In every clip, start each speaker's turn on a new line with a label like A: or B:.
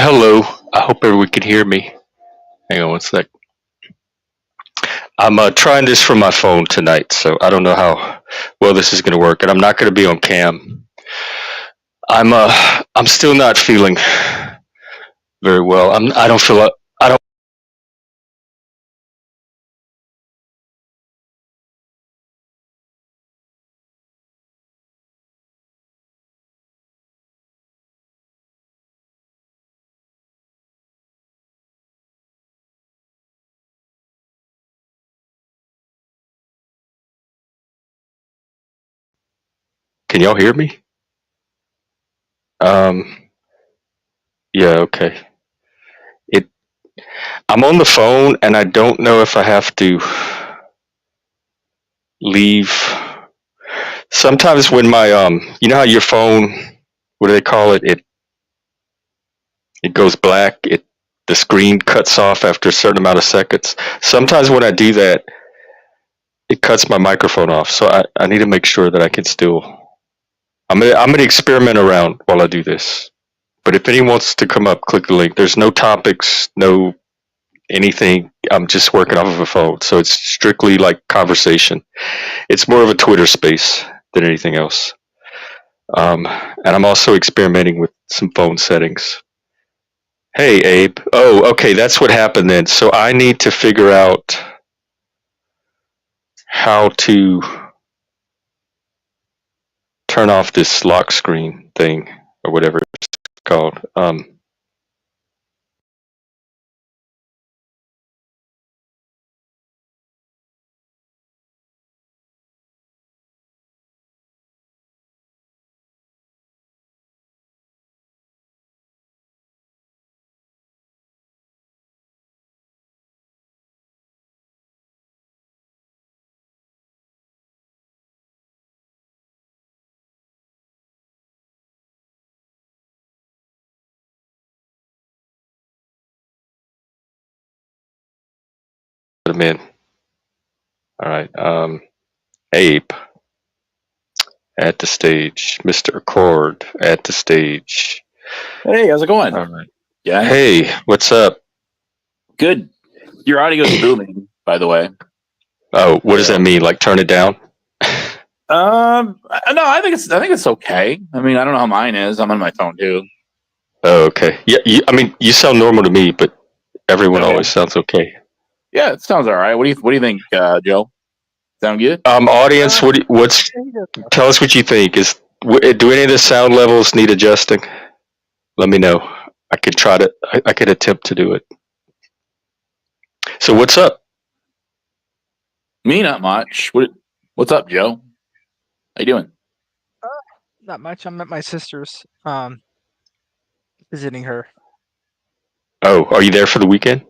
A: Hello. I hope everyone can hear me. Hang on one sec. I'm trying this from my phone tonight, so I don't know how well this is going to work, and I'm not going to be on cam. I'm still not feeling very well. I don't feel I don't. Can y'all hear me? Um. Yeah. Okay. It. I'm on the phone, and I don't know if I have to leave. Sometimes when my you know how your phone, what do they call it? It goes black. The screen cuts off after a certain amount of seconds. Sometimes when I do that, it cuts my microphone off. So I need to make sure that I can still. I'm gonna experiment around while I do this. But if anyone wants to come up, click the link. There's no topics, no anything. I'm just working off of a phone, so it's strictly like conversation. It's more of a Twitter space than anything else. And I'm also experimenting with some phone settings. Hey, Abe. Oh, okay, that's what happened then. So I need to figure out how to turn off this lock screen thing or whatever it's called. Put them in. All right. Abe at the stage. Mr. Accord at the stage.
B: Hey, how's it going?
A: All right.
B: Yeah.
A: Hey, what's up?
B: Good. Your audio is booming, by the way.
A: Oh, what does that mean? Like turn it down?
B: No, I think it's okay. I mean, I don't know how mine is. I'm on my phone too.
A: Oh, okay. Yeah, I mean, you sound normal to me, but everyone
B: Okay.
A: always sounds okay.
B: Yeah, it sounds all right. What do you think, Joe? Sound good?
A: Audience, tell us what you think. Do any of the sound levels need adjusting? Let me know. I could try to. I could attempt to do it. So what's up?
B: Me, not much. What's up, Joe? How you doing?
C: Not much. I'm at my sister's, visiting her.
A: Oh, are you there for the weekend?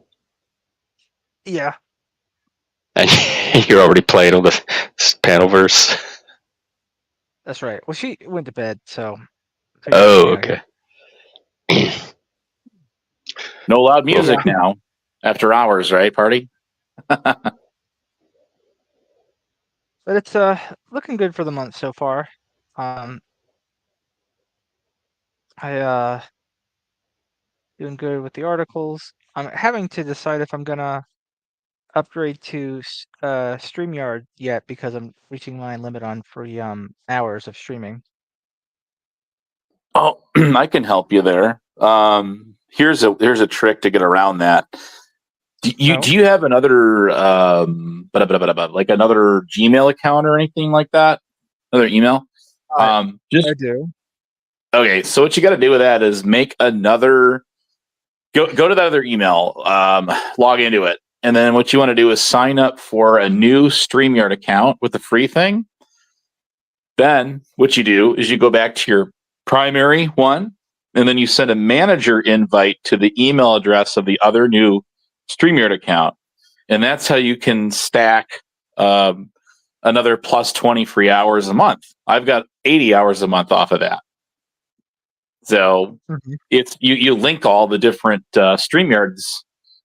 C: Yeah.
A: And you're already playing on the Panelverse.
C: That's right. Well, she went to bed, so.
A: Oh, okay.
B: No loud music now. After hours, right? Party.
C: But it's looking good for the month so far. I doing good with the articles. I'm having to decide if I'm gonna upgrade to StreamYard yet because I'm reaching my limit on free hours of streaming.
B: Oh, I can help you there. Here's a trick to get around that. Do you have another like another Gmail account or anything like that? Another email?
C: I do.
B: Okay, so what you got to do with that is make another. Go to that other email, log into it, and then what you want to do is sign up for a new StreamYard account with the free thing. Then what you do is you go back to your primary one, and then you send a manager invite to the email address of the other new StreamYard account, and that's how you can stack another plus 20 free hours a month. I've got 80 hours a month off of that. So it's you link all the different StreamYards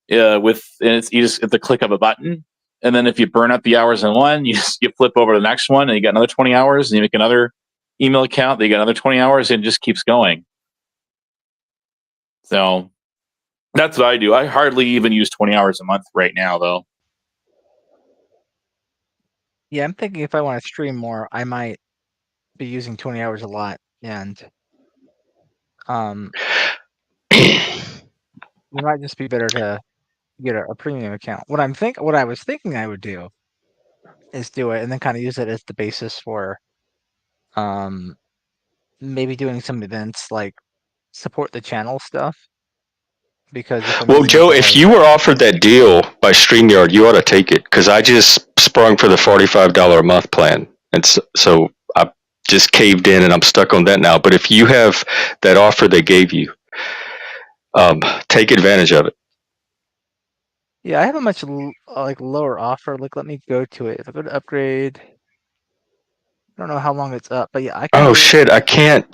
B: you just at the click of a button, and then if you burn up the hours in one, you flip over to the next one, and you got another 20 hours, and you make another email account, then you got another 20 hours, and it just keeps going. So That's what I do. I hardly even use 20 hours a month right now, though.
C: Yeah, I'm thinking if I want to stream more, I might be using 20 hours a lot, and it might just be better to get a premium account. What I was thinking I would do is do it and then kind of use it as the basis for maybe doing some events like support the channel stuff. Because if I'm
A: Well,
C: using it
A: Joe,
C: that
A: if
C: way,
A: you were offered that deal by StreamYard, you ought to take it because I just sprung for the $45 a month plan, and so I just caved in, and I'm stuck on that now. But if you have that offer they gave you, take advantage of it.
C: yeah, I have a much like lower offer. Like, let me go to it. If I go to upgrade, I don't know how long it's up, but yeah, I can
A: Oh
C: get
A: shit, I can't.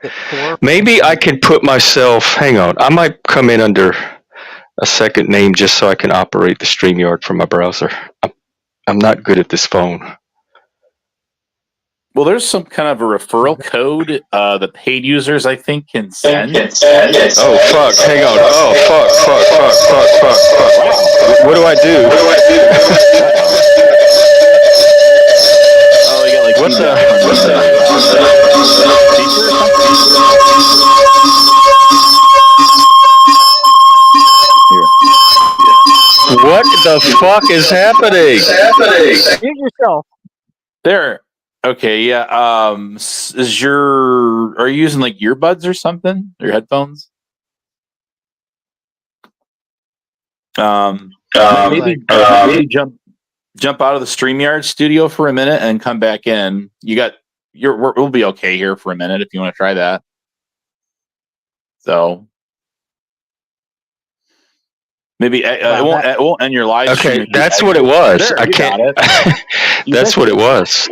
C: core for
A: Maybe I
C: 15.
A: can put myself. Hang on, I might come in under a second name just so I can operate the StreamYard from my browser. I'm not good at this phone.
B: Well, there's some kind of a referral code the paid users, I think, can send.
A: Oh fuck! Hang on. Oh fuck! What do I do?
B: Oh, you got like
A: What the?
B: feedback from speaker or something? Here.
A: What the fuck is happening?
C: Mute yourself.
B: There. Okay, yeah. Are you using like earbuds or something? Or headphones? Maybe jump out of the StreamYard studio for a minute and come back in. We'll be okay here for a minute if you want to try that. So maybe it won't end your live stream.
A: Okay, that's what it was.
B: There,
A: I can't. That's what it was.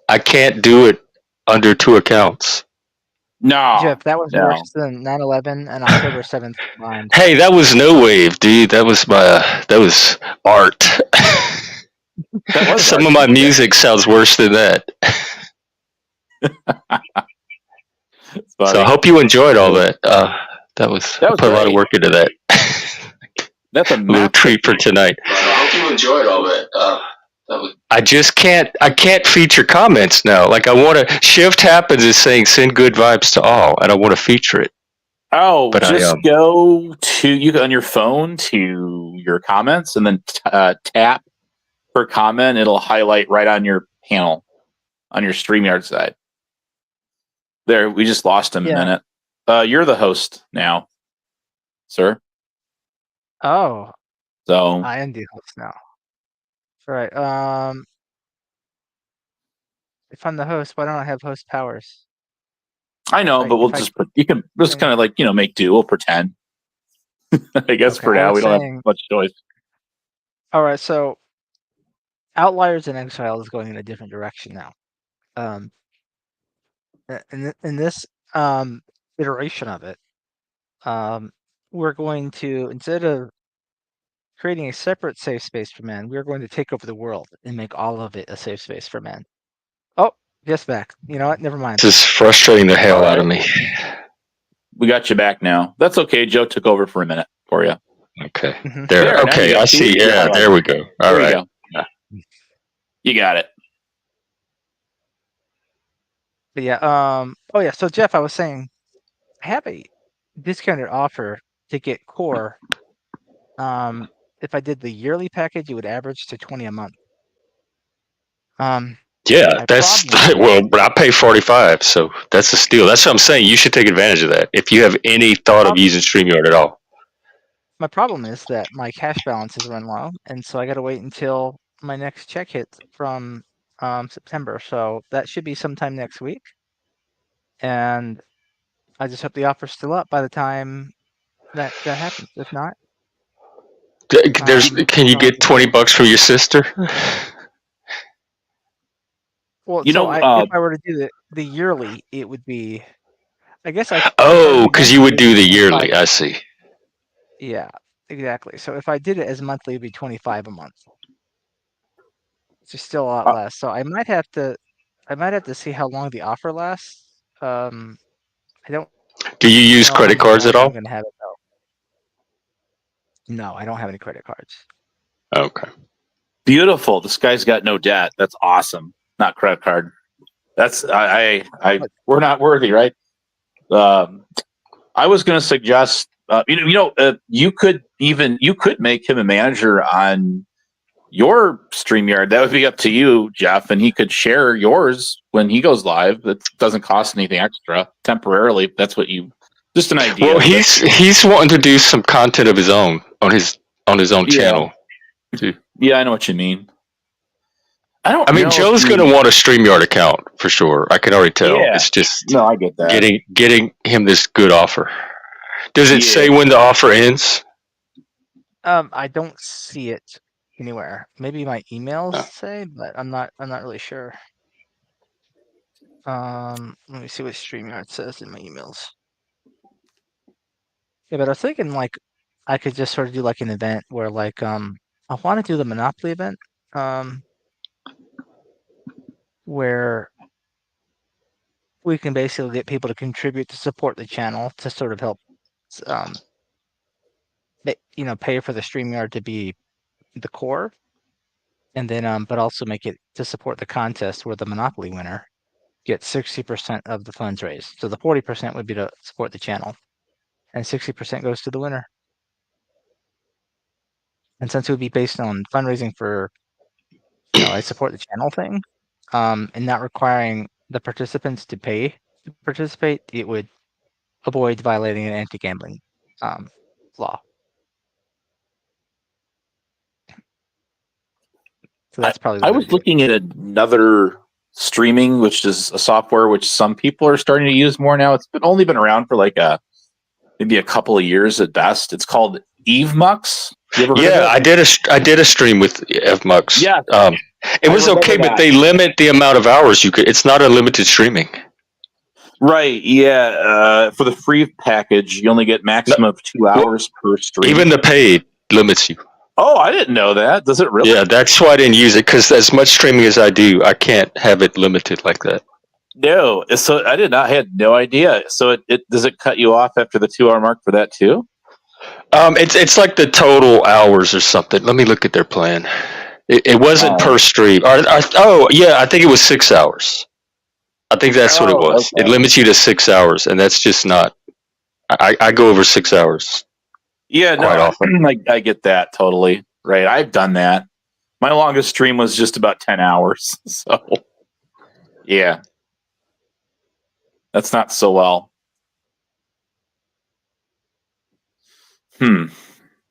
A: I can't do it under 2 accounts.
B: No,
C: Jeff, that was worse than 9/11 and October 7th combined.
A: Hey, that was no wave, dude. That was art. Some of my music sounds worse than that. So I hope you enjoyed all that. That was put a lot of work into that.
B: That's a
A: little treat for tonight. I hope you enjoyed all that. I just can't. I can't feature comments now. Like I want to. Shift happens is saying send good vibes to all, and I want to feature it.
B: Oh, but just go to on your phone to your comments, and then tap per comment. It'll highlight right on your panel on your StreamYard side. There, we just lost him a minute. You're the host now, sir.
C: Oh,
B: so
C: I am the host now. All right. If I'm the host, why don't I have host powers?
B: I know, but we'll you can just kind of like make do. We'll pretend. I guess for now we don't have much choice.
C: All right, so Outliers in Exile is going in a different direction now. In this iteration of it, we're going to, instead of creating a separate safe space for men, we're going to take over the world and make all of it a safe space for men. Oh, just back. You know what? Never mind.
A: This is frustrating the hell out of me.
B: We got you back now. That's okay. Joe took over for a minute for you.
A: Okay. There. Okay, I see. Yeah, there we go. All right.
B: Yeah. You got it.
C: But yeah, oh yeah, so Jeff, I was saying I have a discounted offer to get core. If I did the yearly package, it would average to 20 a month.
A: Yeah, that's well, I pay 45, so that's a steal. That's what I'm saying. You should take advantage of that if you have any thought of using StreamYard at all.
C: My problem is that my cash balances run low, and so I got to wait until my next check hits from September. So that should be sometime next week, and I just hope the offer's still up by the time that happens. If not,
A: can you get $20 from your sister?
C: Well, if I were to do the yearly, it would be, I guess I.
A: Oh, because you would do the yearly. I see.
C: Yeah, exactly. So if I did it as monthly, it'd be 25 a month. It's just still a lot less. So I might have to see how long the offer lasts. I don't.
A: Do you use credit cards at all?
C: I'm gonna have it though. No, I don't have any credit cards.
A: Okay.
B: Beautiful. This guy's got no debt. That's awesome. Not credit card. That's we're not worthy, right? I was going to suggest, you could make him a manager on your StreamYard. That would be up to you, Jeff, and he could share yours when he goes live. That doesn't cost anything extra temporarily. That's what just an idea.
A: Well, he's wanting to do some content of his own on his own channel. Too.
B: Yeah, I know what you mean.
A: I mean, Joe's going to want a StreamYard account for sure. I can already tell.
B: Yeah.
A: It's just
B: I get that.
A: Getting him this good offer. Does it say when the offer ends?
C: I don't see it anywhere. Maybe my emails say, but I'm not really sure. Let me see what StreamYard says in my emails. Yeah, but I was thinking like I could just sort of do like an event where like I want to do the Monopoly event where we can basically get people to contribute to support the channel to sort of help pay for the StreamYard to be the core, and then but also make it to support the contest where the Monopoly winner gets 60% of the funds raised. So the 40% would be to support the channel, and 60% goes to the winner. And since it would be based on fundraising for, I support the channel thing, and not requiring the participants to pay to participate, it would avoid violating an anti-gambling law. So that's probably.
B: I was looking at another streaming, which is a software which some people are starting to use more now. It's only been around for like maybe a couple of years at best. It's called EveMux. You ever heard of it?
A: I did a stream with EveMux.
B: Yeah,
A: it was okay, but they limit the amount of hours you could. It's not unlimited streaming.
B: Right. Yeah. For the free package, you only get maximum of 2 hours per stream.
A: Even the paid limits you.
B: Oh, I didn't know that. Does it really?
A: Yeah, that's why I didn't use it, because as much streaming as I do, I can't have it limited like that.
B: No. So I had no idea. So it does it cut you off after the 2 hour mark for that too?
A: It's like the total hours or something. Let me look at their plan. It wasn't per stream. I think it was 6 hours. I think that's what it was. Okay. It limits you to 6 hours, and that's just not. I go over 6 hours.
B: Yeah, no, I get that totally. Right, I've done that. My longest stream was just about 10 hours. So, yeah, that's not so well.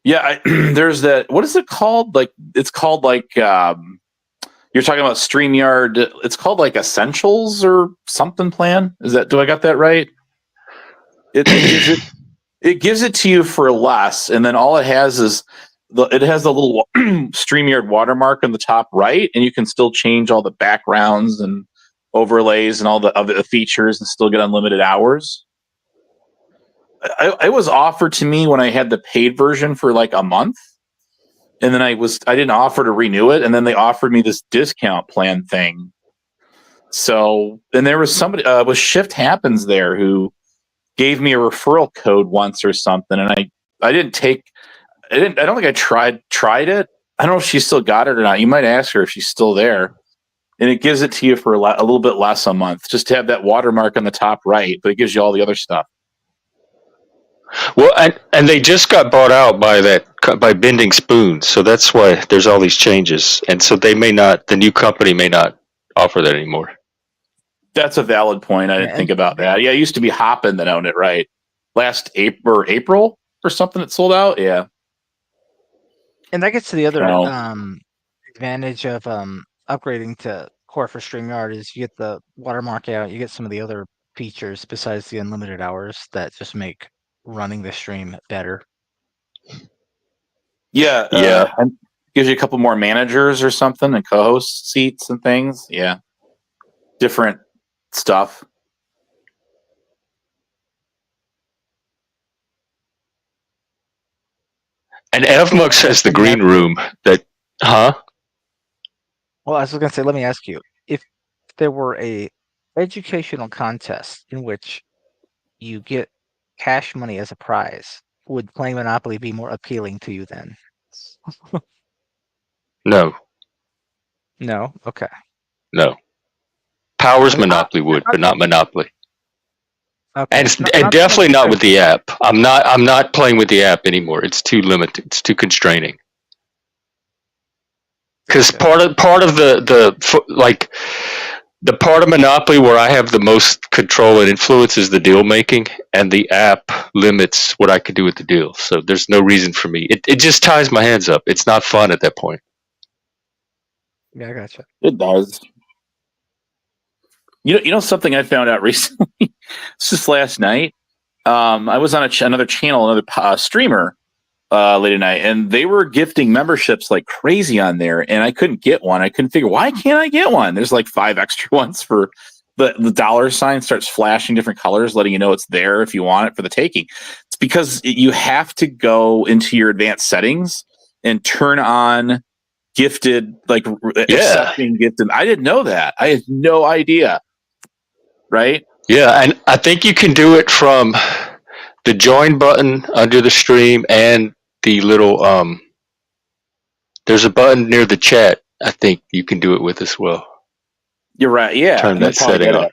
B: Yeah, there's that. What is it called? Like, it's called like you're talking about StreamYard. It's called like Essentials or something plan. Do I got that right? It gives it to you for less, and then all it has is it has the little StreamYard watermark on the top right, and you can still change all the backgrounds and overlays and all the other features and still get unlimited hours. It was offered to me when I had the paid version for like a month, and then I didn't offer to renew it, and then they offered me this discount plan thing. So, and there was somebody with Shift Happens there who gave me a referral code once or something, and I don't think I tried it. I don't know if she still got it or not. You might ask her if she's still there. And it gives it to you for a little bit less a month, just to have that watermark on the top right, but it gives you all the other stuff.
A: Well, and they just got bought out by Bending Spoons, so that's why there's all these changes. And so the new company may not offer that anymore.
B: That's a valid point. I didn't think about that. Yeah, it used to be Hoppin that owned it, right? Last April or something that sold out. Yeah.
C: And that gets to the other advantage of upgrading to Core for StreamYard is you get the watermark out, you get some of the other features besides the unlimited hours that just make running the stream better.
B: Yeah. And gives you a couple more managers or something and co-host seats and things. Yeah. Different stuff.
A: And EveMux has the green room that, huh?
C: Well, I was going to say, let me ask you, if there were a educational contest in which you get cash money as a prize, would playing Monopoly be more appealing to you then?
A: No,
C: No. Okay.
A: no. Powers
C: I mean,
A: Monopoly would, but not Monopoly.
C: okay.
A: And
C: Not so much
A: definitely not with
C: because
A: the app. I'm not playing with the app anymore. It's too limited. It's too constraining. Because
C: gotcha.
A: part of like the part of Monopoly where I have the most control and influence is the deal making, and the app limits what I could do with the deal. So there's no reason for me. It just ties my hands up. It's not fun at that point.
C: Yeah, I gotcha.
B: It does. You know something I found out recently. It's just last night. I was on another channel, another streamer late at night, and they were gifting memberships like crazy on there, and I couldn't get one. I couldn't figure why can't I get one. There's like 5 extra ones for the dollar sign starts flashing different colors, letting you know it's there if you want it for the taking. It's because you have to go into your advanced settings and turn on gifted, like accepting gifted. I didn't know that. I had no idea. Right?
A: Yeah, and I think you can do it from the join button under the stream and the little there's a button near the chat. I think you can do it with as well.
B: You're right. Yeah.
A: Turn that setting on.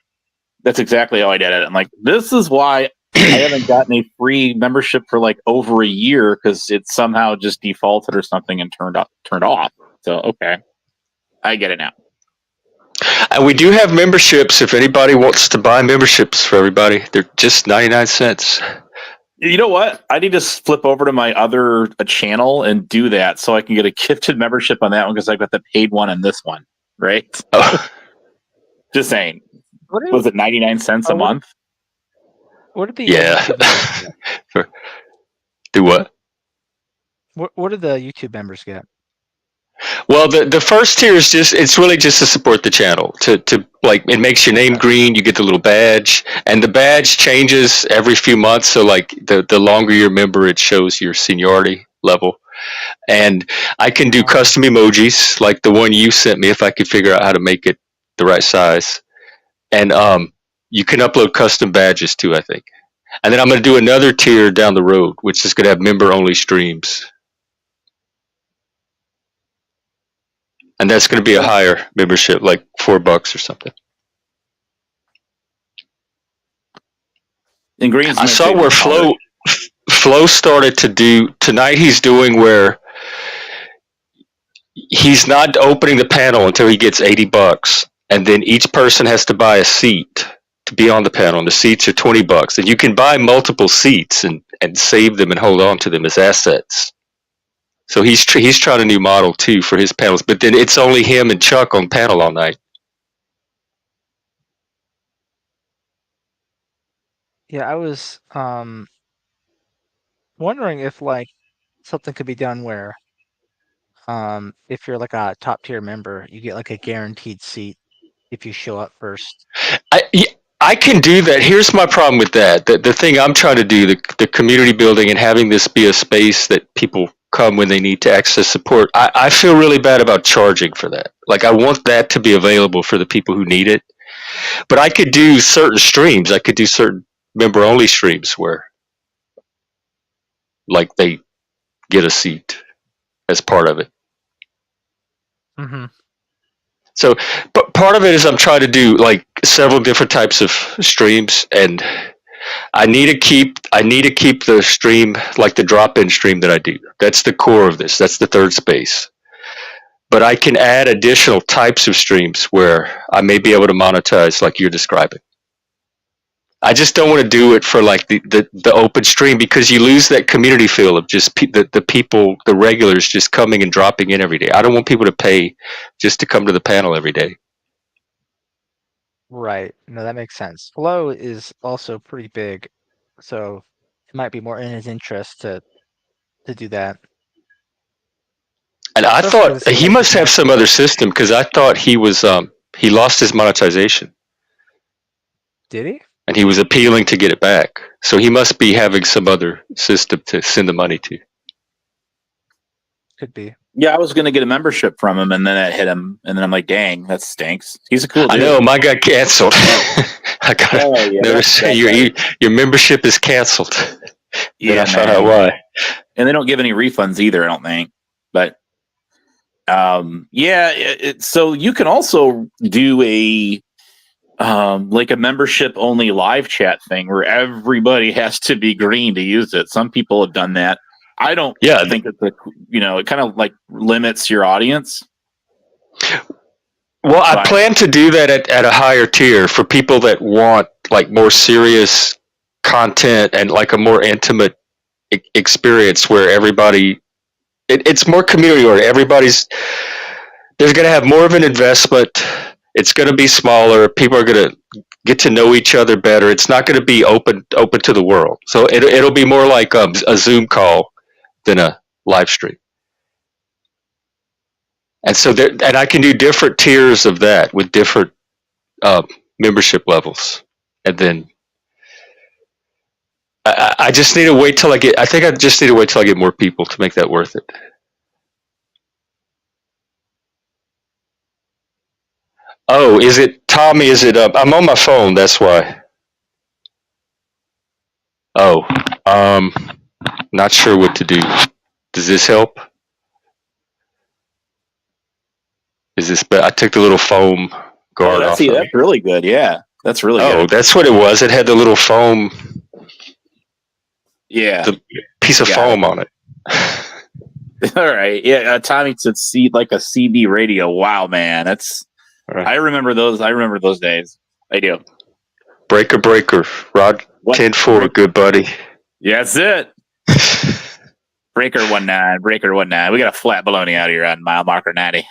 B: That's exactly how I did it. I'm like, this is why I haven't gotten a free membership for like over a year, because it somehow just defaulted or something and turned off. So okay. I get it now.
A: And we do have memberships if anybody wants to buy memberships for everybody. They're just 99 cents.
B: You know what? I need to flip over to my other channel and do that so I can get a gifted membership on that one, because I got the paid one on this one, right?
A: Oh.
B: Just saying. Was it 99 cents a month?
C: What did the
A: For do what?
C: What did the YouTube members get?
A: Well, the first tier is it's really just to support the channel. To like, it makes your name green, you get the little badge, and the badge changes every few months. So like the longer you're a member, it shows your seniority level. And I can do custom emojis like the one you sent me if I could figure out how to make it the right size. And you can upload custom badges too, I think. And then I'm going to do another tier down the road, which is going to have member only streams. And that's going to be a higher membership, like $4 or something.
B: In green,
A: I saw where Flo started to do tonight. He's doing where he's not opening the panel until he gets $80, and then each person has to buy a seat to be on the panel. And the seats are $20, and you can buy multiple seats and save them and hold on to them as assets. So he's trying a new model too for his panels, but then it's only him and Chuck on panel all night.
C: Yeah, I was wondering if like something could be done where if you're like a top tier member, you get like a guaranteed seat if you show up first.
A: I can do that. Here's my problem with that. The thing I'm trying to do, the community building and having this be a space that people come when they need to access support. I feel really bad about charging for that. Like, I want that to be available for the people who need it. But I could do certain streams. I could do certain member only streams where like they get a seat as part of it.
C: Mm-hmm.
A: So, but part of it is I'm trying to do like several different types of streams, and I need to keep the stream like the drop-in stream that I do. That's the core of this. That's the third space. But I can add additional types of streams where I may be able to monetize like you're describing. I just don't want to do it for like the open stream, because you lose that community feel of just the people, the regulars just coming and dropping in every day. I don't want people to pay just to come to the panel every day.
C: Right. No, that makes sense. Flo is also pretty big, so it might be more in his interest to do that.
A: And I thought he must have some other system, because I thought he was he lost his monetization.
C: Did he?
A: And he was appealing to get it back. So he must be having some other system to send the money to.
C: Could be.
B: Yeah, I was going to get a membership from him, and then it hit him, and then I'm like, dang, that stinks. He's a cool dude.
A: I know, mine got canceled. I got notice your membership is canceled. Then I
B: Yeah,
A: found out
B: man.
A: why.
B: And they don't give any refunds either, I don't think. But yeah, so you can also do a like a membership only live chat thing where everybody has to be green to use it. Some people have done that. I don't
A: Yeah,
B: think that it kind of like limits your audience.
A: well, I
B: But
A: plan to do that at a higher tier for people that want like more serious content and like a more intimate experience where everybody it's more community oriented. There's going to have more of an investment. It's going to be smaller. People are going to get to know each other better. It's not going to be open to the world. So it'll be more like a Zoom call than a live stream. And so there, and I can do different tiers of that with different membership levels. And then I just need to wait till I get. I think I just need to wait till I get more people to make that worth it. Oh, is it Tommy? Is it? I'm on my phone. That's why. Oh, not sure what to do. Does this help? Is this? I took the little foam guard
B: that's
A: off of it.
B: really good. Yeah, that's really
A: Oh,
B: good.
A: that's what it was. It had the little foam,
B: Yeah,
A: the piece of
B: got
A: foam on it.
B: All right. Yeah, Tommy said like a CB radio. Wow, man, that's.
A: Right.
B: I remember those. I remember those days. I do.
A: Breaker, Rod.
B: What?
A: 10-4, good buddy.
B: Yeah, that's it. Breaker 19. Breaker 19. We got a flat baloney out here on mile marker 90.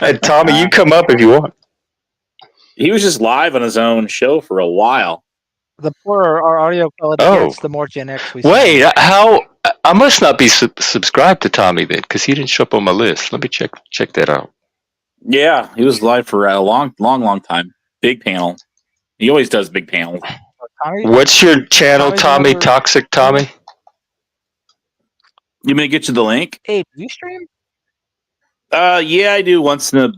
A: And Tommy, you come up if you want.
B: He was just live on his own show for a while.
C: The poorer our audio quality gets, the more Gen X we see.
A: Wait, how? I must not be subscribed to Tommy then, because he didn't show up on my list. Let me check that out.
B: Yeah, he was live for a long time. Big panel. He always does big panels.
A: What's your channel, Tommy? Toxic Tommy?
B: You may get you the link.
C: Hey, do you stream?
B: Yeah, I do once in a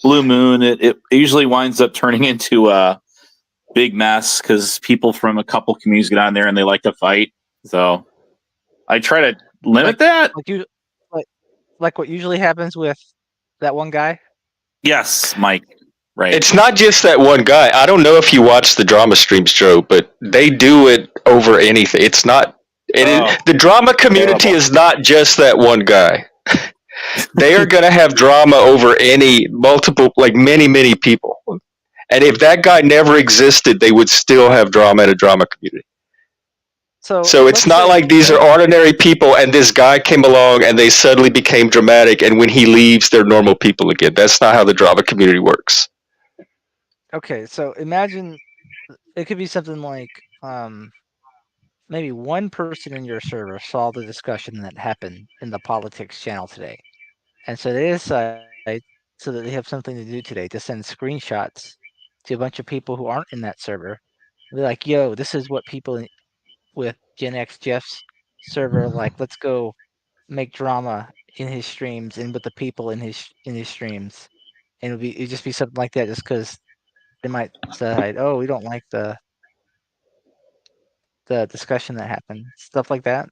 B: blue moon. It usually winds up turning into a big mess because people from a couple communities get on there and they like to fight. So I try to limit that.
C: Like what usually happens with that one guy?
B: Yes, Mike. Right.
A: It's not just that one guy. I don't know if you watch the drama streams, Joe, but they do it over anything. It's not. The drama community is not just that one guy. They are going to have drama over many people. And if that guy never existed, they would still have drama in a drama community. So it's not like these are ordinary people and this guy came along and they suddenly became dramatic and when he leaves, they're normal people again. That's not how the drama community works.
C: Okay, so imagine it could be something like maybe one person in your server saw the discussion that happened in the politics channel today. And so they decide, so that they have something to do today, to send screenshots to a bunch of people who aren't in that server. They're like, yo, this is what people with Gen X Jeff's server like. Let's go make drama in his streams and with the people in his streams. And it'd just be something like that, just because they might decide, oh, we don't like the discussion that happened, stuff like that.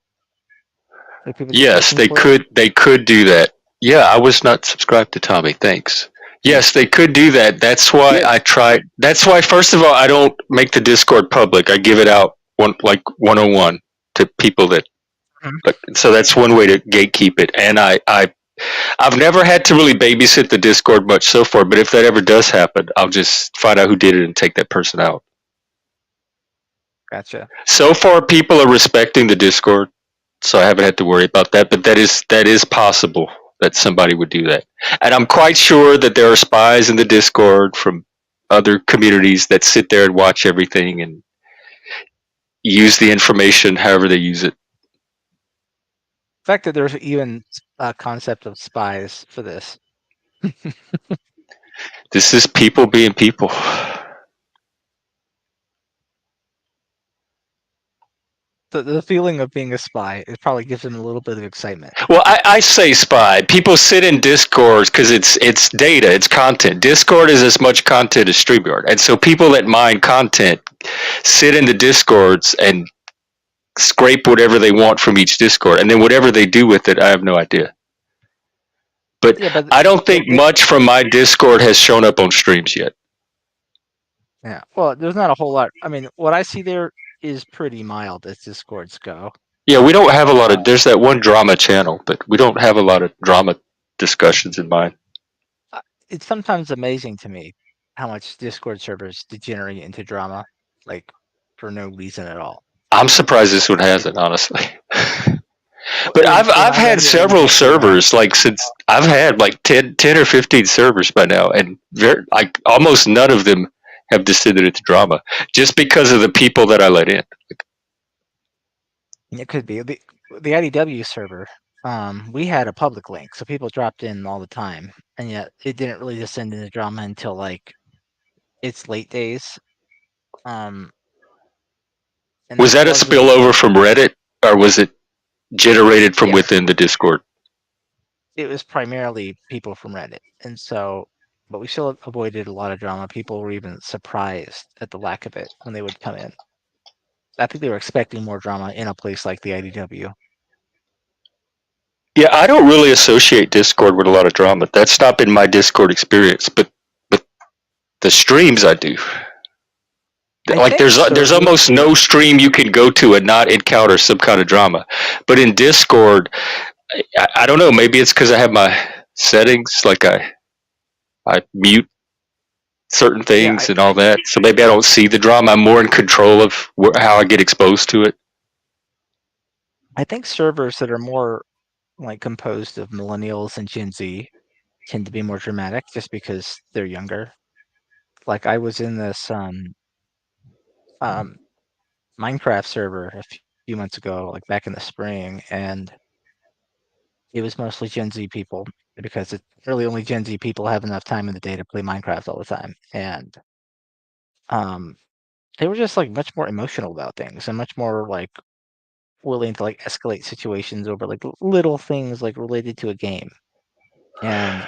C: Like
A: yes, they could do that. Yeah, I was not subscribed to Tommy. Thanks. Yes, they could do that. That's why I tried. That's why, first of all, I don't make the Discord public. I give it out 101 to people that. So that's one way to gatekeep it. And I've never had to really babysit the Discord much so far. But if that ever does happen, I'll just find out who did it and take that person out.
C: Gotcha.
A: So far, people are respecting the Discord, so I haven't had to worry about that. But that is possible that somebody would do that, and I'm quite sure that there are spies in the Discord from other communities that sit there and watch everything and use the information however they use it.
C: The fact that there's even a concept of spies for this.
A: This is people being people.
C: the feeling of being a spy, it probably gives them a little bit of excitement.
A: Well, I say spy. People sit in Discord because it's data, it's content. Discord is as much content as StreamYard, and so people that mine content sit in the Discords and scrape whatever they want from each Discord, and then whatever they do with it, I have no idea. But
C: Yeah, but
A: I don't think much from my Discord has shown up on streams yet.
C: yeah, well, there's not a whole lot. I mean, what I see there is pretty mild as Discords go.
A: Yeah, we don't have a lot of. There's that one drama channel, but we don't have a lot of drama discussions in mine.
C: It's sometimes amazing to me how much Discord servers degenerate into drama, like for no reason at all.
A: I'm surprised this one hasn't, honestly. But
C: And
A: I've
C: I'm
A: had
C: admitting
A: several
C: that, you know,
A: servers, like since I've had like 10 or 15 servers by now, and like almost none of them have descended into drama just because of the people that I let in.
C: it could be the IDW server. We had a public link, so people dropped in all the time, and yet it didn't really descend into drama until like its late days. And
A: Was
C: that's
A: that a
C: largely
A: spillover from Reddit, or was it generated from
C: yes,
A: within the Discord?
C: it was primarily people from Reddit, and so, but we still avoided a lot of drama. People were even surprised at the lack of it when they would come in. I think they were expecting more drama in a place like the IDW.
A: Yeah, I don't really associate Discord with a lot of drama. That's not been my Discord experience, but the streams I do. Like there's almost no stream you can go to and not encounter some kind of drama. But in Discord, I don't know. Maybe it's because I have my settings, like I mute certain things and all that, so maybe I don't see the drama. I'm more in control of how I get exposed to it.
C: I think servers that are more like composed of millennials and Gen Z tend to be more dramatic just because they're younger. Like I was in this Minecraft server a few months ago, like back in the spring, and it was mostly Gen Z people because it's really only Gen Z people have enough time in the day to play Minecraft all the time. And they were just like much more emotional about things and much more like willing to like escalate situations over like little things like related to a game. And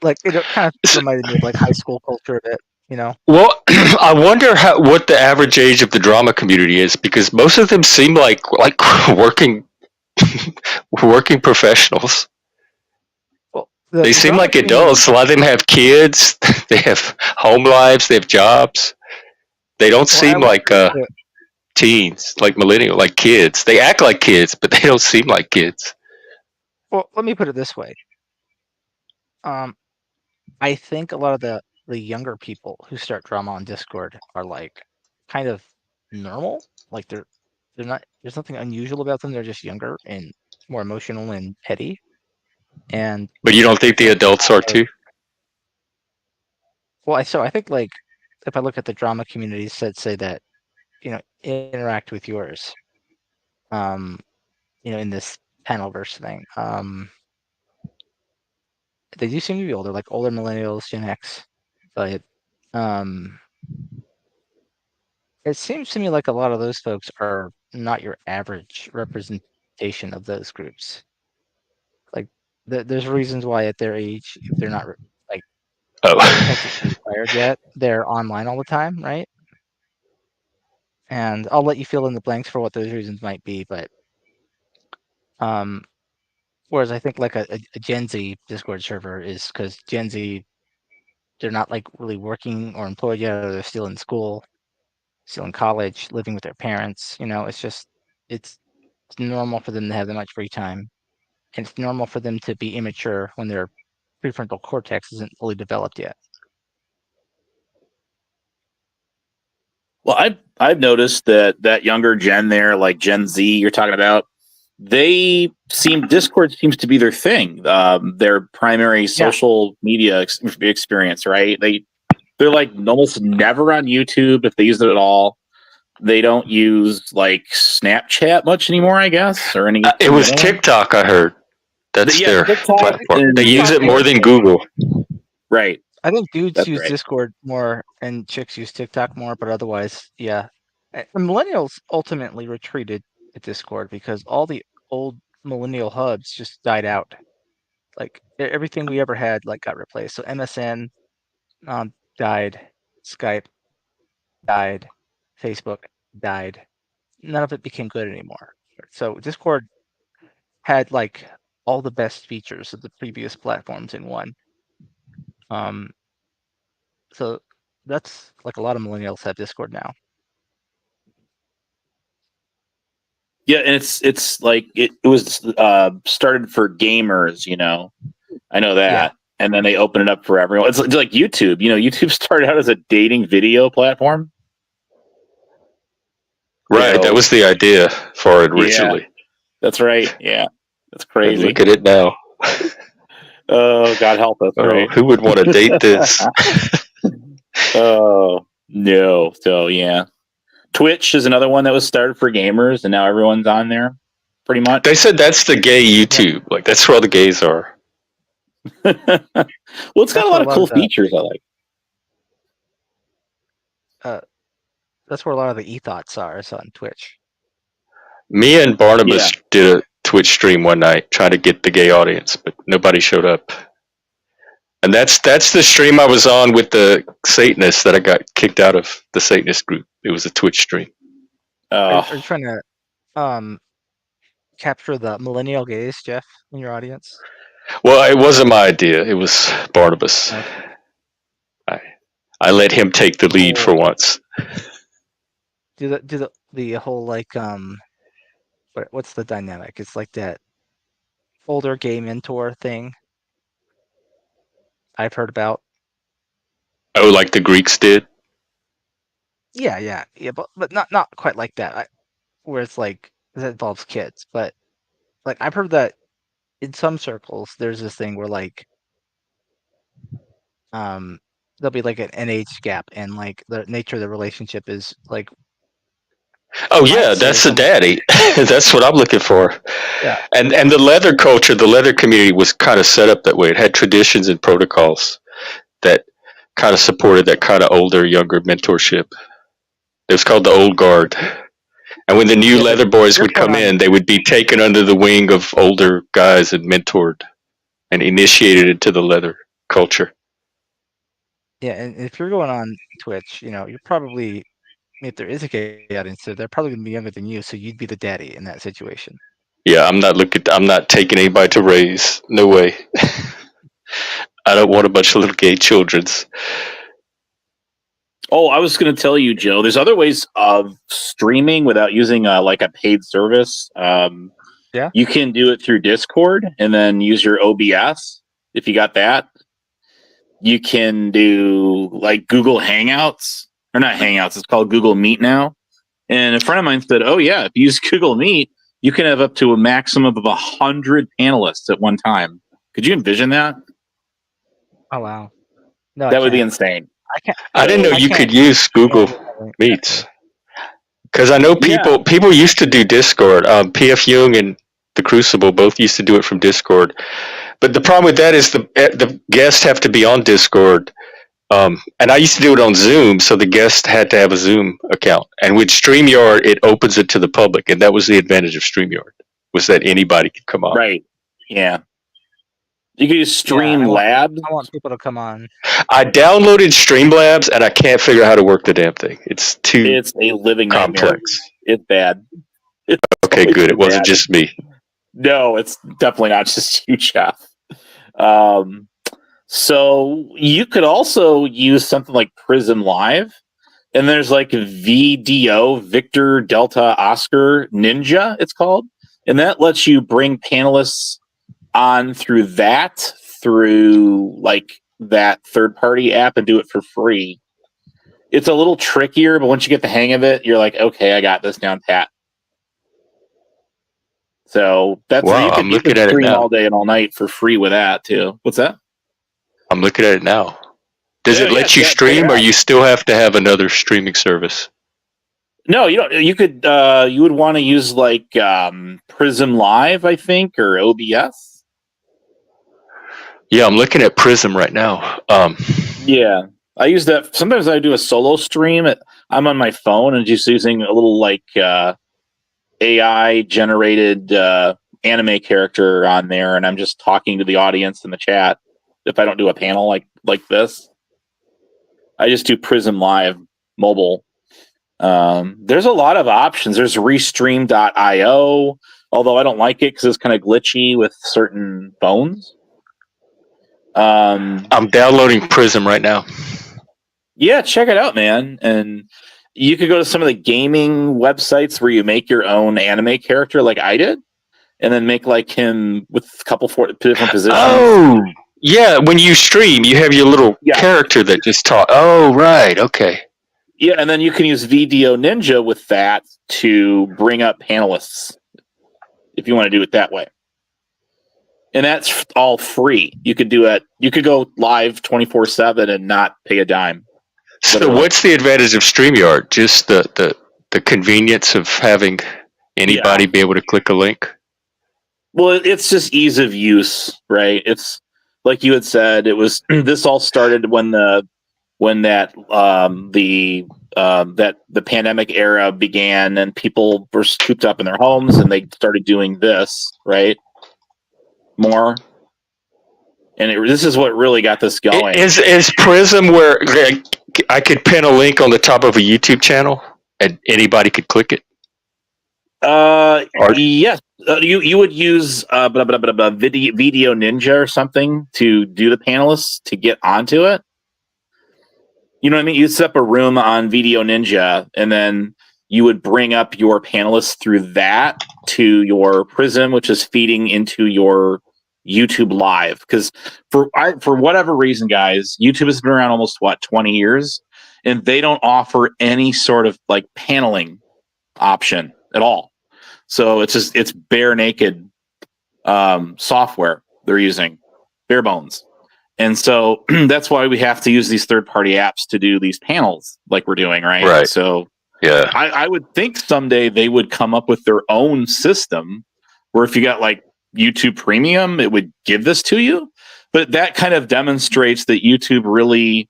C: like it kind of reminded me of like high school culture a bit, you know?
A: Well, I wonder what the average age of the drama community is, because most of them seem like working working professionals.
C: Well,
A: They seem like adults. A lot of them have kids. They have home lives. They have jobs. They don't seem like teens, like millennial, like kids. They act like kids, but they don't seem like kids.
C: Well, let me put it this way. I think a lot of the younger people who start drama on Discord are like kind of normal. Like they're not. There's nothing unusual about them. They're just younger and more emotional and petty. And
A: but you don't think the adults are too?
C: Well, I think like if I look at the drama communities that say that, you know, interact with yours, you know, in this panelverse thing, they do seem to be older, like older millennials, Gen X, but it seems to me like a lot of those folks are not your average representation of those groups. Like, there's reasons why at their age, if they're not like technically retired yet, they're online all the time, right? And I'll let you fill in the blanks for what those reasons might be, but whereas I think like a Gen Z Discord server is because Gen Z, they're not like really working or employed yet, or they're still in school, still in college, living with their parents. You know, it's just it's normal for them to have that much free time, and it's normal for them to be immature when their prefrontal cortex isn't fully developed yet.
B: Well, I've noticed that younger gen there, like Gen Z, you're talking about, Discord seems to be their thing, their primary social media experience, right? They're like almost never on YouTube if they use it at all. They don't use like Snapchat much anymore, I guess, or any.
A: It was TikTok, I heard. That's their platform. They use it more than Google.
B: Right.
C: I think dudes use Discord more and chicks use TikTok more, but otherwise, yeah. Millennials ultimately retreated to Discord because all the old millennial hubs just died out. Like everything we ever had like got replaced. So MSN died, Skype died, Facebook died. None of it became good anymore. So Discord had like all the best features of the previous platforms in one. So that's like a lot of millennials have Discord now.
B: Yeah, and it's like it was started for gamers, I know that.
C: Yeah.
B: And then they open it up for everyone. It's like YouTube. YouTube started out as a dating video platform.
A: Right, that was the idea for it
B: Yeah,
A: originally.
B: that's right. Yeah, that's
A: And
B: crazy.
A: look at it now.
B: Oh, God help us, right?
A: Who would want to date this?
B: Oh, no. So, yeah. Twitch is another one that was started for gamers, and now everyone's on there, pretty much.
A: They said that's the gay YouTube. Like, that's where all the gays are.
B: Well, it's got a lot of cool features I like.
C: That's where a lot of the e-thoughts are, is on Twitch.
A: Me and Barnabas did a Twitch stream one night trying to get the gay audience, but nobody showed up. And that's the stream I was on with the Satanists that I got kicked out of the Satanist group. It was a Twitch stream.
C: Are you trying to capture the millennial gays, Jeff, in your audience?
A: Well, it wasn't my idea. It was Barnabas. Okay. I let him take the lead for once.
C: Do the whole like what's the dynamic? It's like that older gay mentor thing I've heard about.
A: Oh, like the Greeks did?
C: Yeah, but not quite like that. Where it's like that involves kids, but like I've heard that in some circles there's this thing where like there'll be like an age gap and like the nature of the relationship is like.
A: Oh yeah, that's the daddy. That's what I'm looking for.
C: Yeah.
A: And the leather culture, the leather community was kind of set up that way. It had traditions and protocols that kind of supported that kind of older, younger mentorship. It was called the old guard. And when the new leather boys would come in, they would be taken under the wing of older guys and mentored and initiated into the leather culture.
C: Yeah, and if you're going on Twitch, you're probably, if there is a gay audience, they're probably going to be younger than you, so you'd be the daddy in that situation.
A: Yeah, I'm not taking anybody to raise. No way. I don't want a bunch of little gay childrens.
B: Oh, I was going to tell you, Joe, there's other ways of streaming without using like a paid service.
C: Yeah.
B: You can do it through Discord and then use your OBS if you got that. You can do like Google Hangouts, or not Hangouts, it's called Google Meet now. And a friend of mine said, oh yeah, if you use Google Meet, you can have up to a maximum of 100 panelists at one time. Could you envision that?
C: Oh wow. No,
B: that would be insane.
A: I didn't know you could use Google Meets. Because I know people used to do Discord. P.F. Jung and the Crucible both used to do it from Discord. But the problem with that is the guests have to be on Discord. And I used to do it on Zoom, so the guest had to have a Zoom account. And with StreamYard, it opens it to the public, and that was the advantage of StreamYard, was that anybody could come on.
B: Right. Yeah. You could use Streamlabs.
C: I want people to come on.
A: I downloaded Streamlabs, and I can't figure out how to work the damn thing. It's
B: a living
A: complex.
B: Nightmare. It's bad. It's
A: okay, good. It wasn't just me.
B: No, it's definitely not just you, Jeff. So you could also use something like Prism Live, and there's like VDO, Victor Delta Oscar Ninja, it's called, and that lets you bring panelists on through like that third-party app and do it for free. It's a little trickier, but once you get the hang of it, you're like, okay, I got this down pat. So that's you could stream all day and all night for free with that too. What's that?
A: I'm looking at it now. Does it let you stream, or you still have to have another streaming service?
B: No, you don't. You could. You would want to use like Prism Live, I think, or OBS.
A: Yeah, I'm looking at Prism right now.
B: Yeah, I use that. Sometimes I do a solo stream. I'm on my phone and just using a little like AI generated anime character on there, and I'm just talking to the audience in the chat. If I don't do a panel like this, I just do Prism Live mobile. There's a lot of options. There's Restream.io, although I don't like it because it's kind of glitchy with certain phones.
A: I'm downloading Prism right now.
B: Yeah, check it out, man. And you could go to some of the gaming websites where you make your own anime character, like I did, and then make like him with a couple different positions.
A: Oh, yeah. When you stream, you have your little character that just talk. Oh, right. Okay.
B: Yeah, and then you can use Video Ninja with that to bring up panelists if you want to do it that way. And that's all free. You could do it. You could go live 24/7 and not pay a dime.
A: So
B: Literally.
A: what's the advantage of StreamYard? Just the convenience of having anybody be able to click a link?
B: Well, it's just ease of use, right? It's like you had said, it was this all started when the pandemic era began and people were cooped up in their homes and they started doing this, right? More. And this is what really got this going.
A: Is Prism where I could pin a link on the top of a YouTube channel and anybody could click it?
B: Yes. You would use Video Ninja or something to do the panelists to get onto it. You know what I mean? You set up a room on Video Ninja, and then you would bring up your panelists through that to your Prism, which is feeding into your YouTube Live. Because for whatever reason, guys, YouTube has been around almost 20 years, and they don't offer any sort of like paneling option at all. So it's bare naked software they're using, bare bones. And so that's why we have to use these third-party apps to do these panels like we're doing, right?
A: Right.
B: So
A: yeah,
B: I would think someday they would come up with their own system where if you got like YouTube Premium, it would give this to you. But that kind of demonstrates that YouTube really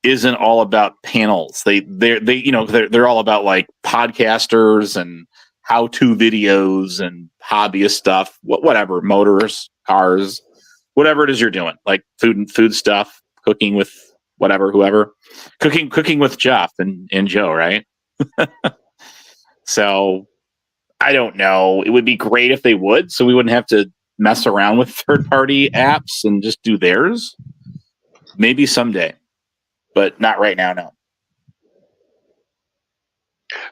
B: isn't all about panels. They're all about like podcasters and how-to videos and hobbyist stuff, whatever, motors, cars, whatever it is you're doing, like food stuff, cooking with whoever, cooking with Jeff and Joe, right? So I don't know. It would be great if they would, so we wouldn't have to mess around with third-party apps and just do theirs. Maybe someday, but not right now. No.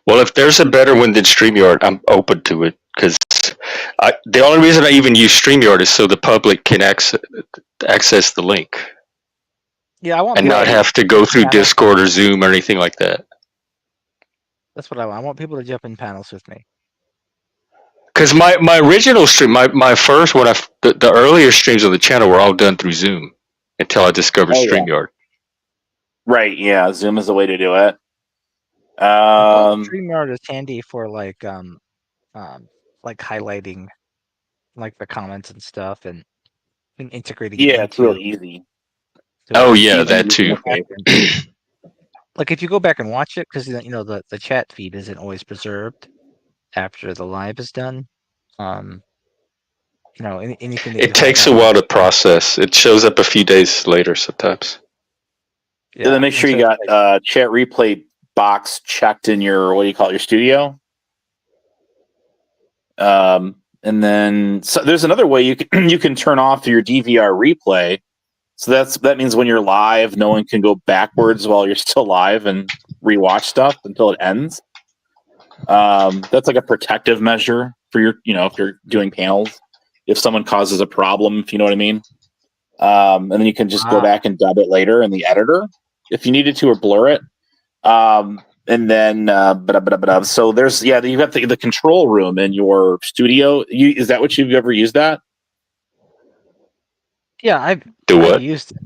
A: Well, if there's a better one than StreamYard, I'm open to it because the only reason I even use StreamYard is so the public can access the link.
C: Yeah, I want
A: and not have to go through Discord or Zoom or anything like that.
C: That's what I want. I want people to jump in panels with me.
A: Because my original stream, my first one, the earlier streams on the channel were all done through Zoom until I discovered StreamYard.
B: Right, yeah, Zoom is the way to do it.
C: StreamYard is handy for like highlighting like the comments and stuff and integrating it into,
B: it's real easy.
A: Oh yeah, that too.
C: Like if you go back and watch it, because the chat feed isn't always preserved after the live is done. Anything that
A: it takes a while to process. It shows up a few days later sometimes.
B: Yeah, then make sure you got chat replay box checked in your your studio. And then there's another way you can turn off your DVR replay. So that means when you're live, no one can go backwards while you're still live and rewatch stuff until it ends. That's like a protective measure for your, if you're doing panels, if someone causes a problem, if you know what I mean. And then you can just go back and dub it later in the editor if you needed to, or blur it. And then, so there's, you have the control room in your studio. Is that what you've ever used that?
C: Yeah, I've used it.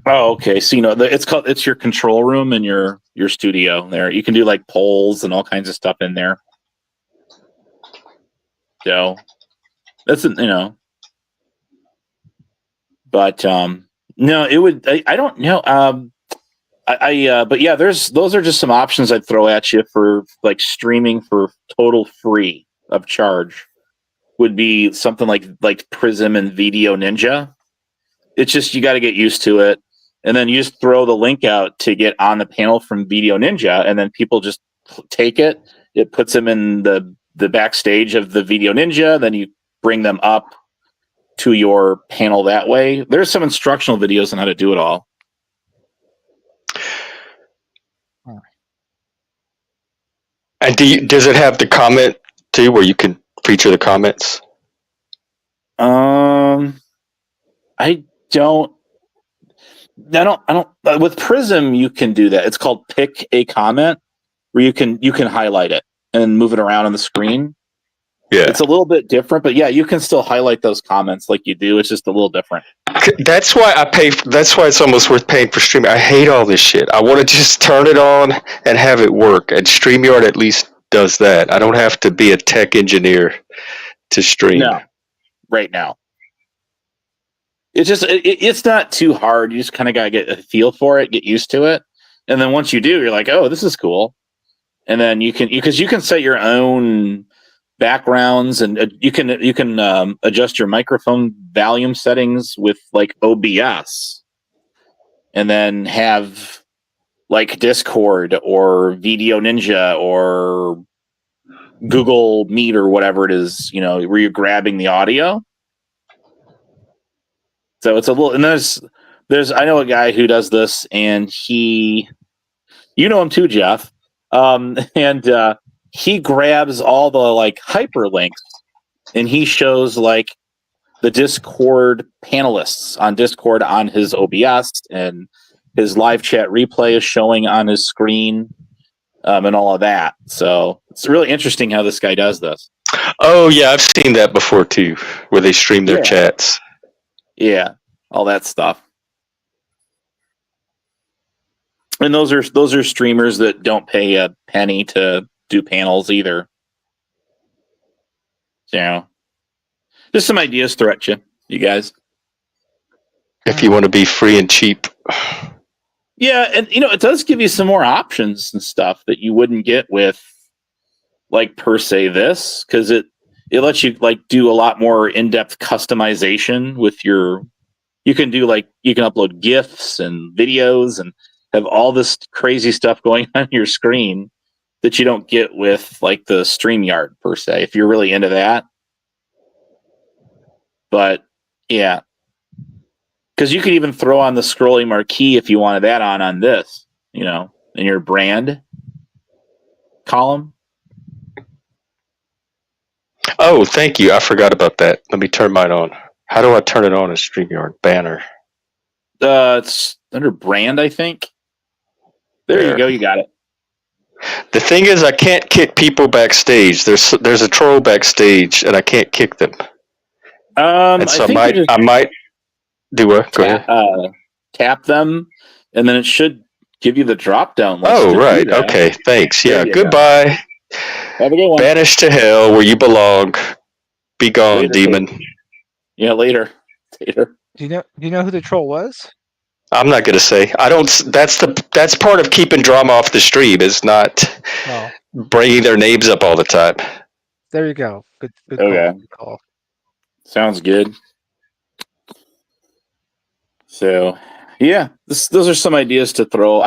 B: Oh, okay. So it's your control room in your studio there. You can do like polls and all kinds of stuff in there. So that's but no, it would. I don't know. but yeah, those are just some options I'd throw at you for like streaming for total free of charge. Would be something like Prism and Video Ninja. It's just you got to get used to it, and then you just throw the link out to get on the panel from Video Ninja, and then people just take it. It puts them in the backstage of the Video Ninja. Then you bring them up to your panel that way. There's some instructional videos on how to do it all.
A: And does it have the comment too, where you can feature the comments?
B: I don't. With Prism, you can do that. It's called Pick a Comment, where you can highlight it and move it around on the screen.
A: Yeah,
B: it's a little bit different, but yeah, you can still highlight those comments like you do. It's just a little different.
A: that's why I pay. That's why it's almost worth paying for streaming. I hate all this shit. I want to just turn it on and have it work. And StreamYard at least does that. I don't have to be a tech engineer to stream.
B: No, right now. It's just it's not too hard. You just kind of gotta get a feel for it, get used to it, and then once you do, you're like, oh, this is cool. And then you can set your own backgrounds, and you can adjust your microphone volume settings with like OBS, and then have like Discord or Video Ninja or Google Meet or whatever it is, where you're grabbing the audio. So it's a little, and there's I know a guy who does this, and you know him too, Jeff, and he grabs all the like hyperlinks, and he shows like the Discord panelists on Discord on his OBS, and his live chat replay is showing on his screen, and all of that. So it's really interesting how this guy does this.
A: Oh yeah, I've seen that before too, where they stream their chats.
B: Yeah, all that stuff. And those are streamers that don't pay a penny to do panels either. So, just some ideas to throw at you guys.
A: If you want to be free and cheap.
B: Yeah, and it does give you some more options and stuff that you wouldn't get with like per se this, because it lets you like do a lot more in-depth customization with you can upload GIFs and videos and have all this crazy stuff going on your screen that you don't get with like the StreamYard per se, if you're really into that. But yeah, because you could even throw on the scrolling marquee if you wanted that on this, in your brand column.
A: Oh, thank you. I forgot about that. Let me turn mine on. How do I turn it on in StreamYard? Banner.
B: It's under brand, I think. There you go. You got it.
A: The thing is, I can't kick people backstage. There's a troll backstage, and I can't kick them. And so I might do what? Go ahead.
B: Tap them, and then it should give you the drop down list.
A: Oh, right. Okay. Thanks. Yeah. Goodbye.
B: Go. Have a good one.
A: Banished to hell, where you belong. Be gone, later, demon.
B: Later. Yeah. Later.
C: Do you know who the troll was?
A: I'm not going to say. I don't. That's part of keeping drama off the stream. Is not bringing their names up all the time.
C: There you go. Good
B: okay.
C: Call.
B: Sounds good. So, yeah, those are some ideas to throw.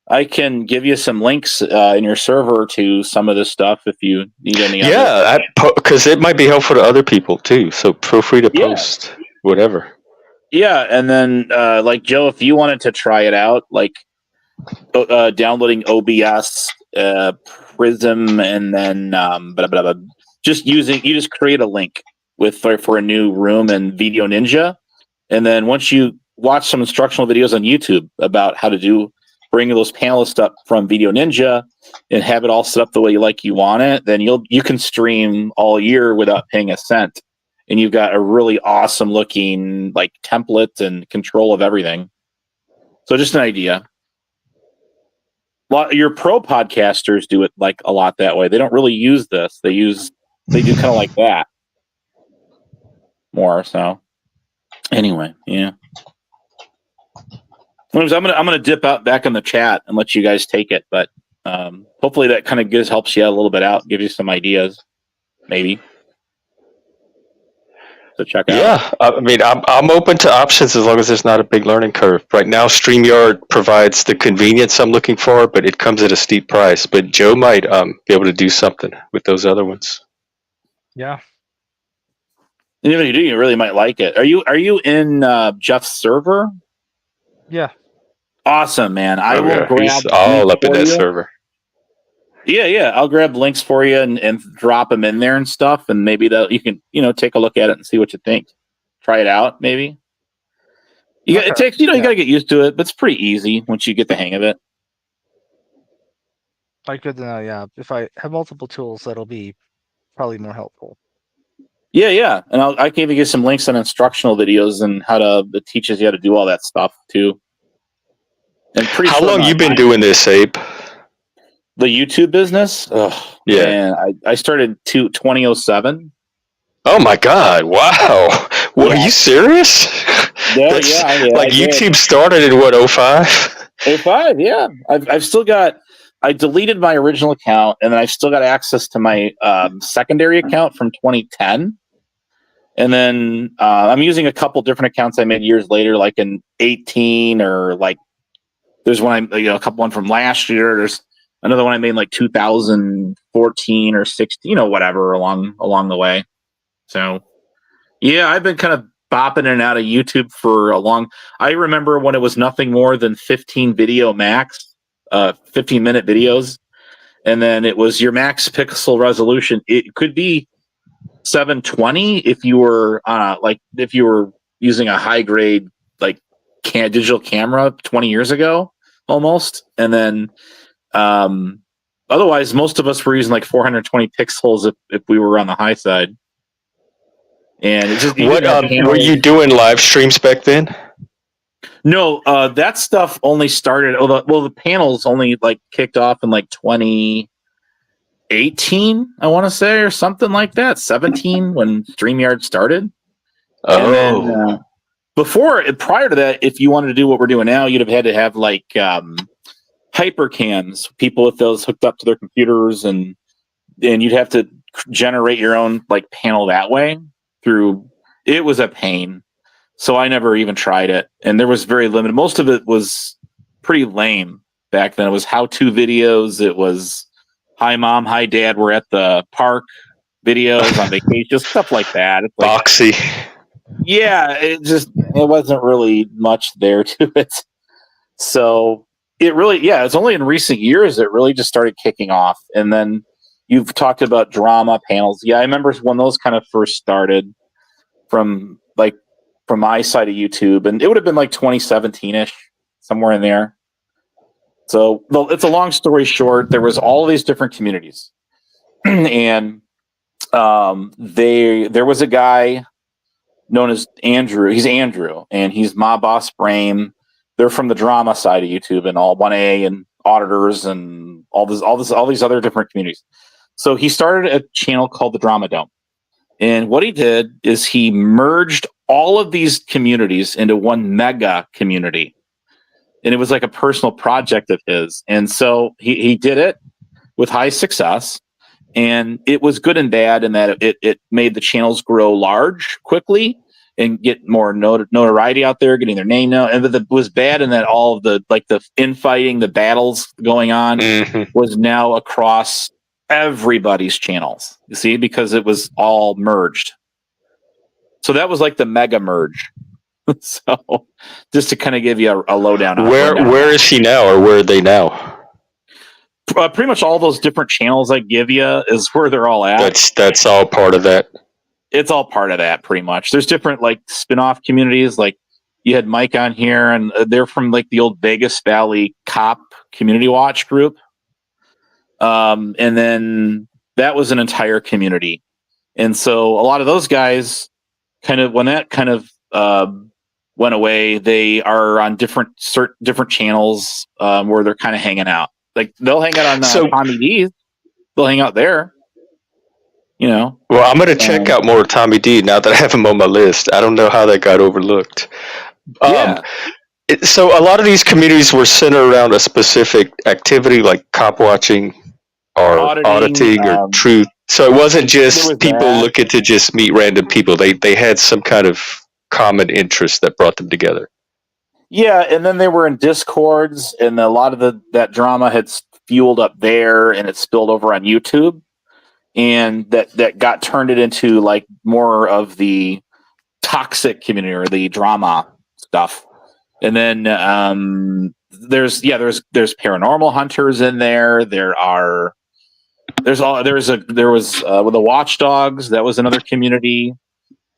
B: I can give you some links in your server to some of this stuff if you need any.
A: Yeah, because it might be helpful to other people too. So feel free to post whatever.
B: Yeah, and then like Joe, if you wanted to try it out, like downloading OBS, Prism, and then you just create a link for a new room in Video Ninja, and then once you watch some instructional videos on YouTube about how to bring those panelists up from Video Ninja and have it all set up the way you want it, then you can stream all year without paying a cent. And you've got a really awesome looking like template and control of everything. So just an idea. Your pro podcasters do it like a lot that way. They don't really use this. They do kind of like that more. So anyway, yeah. I'm gonna dip out back in the chat and let you guys take it, but hopefully that kind of helps you out a little bit out, gives you some ideas, maybe to check out.
A: Yeah, I mean, I'm open to options as long as there's not a big learning curve. Right now, StreamYard provides the convenience I'm looking for, but it comes at a steep price. But Joe might be able to do something with those other ones.
C: Yeah.
B: And if you do, you really might like it. Are you in Jeff's server?
C: Yeah.
B: Awesome, man. I will
A: yeah.
B: grab
A: He's all
B: links
A: up in
B: for
A: that
B: you.
A: server.
B: Yeah. I'll grab links for you and drop them in there and stuff, and maybe that you can take a look at it and see what you think. Try it out, maybe. It takes you got to get used to it, but it's pretty easy once you get the hang of it.
C: Good to know. Yeah, if I have multiple tools, that'll be probably more helpful.
B: Yeah, and I can even give some links on instructional videos and it teaches you how to do all that stuff too. And
A: how long you been doing this, Abe?
B: The YouTube business? Oh, yeah. Man, I started 2007.
A: Oh my God! Wow. Well, are you serious?
B: Yeah, like
A: YouTube started in what, 05?
B: 05, yeah. I've still got. I deleted my original account, and then I've still got access to my secondary account from 2010. And then I'm using a couple different accounts I made years later, like in 18, or like there's one a couple one from last year. There's another one I made in like 2014 or 16, whatever along the way. So yeah, I've been kind of bopping in and out of YouTube for a long. I remember when it was nothing more than 15 video max, 15-minute videos, and then it was your max pixel resolution. It could be 720 if you were if you were using a high grade digital camera 20 years ago almost, and then otherwise most of us were using like 420 pixels if we were on the high side. And it just
A: were you doing live streams back then?
B: No, that stuff only started. The panels only kicked off in 2018, I want to say, or something like that. 17 when StreamYard started.
A: Oh.
B: And then, prior to that, if you wanted to do what we're doing now, you'd have had to have hypercams, people with those hooked up to their computers, and you'd have to generate your own panel that way. It was a pain, so I never even tried it, and there was very limited. Most of it was pretty lame back then. It was how-to videos. It was hi mom, hi dad, we're at the park videos on vacation, stuff like that. It's
A: boxy.
B: Yeah, it wasn't really much there to it. So it's only in recent years it really just started kicking off. And then you've talked about drama panels. Yeah, I remember when those kind of first started from my side of YouTube, and it would have been 2017-ish, somewhere in there. So it's a long story short. There was all of these different communities, and there was a guy known as Andrew. He's Andrew, and he's My Boss Brain. They're from the drama side of YouTube, and all 1A and auditors and all these other different communities. So he started a channel called the Drama Dome. And what he did is he merged all of these communities into one mega community. And it was like a personal project of his. And so he did it with high success. And it was good and bad in that it made the channels grow large quickly and get more notoriety out there, getting their name known. And it was bad in that all of the infighting, the battles going on was now across everybody's channels, you see, because it was all merged. So that was the mega merge. So just to kind of give you a lowdown.
A: Where is he now, or where are they now?
B: Pretty much all those different channels I give you is where they're all at.
A: That's all part of that.
B: It's all part of that, pretty much. There's different spin-off communities. You had Mike on here, and they're from the old Vegas Valley Cop Community Watch group. And then that was an entire community. And so a lot of those guys when that went away, they are on different channels where they're kind of hanging out. They'll hang out on Tommy D's. They'll hang out there. Well,
A: I'm going to check out more Tommy D now that I have him on my list. I don't know how that got overlooked. So a lot of these communities were centered around a specific activity, like cop watching or
B: Auditing.
A: auditing or truth. So it wasn't
B: There was
A: just people
B: that.
A: looking to just meet random people. They had some kind of common interest that brought them together.
B: Yeah, and then they were in discords, and a lot of that drama had fueled up there, and it spilled over on YouTube, and that got turned it into like more of the toxic community or the drama stuff. And then there's paranormal hunters in there. There was with the watchdogs. That was another community.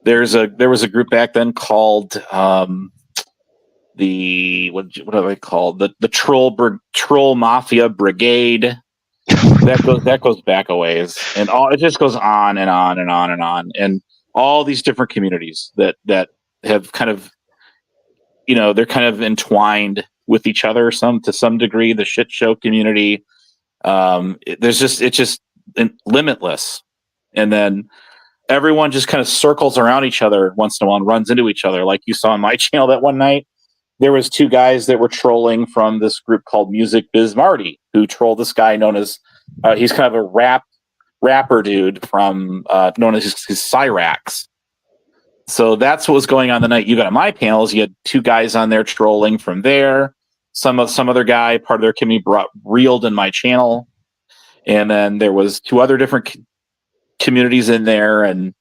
B: There was a group back then called the what are they called, the troll mafia brigade. That goes back a ways, and it just goes on and on and on and on, and all these different communities that have kind of, they're kind of entwined with each other to some degree. The shit show community, it's just limitless, and then everyone just kind of circles around each other once in a while and runs into each other, like you saw on my channel that one night. There was two guys that were trolling from this group called Music Biz Marty, who trolled this guy known as he's kind of a rapper dude from known as his Cyrax. So that's what was going on the night you got on my panels. You had two guys on there trolling from there. Some other guy, part of their community, reeled in my channel, and then there was two other different communities in there, and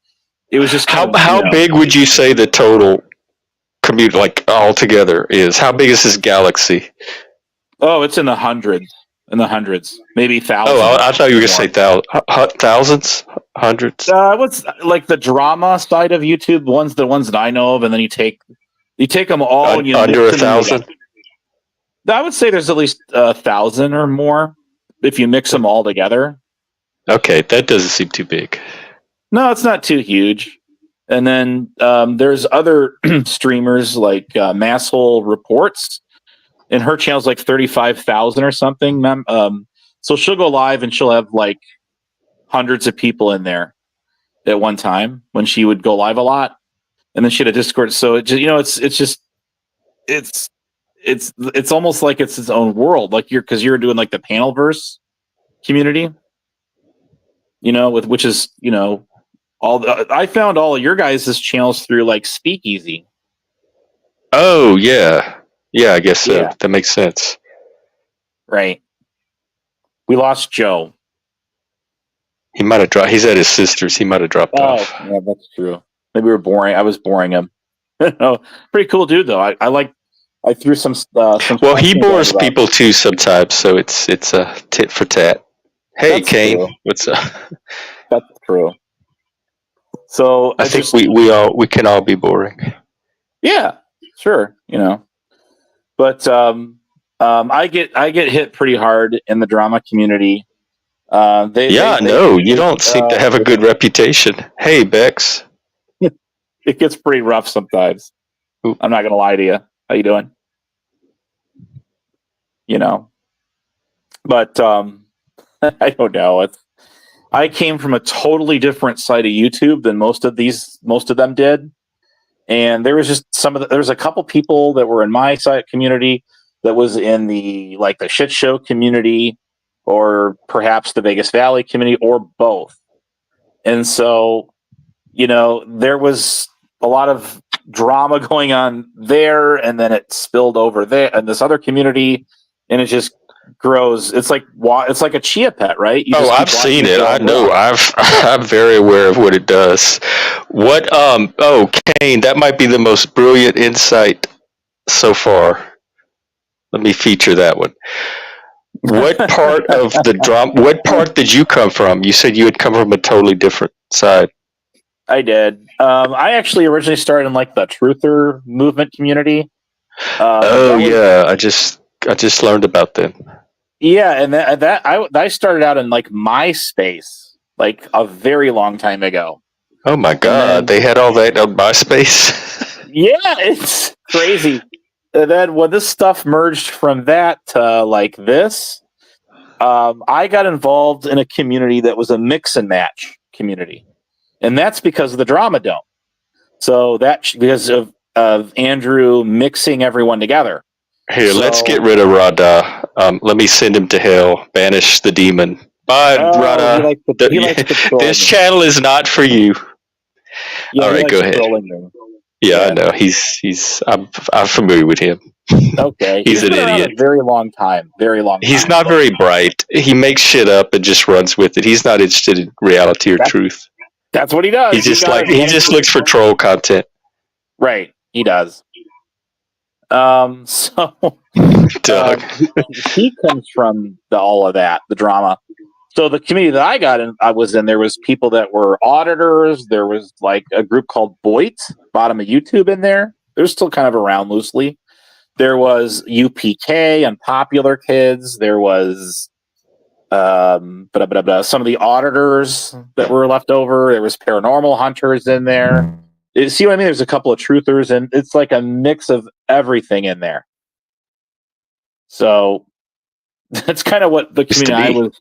B: it was just
A: how big would you say the total community, like all together, is? How big is this galaxy?
B: Oh, it's in the hundreds, maybe thousands.
A: Oh, I thought you were going to say thousands, hundreds.
B: What's like the drama side of YouTube? The ones that I know of, and then you take them all. And you
A: under 1,000.
B: I would say there's at least 1,000 or more if you mix them all together.
A: Okay, that doesn't seem too big.
B: No, it's not too huge. And then there's other streamers like Masshole Reports, and her channel's like 35,000 or something. So she'll go live and she'll have like hundreds of people in there at one time when she would go live a lot, and then she had a Discord. So it just, it's almost like it's its own world, like because you're doing like the Panelverse community, which is I found all of your guys' channels through like Speakeasy.
A: Oh yeah, I guess so.
B: Yeah.
A: That makes sense.
B: Right. We lost Joe.
A: He might have dropped. He's at his sister's. He might have dropped off.
B: Yeah, that's true. Maybe we're boring. I was boring him. No, pretty cool dude though. I threw some.
A: Well, he bores people too sometimes, so it's a tit for tat. Hey,
B: That's
A: Kane,
B: true.
A: what's up?
B: That's true. So
A: I think we can all be boring.
B: Yeah, sure. But I get hit pretty hard in the drama community.
A: You don't seem to have a good reputation. Hey, Bex.
B: It gets pretty rough sometimes.
A: Ooh.
B: I'm not gonna lie to you. How you doing? But I don't know. I came from a totally different side of YouTube than most of them did, and there was there's a couple people that were in my site community that was in the shit show community, or perhaps the Vegas Valley community, or both. And so, there was a lot of drama going on there, and then it spilled over there and this other community, and it just grows. It's like a chia pet, right?
A: I've seen it. I know. I'm very aware of what it does. What? Kane, that might be the most brilliant insight so far. Let me feature that one. What part of the drama? What part did you come from? You said you had come from a totally different side.
B: I did. I actually originally started in like the truther movement community.
A: I just learned about them.
B: Yeah, and I started out in like MySpace, like a very long time ago.
A: Oh my God, they had all that on MySpace.
B: Yeah, it's crazy. And then when this stuff merged from that to like this, I got involved in a community that was a mix and match community. And that's because of the Drama Dome. So because of Andrew mixing everyone together.
A: Here, let's
B: So-
A: get rid of Rada. Let me send him to hell. Banish the demon. Bye,
B: Oh,
A: Rada.
B: he likes to troll
A: This
B: me.
A: channel is not for you.
B: Yeah,
A: All
B: he
A: right,
B: likes
A: go ahead.
B: trolling me.
A: Yeah, I
B: Yeah.
A: know. I'm familiar with him.
B: Okay,
A: He's an
B: been around
A: idiot.
B: a very long time. Very long.
A: He's
B: time.
A: not very bright. He makes shit up and just runs with it. He's not interested in reality or truth.
B: That's what he does.
A: He just looks for troll content.
B: Right, he does. So
A: Doug.
B: he comes from all of that, the drama. So the community that I was in, there was people that were auditors. There was like a group called Boit, bottom of YouTube in there. They're still kind of around loosely. There was UPK, Unpopular Kids. There was some of the auditors that were left over. There was paranormal hunters in there. See what I mean? There's a couple of truthers, and it's like a mix of everything in there. So that's kind of what the community I was.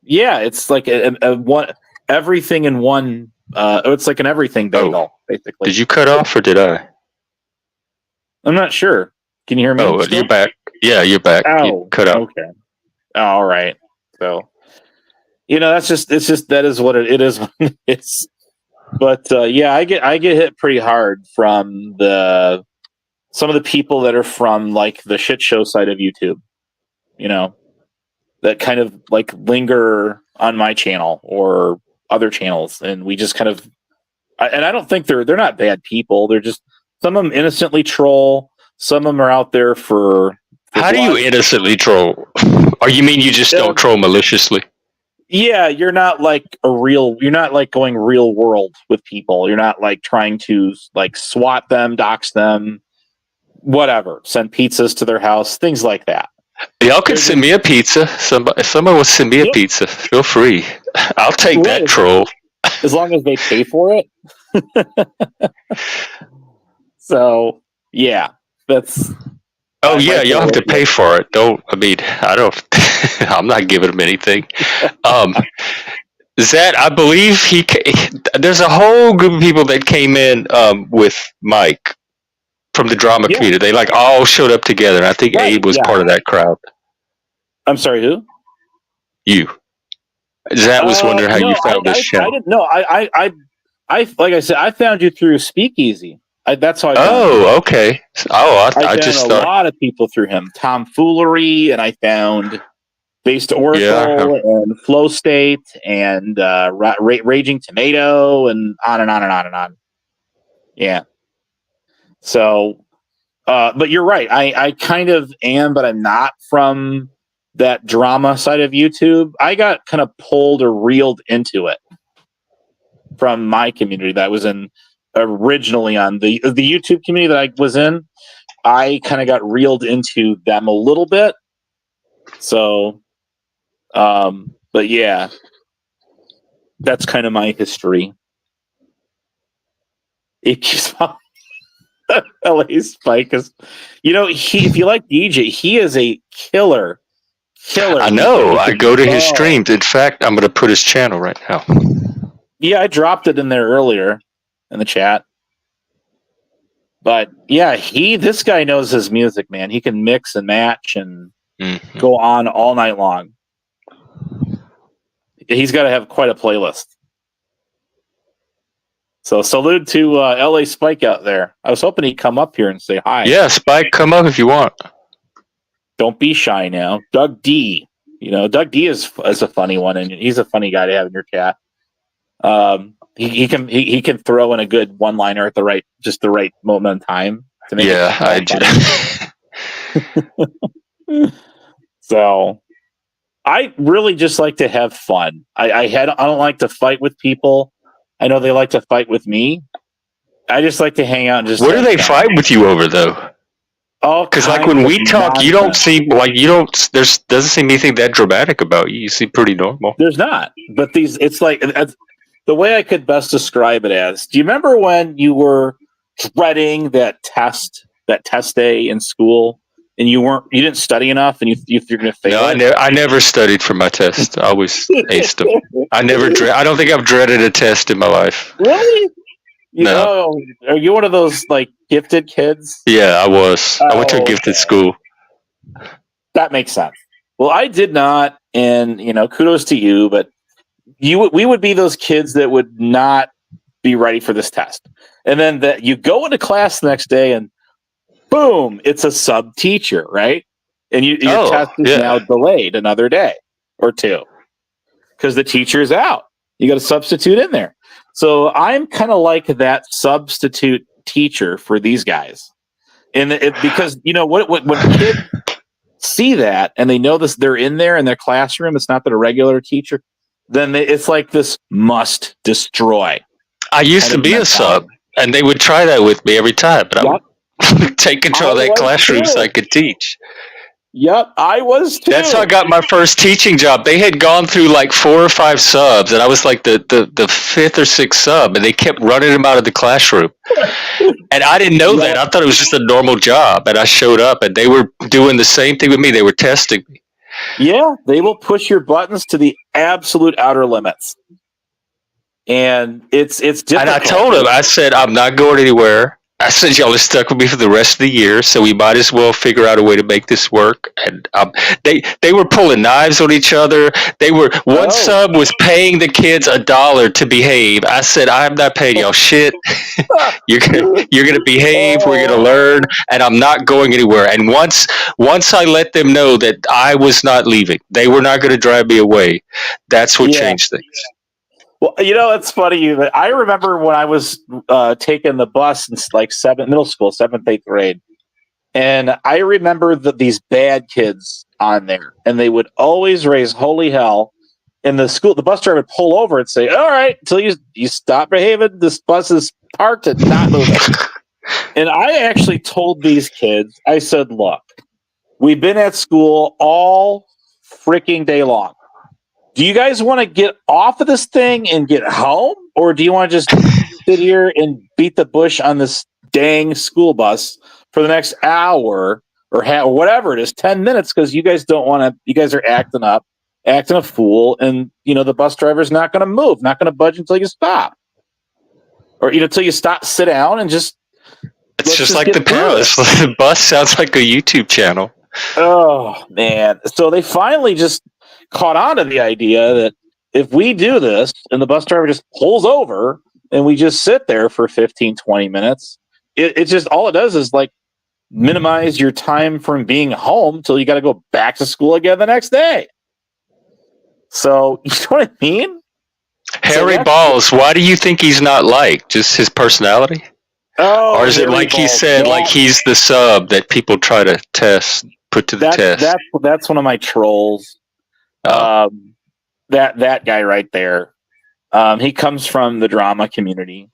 B: Yeah, it's like a one everything in one. It's like an everything bagel, basically.
A: Did you cut off or did I?
B: I'm not sure. Can you hear me?
A: Oh, you're back. Yeah, you're back.
B: Oh,
A: You cut out.
B: okay. All right. So, it's just that is what it is. It's, but yeah, I get hit pretty hard from some of the people that are from like the shit show side of YouTube. That kind of like linger on my channel or other channels, and we just kind of. And I don't think they're not bad people. They're just some of them innocently troll. Some of them are out there for.
A: How do you innocently troll? Or you mean you just don't troll maliciously?
B: Yeah, you're not like you're not like going real world with people. You're not like trying to like swat them, dox them, whatever. Send pizzas to their house, things like that.
A: Y'all can send me a pizza. If somebody will send me a pizza, feel free. I'll take that troll.
B: As long as they pay for it. So, yeah, that's.
A: Oh yeah, y'all have to pay for it. I'm not giving him anything. Zach, I believe there's a whole group of people that came in with Mike from the drama community. They like all showed up together. And I think Abe was part of that crowd.
B: I'm sorry, who?
A: You. Zach was wondering how you found this channel.
B: I didn't know. I like I said, I found you through Speakeasy. That's how I found you.
A: Oh, okay. Oh, I
B: just found a lot of people through him. Tomfoolery, and I found Based Oracle and Flow State and Raging Tomato and on and on and on and on. Yeah. So, but you're right. I kind of am, but I'm not from that drama side of YouTube. I got kind of pulled or reeled into it from my community that I was in originally on the YouTube community that I was in. I kind of got reeled into them a little bit. So, but yeah, that's kind of my history. LA Spike is, if you like DJ, he is a killer.
A: I know. I go to his streams. In fact, I'm going to put his channel right now.
B: Yeah, I dropped it in there earlier in the chat. But yeah, this guy knows his music, man. He can mix and match and go on all night long. He's got to have quite a playlist. So salute to LA Spike out there. I was hoping he'd come up here and say hi.
A: Yeah, Spike, come up if you want.
B: Don't be shy now. Doug D. Doug D is a funny one, and he's a funny guy to have in your chat. He can throw in a good one-liner at the right moment in time to make it funny. So I really just like to have fun. I don't like to fight with people. I know they like to fight with me. I just like to hang out and just.
A: What do they fight with you over though?
B: Oh,
A: because like when we talk, you don't seem like There's doesn't seem anything that dramatic about you. You seem pretty normal.
B: There's not, but it's like the way I could best describe it as. Do you remember when you were dreading that test day in school, and you didn't study enough, and you're going to fail?
A: No, I never studied for my test. I always aced them. I don't think I've dreaded a test in my life.
B: Really? You
A: No.
B: know, are you one of those like gifted kids?
A: Yeah, I was. I went to a
B: Oh,
A: gifted
B: okay.
A: school.
B: That makes sense. Well, I did not, and kudos to you, but we would be those kids that would not be ready for this test. And then that you go into class the next day and boom, it's a sub teacher, right? And your test
A: Oh,
B: is now
A: yeah.
B: delayed another day or two because the teacher's out. You got a substitute in there. So I'm kind of like that substitute teacher for these guys. And because when kids see that and they know this, they're in there in their classroom, it's not that a regular teacher, then it's like this must destroy
A: I used
B: kind
A: to
B: of
A: be a sub,
B: mentality.
A: and they would try that with me every time, but I
B: Yep,
A: would take control
B: I
A: of that
B: was
A: classroom so I
B: too.
A: could teach.
B: Yep, I was
A: That's how I
B: too.
A: got my first teaching job. They had gone through like 4 or 5 subs, and I was like the fifth or sixth sub, and they kept running them out of the classroom. And I didn't know that.
B: Yep.
A: I thought it was just a normal job. And I showed up, and they were doing the same thing with me. They were testing me.
B: Yeah, they will push your buttons to the absolute outer limits. And it's difficult.
A: And I told them, I said, I'm not going anywhere. I said, y'all are stuck with me for the rest of the year, so we might as well figure out a way to make this work. And they were pulling knives on each other. One sub was paying the kids $1 to behave. I said, I'm not paying y'all shit. You're gonna behave. We're gonna learn, and I'm not going anywhere. And once I let them know that I was not leaving, they were not going to drive me away. That's what changed things.
B: Well, it's funny. I remember when I was taking the bus in like middle school, 7th, 8th grade, and I remember these bad kids on there, and they would always raise holy hell. In the bus driver would pull over and say, "All right, until you stop behaving, this bus is parked and not moving." And I actually told these kids, I said, "Look, we've been at school all freaking day long. Do you guys want to get off of this thing and get home? Or do you want to just sit here and beat the bush on this dang school bus for the next hour or whatever it is, 10 minutes? Because you guys don't want to, you guys are acting up, acting a fool. And, the bus driver's not going to move, not going to budge until you stop. Or, until you stop, sit down and just.
A: It's just like the parents. The bus sounds like a YouTube channel.
B: Oh, man. So they finally just caught on to the idea that if we do this and the bus driver just pulls over and we just sit there for 15, 20 minutes, it's just all it does is like minimize your time from being home till you got to go back to school again the next day. So, you know what I mean?
A: Harry Balls, why do you think he's not liked? Just his personality?
B: Oh,
A: or is it like he said, like he's the sub that people try to put to the test?
B: That's one of my trolls. That guy right there. He comes from the drama community,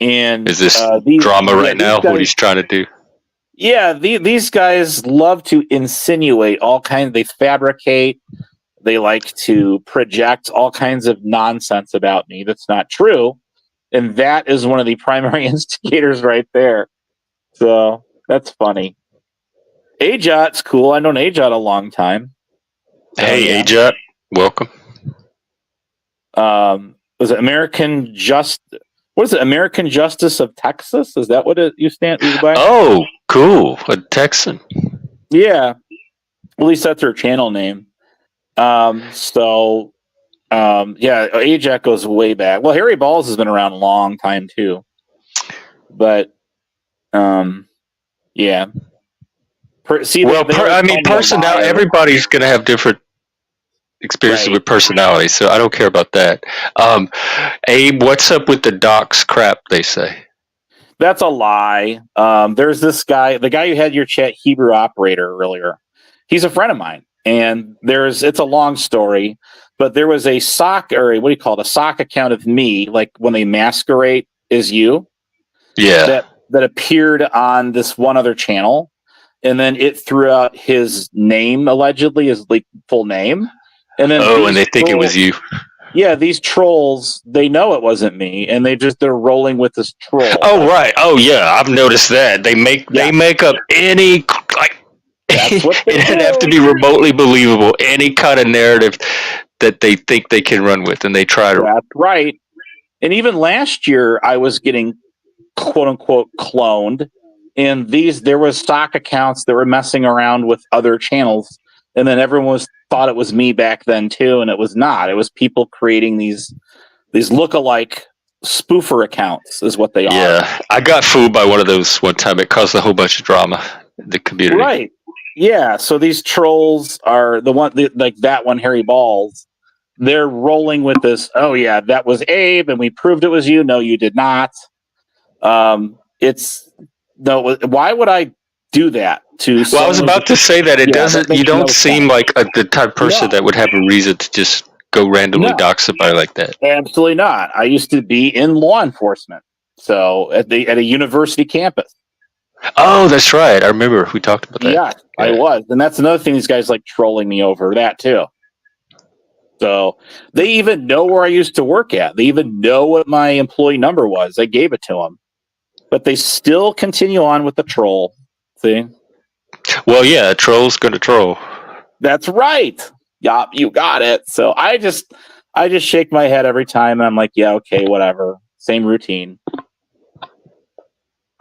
B: and
A: is this drama right now? What he's trying to do?
B: Yeah, these guys love to insinuate all kinds. They fabricate. They like to project all kinds of nonsense about me that's not true, and that is one of the primary instigators right there. So that's funny. Ajot's cool. I've known Ajot a long time.
A: Hey, Ajot, welcome.
B: Was it American What is it? American Justice of Texas? Is that what you stand by?
A: Oh, cool. A Texan.
B: Yeah. At least that's her channel name. Yeah, Ajot goes way back. Well, Harry Balls has been around a long time too. But yeah.
A: Personality. Everybody's going to have different experiences with personality, so I don't care about that. Abe, what's up with the docs crap they say?
B: That's a lie. There's this guy, the guy who had your chat, Hebrew Operator, earlier. He's a friend of mine, and it's a long story, but there was a sock, or what do you call it, a sock account of me, like when they masquerade as you.
A: Yeah.
B: That appeared on this one other channel, and then it threw out his name, allegedly, his like full name. And then
A: and they think it was you.
B: Yeah, these trolls, they know it wasn't me, and they're rolling with this troll.
A: Oh, right. Oh, yeah, I've noticed that. They make up any, like, it doesn't have to be remotely believable, any kind of narrative that they think they can run with, and they try to.
B: That's right. And even last year, I was getting quote unquote cloned. And there was stock accounts that were messing around with other channels, and then everyone thought it was me back then too, and it was not. It was people creating these look-alike spoofer accounts, is what they are.
A: Yeah, I got fooled by one of those one time. It caused a whole bunch of drama in the community.
B: Right. Yeah. So these trolls are like that one, Harry Balls. They're rolling with this. Oh yeah, that was Abe, and we proved it was you. No, you did not. Why would I do that to?
A: Well, I was about to say that it doesn't. You don't seem like the type of person that would have a reason to just go randomly dox somebody like that.
B: Absolutely not. I used to be in law enforcement, so at a university campus.
A: Oh, that's right. I remember we talked about that.
B: Yeah, I was, and that's another thing. These guys like trolling me over that too. So they even know where I used to work at. They even know what my employee number was. I gave it to them, but they still continue on with the troll. See?
A: Well, yeah, a troll's gonna troll.
B: That's right. Yeah, you got it. So I just shake my head every time, and I'm like, yeah, okay, whatever. Same routine.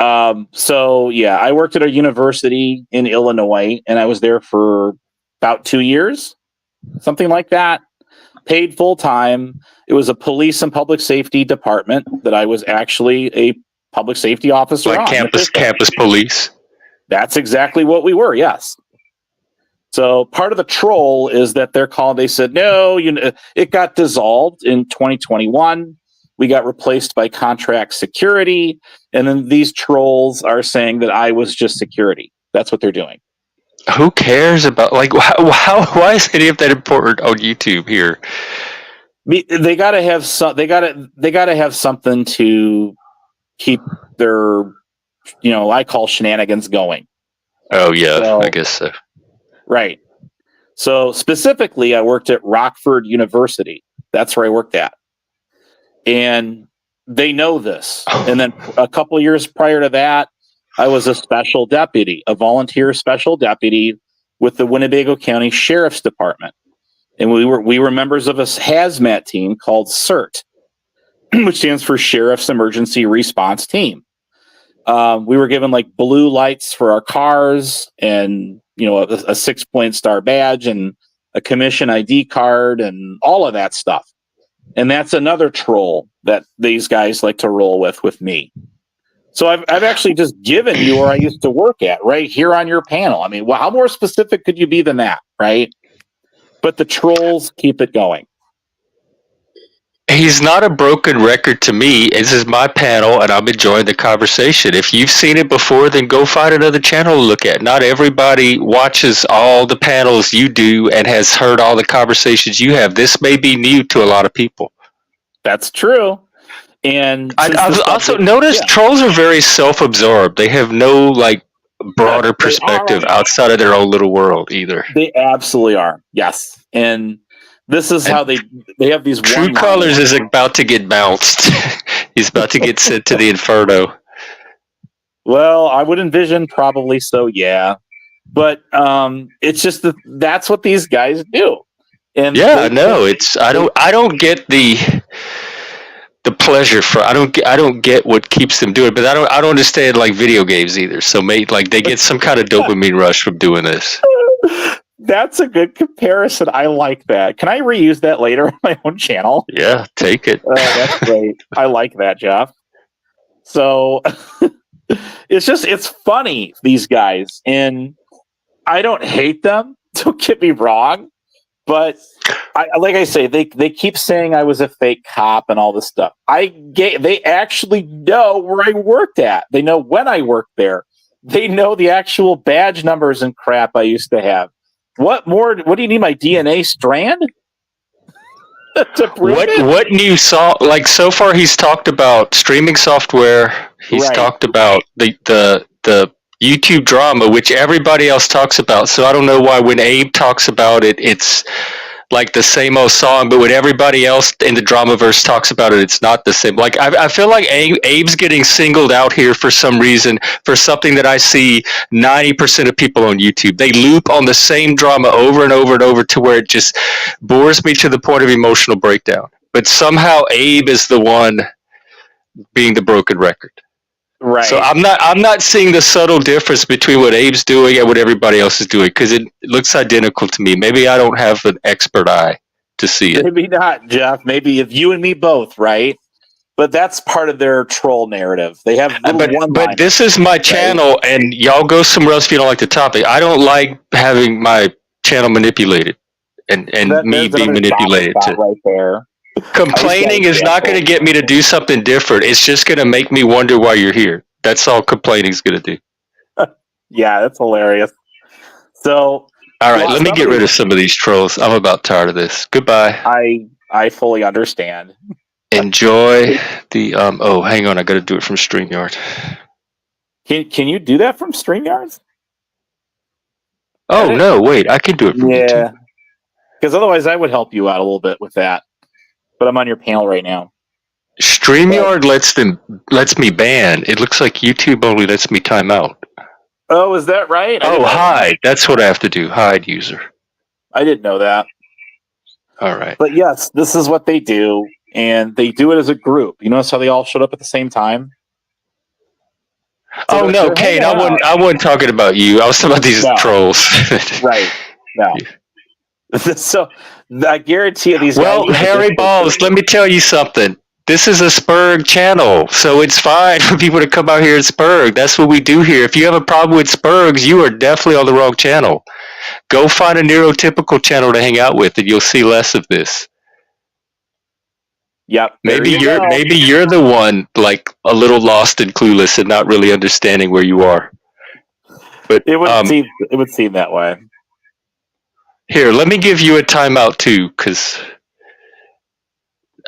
B: So yeah, I worked at a university in Illinois, and I was there for about 2 years, something like that. Paid full time. It was a police and public safety department that I was actually a public safety officer.
A: Like campus police.
B: That's exactly what we were. Yes. So part of the troll is that they said, no, it got dissolved in 2021. We got replaced by contract security. And then these trolls are saying that I was just security. That's what they're doing.
A: Who cares about, like, why is any of that important on YouTube here?
B: They got to have they got to have something to keep their, I call shenanigans going.
A: Oh yeah, so, I guess so.
B: Right. So specifically, I worked at Rockford University. That's where I worked at. And they know this. And then a couple years prior to that, I was a special deputy, a volunteer special deputy with the Winnebago County Sheriff's Department. And we were members of a hazmat team called CERT, which stands for Sheriff's Emergency Response Team. We were given like blue lights for our cars and, a 6-point star badge and a commission ID card and all of that stuff. And that's another troll that these guys like to roll with me. So I've actually just given you where I used to work at right here on your panel. I mean, well, how more specific could you be than that, right? But the trolls keep it going.
A: He's not a broken record to me. This is my panel, and I'm enjoying the conversation. If you've seen it before, then go find another channel to look at. Not everybody watches all the panels you do and has heard all the conversations you have. This may be new to a lot of people.
B: That's true. And
A: I've also noticed trolls are very self-absorbed. They have no broader perspective outside of their own little world either.
B: They absolutely are. Yes. And this is how they have these
A: True Colors is about to get bounced. He's about to get sent to the Inferno.
B: Well, I would envision probably so, yeah. But it's just that's what these guys do. And
A: yeah, no, I don't get the pleasure for I don't get what keeps them doing, but I don't understand video games either. So they get some kind of dopamine rush from doing this.
B: That's a good comparison. I like that. Can I reuse that later on my own channel?
A: Yeah, take it.
B: That's great. I like that, Jeff. So it's funny, these guys, and I don't hate them. Don't get me wrong. But like I say, they keep saying I was a fake cop and all this stuff. They actually know where I worked at. They know when I worked there. They know the actual badge numbers and crap I used to have. What more? What do you need? My DNA strand? To prove it?
A: What new so far he's talked about streaming software. He's talked about the YouTube drama, which everybody else talks about. So I don't know why when Abe talks about it, it's like the same old song, but when everybody else in the Dramaverse talks about it, it's not the same. I feel like Abe's getting singled out here for some reason for something that I see 90% of people on YouTube. They loop on the same drama over and over and over to where it just bores me to the point of emotional breakdown. But somehow Abe is the one being the broken record.
B: Right.
A: So I'm not seeing the subtle difference between what Abe's doing and what everybody else is doing because it looks identical to me. Maybe I don't have an expert eye to see it.
B: Maybe not, Jeff. Maybe if you and me both, right? But that's part of their troll narrative. They have little
A: But this is my channel, and y'all go somewhere else if you don't like the topic. I don't like having my channel manipulated and me being manipulated.
B: Right there.
A: Complaining is not going to get me to do something different. It's just going to make me wonder why you're here. That's all complaining is going to do.
B: Yeah, that's hilarious. So,
A: all right, let me get rid of some of these trolls. I'm about tired of this. Goodbye.
B: I fully understand.
A: Enjoy the oh, hang on, I got to do it from StreamYard.
B: Can you do that from StreamYard?
A: Oh no, wait, I can do it from YouTube.
B: Because otherwise, I would help you out a little bit with that. But I'm on your panel right now.
A: StreamYard lets me ban. It looks like YouTube only lets me time out.
B: Oh, is that right?
A: Hide. That's what I have to do. Hide user.
B: I didn't know that.
A: All right.
B: But yes, this is what they do, and they do it as a group. You notice how they all showed up at the same time?
A: So no, Kane, I wasn't talking about you. I was talking about these trolls.
B: Right. No. So I guarantee you these
A: guys. Well, Harry Balls, let me tell you something. This is a Spurg channel, so it's fine for people to come out here and Spurg. That's what we do here. If you have a problem with Spurgs, you are definitely on the wrong channel. Go find a neurotypical channel to hang out with, and you'll see less of this.
B: Yep.
A: Maybe you're the one like a little lost and clueless and not really understanding where you are. But
B: it would seem that way.
A: Here, let me give you a timeout too, because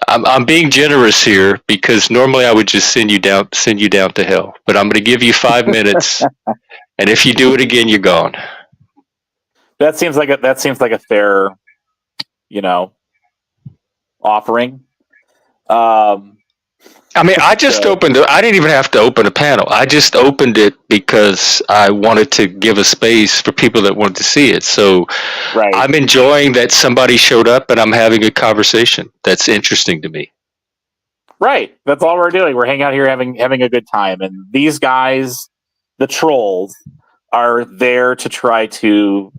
A: I'm being generous here because normally I would just send you down to hell. But I'm going to give you 5 minutes, and if you do it again, you're gone.
B: That seems like a fair, offering.
A: I mean, I just opened it. I didn't even have to open a panel. I just opened it because I wanted to give a space for people that wanted to see it. So I'm enjoying that somebody showed up and I'm having a conversation. That's interesting to me.
B: Right. That's all we're doing. We're hanging out here having a good time. And these guys, the trolls, are there to try to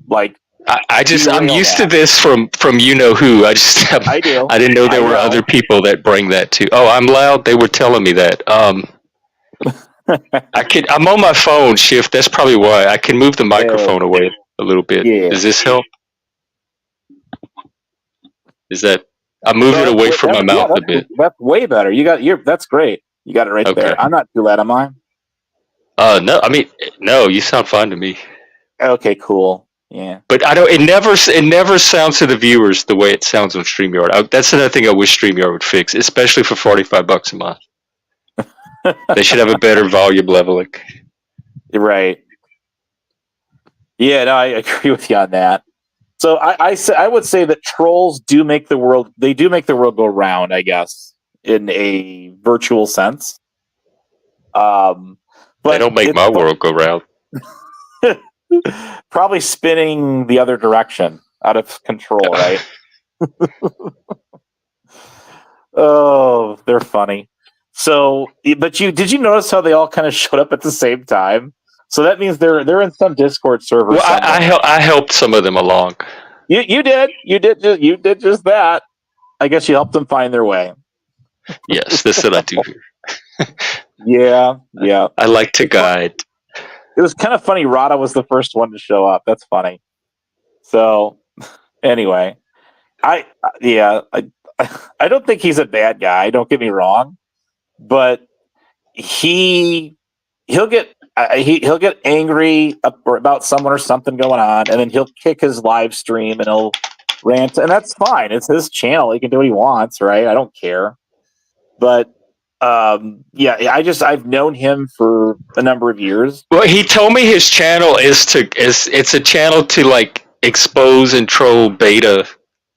A: I'm used to this from you know who. I didn't know there were other people that bring that to. Oh, I'm loud. They were telling me that. I'm on my phone, Shift. That's probably why. I can move the microphone away a little bit.
B: Yeah.
A: Does this help? Is that I moved it away from my mouth a bit?
B: That's way better. That's great. You got it right there. I'm not too loud, am I?
A: No. I mean, no. You sound fine to me.
B: Okay, cool. Yeah,
A: but I don't. It never sounds to the viewers the way it sounds on StreamYard. That's another thing I wish StreamYard would fix, especially for $45 a month. They should have a better volume leveling.
B: Right. Yeah, no, I agree with you on that. So I would say that trolls do make the world. They do make the world go round, I guess, in a virtual sense. But
A: they don't make my world go round.
B: Probably spinning the other direction, out of control, right? Oh, they're funny. So, but did you notice how they all kind of showed up at the same time? So that means they're in some Discord server.
A: Well, I helped some of them along.
B: You did just that. I guess you helped them find their way.
A: Yes, that's what I do
B: here. Yeah.
A: I like to guide.
B: It was kind of funny. Rada was the first one to show up. That's funny. So, anyway, I don't think he's a bad guy. Don't get me wrong, but he'll get angry about someone or something going on, and then he'll kick his live stream and he'll rant, and that's fine. It's his channel. He can do what he wants, right? I don't care. But I've known him for a number of years.
A: Well, he told me his channel it's a channel to like expose and troll beta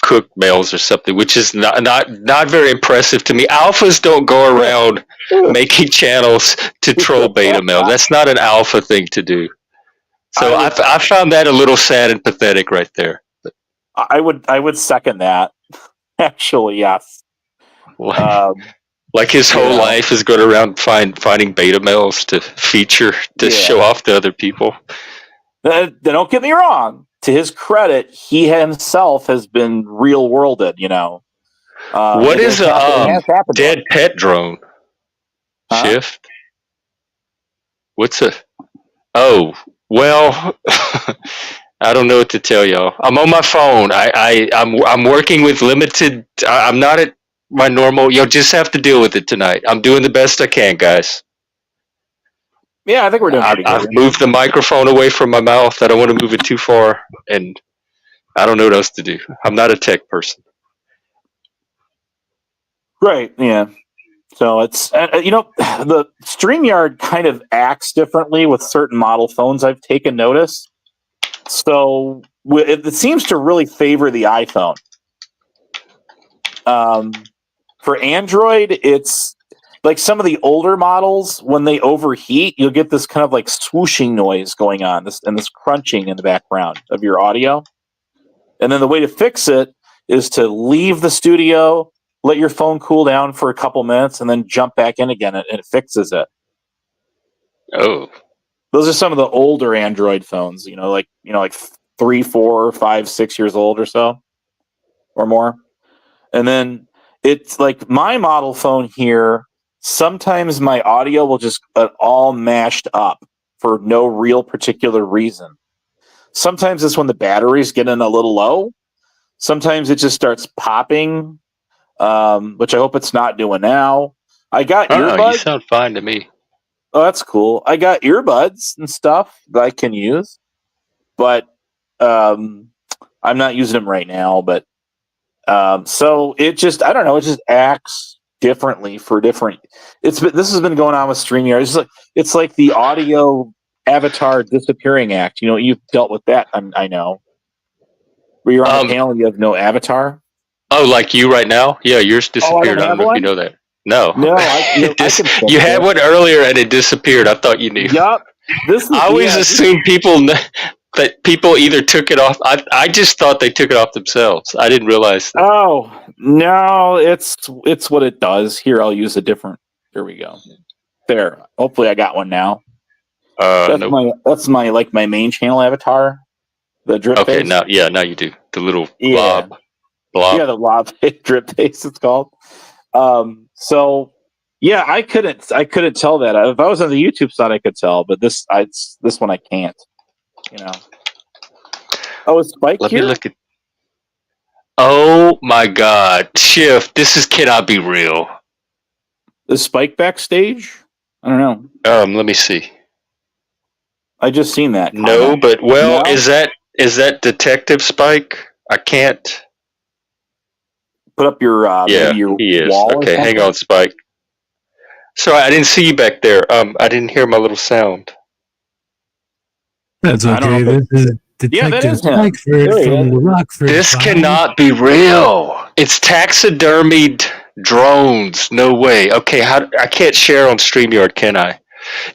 A: cook males or something, which is not very impressive to me. Alphas don't go around making channels to troll beta males. That's not an alpha thing to do. So I found that a little sad and pathetic right there.
B: I would second that. Actually, yes.
A: Like his whole life is going around finding beta males to feature to show off to other people.
B: Then don't get me wrong. To his credit, he himself has been real worlded.
A: What is a dead pet drone? Shift. What's a? Oh well, I don't know what to tell y'all. I'm on my phone. I'm working with limited. I'm not at my normal. You'll just have to deal with it tonight. I'm doing the best I can, guys.
B: Yeah, I think we're doing pretty good.
A: I've moved the microphone away from my mouth. I don't want to move it too far, and I don't know what else to do. I'm not a tech person.
B: Right. Yeah. So it's the StreamYard kind of acts differently with certain model phones. I've taken notice. So it seems to really favor the iPhone. For Android, it's like some of the older models, when they overheat, you'll get this kind of like swooshing noise going on, this crunching in the background of your audio. And then the way to fix it is to leave the studio, let your phone cool down for a couple minutes, and then jump back in again, and it fixes it.
A: Oh.
B: Those are some of the older Android phones, like 3, 4, 5, 6 years old or so, or more. And then it's like my model phone here. Sometimes my audio will just all mashed up for no real particular reason. Sometimes it's when the battery's getting a little low. Sometimes it just starts popping, which I hope it's not doing now. I got earbuds.
A: You sound fine to me.
B: Oh, that's cool. I got earbuds and stuff that I can use, but I'm not using them right now. But so it just, I don't know, it just acts differently for different. This has been going on with StreamYard. It's like the audio avatar disappearing act. You've dealt with that. I know. Where you're on the panel and you have no avatar.
A: Oh, like you right now? Yeah, yours disappeared. I don't know if you know that. No. You had one earlier and it disappeared. I thought you knew.
B: Yup.
A: I always assume that people either took it off. I just thought they took it off themselves. I didn't realize that.
B: Oh, no, it's what it does. Here, I'll use a different. Here we go. There. Hopefully I got one now. That's my main channel avatar. The drip face.
A: Now you do. The little blob.
B: Yeah, the blob drip face it's called. So yeah, I couldn't tell that. If I was on the YouTube side I could tell, but this one I can't. Oh, is Spike here?
A: Let me look at. Oh my God, Shift! This cannot be real.
B: Is Spike backstage? I don't know.
A: Let me see.
B: I just seen that.
A: No, but is that Detective Spike? I can't.
B: Put up your your
A: he is.
B: wall.
A: Okay, hang on, Spike. Sorry, I didn't see you back there. I didn't hear my little sound.
D: That's okay. This is Detective Spikeford from the Rockford.
A: This cannot be real. It's taxidermied drones. No way. Okay, I can't share on StreamYard, can I?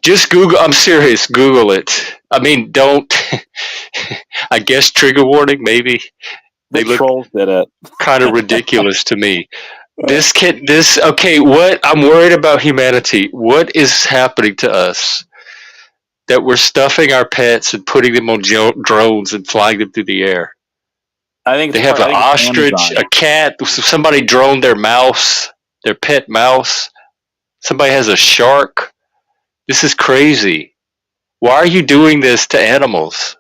A: Just Google. I'm serious. Google it. I mean, don't. I guess trigger warning. Maybe
B: they look
A: kind of ridiculous to me. Okay. What I'm worried about humanity. What is happening to us? That we're stuffing our pets and putting them on drones and flying them through the air.
B: I think
A: they have an ostrich, a cat. Somebody droned their mouse, their pet mouse. Somebody has a shark. This is crazy. Why are you doing this to animals?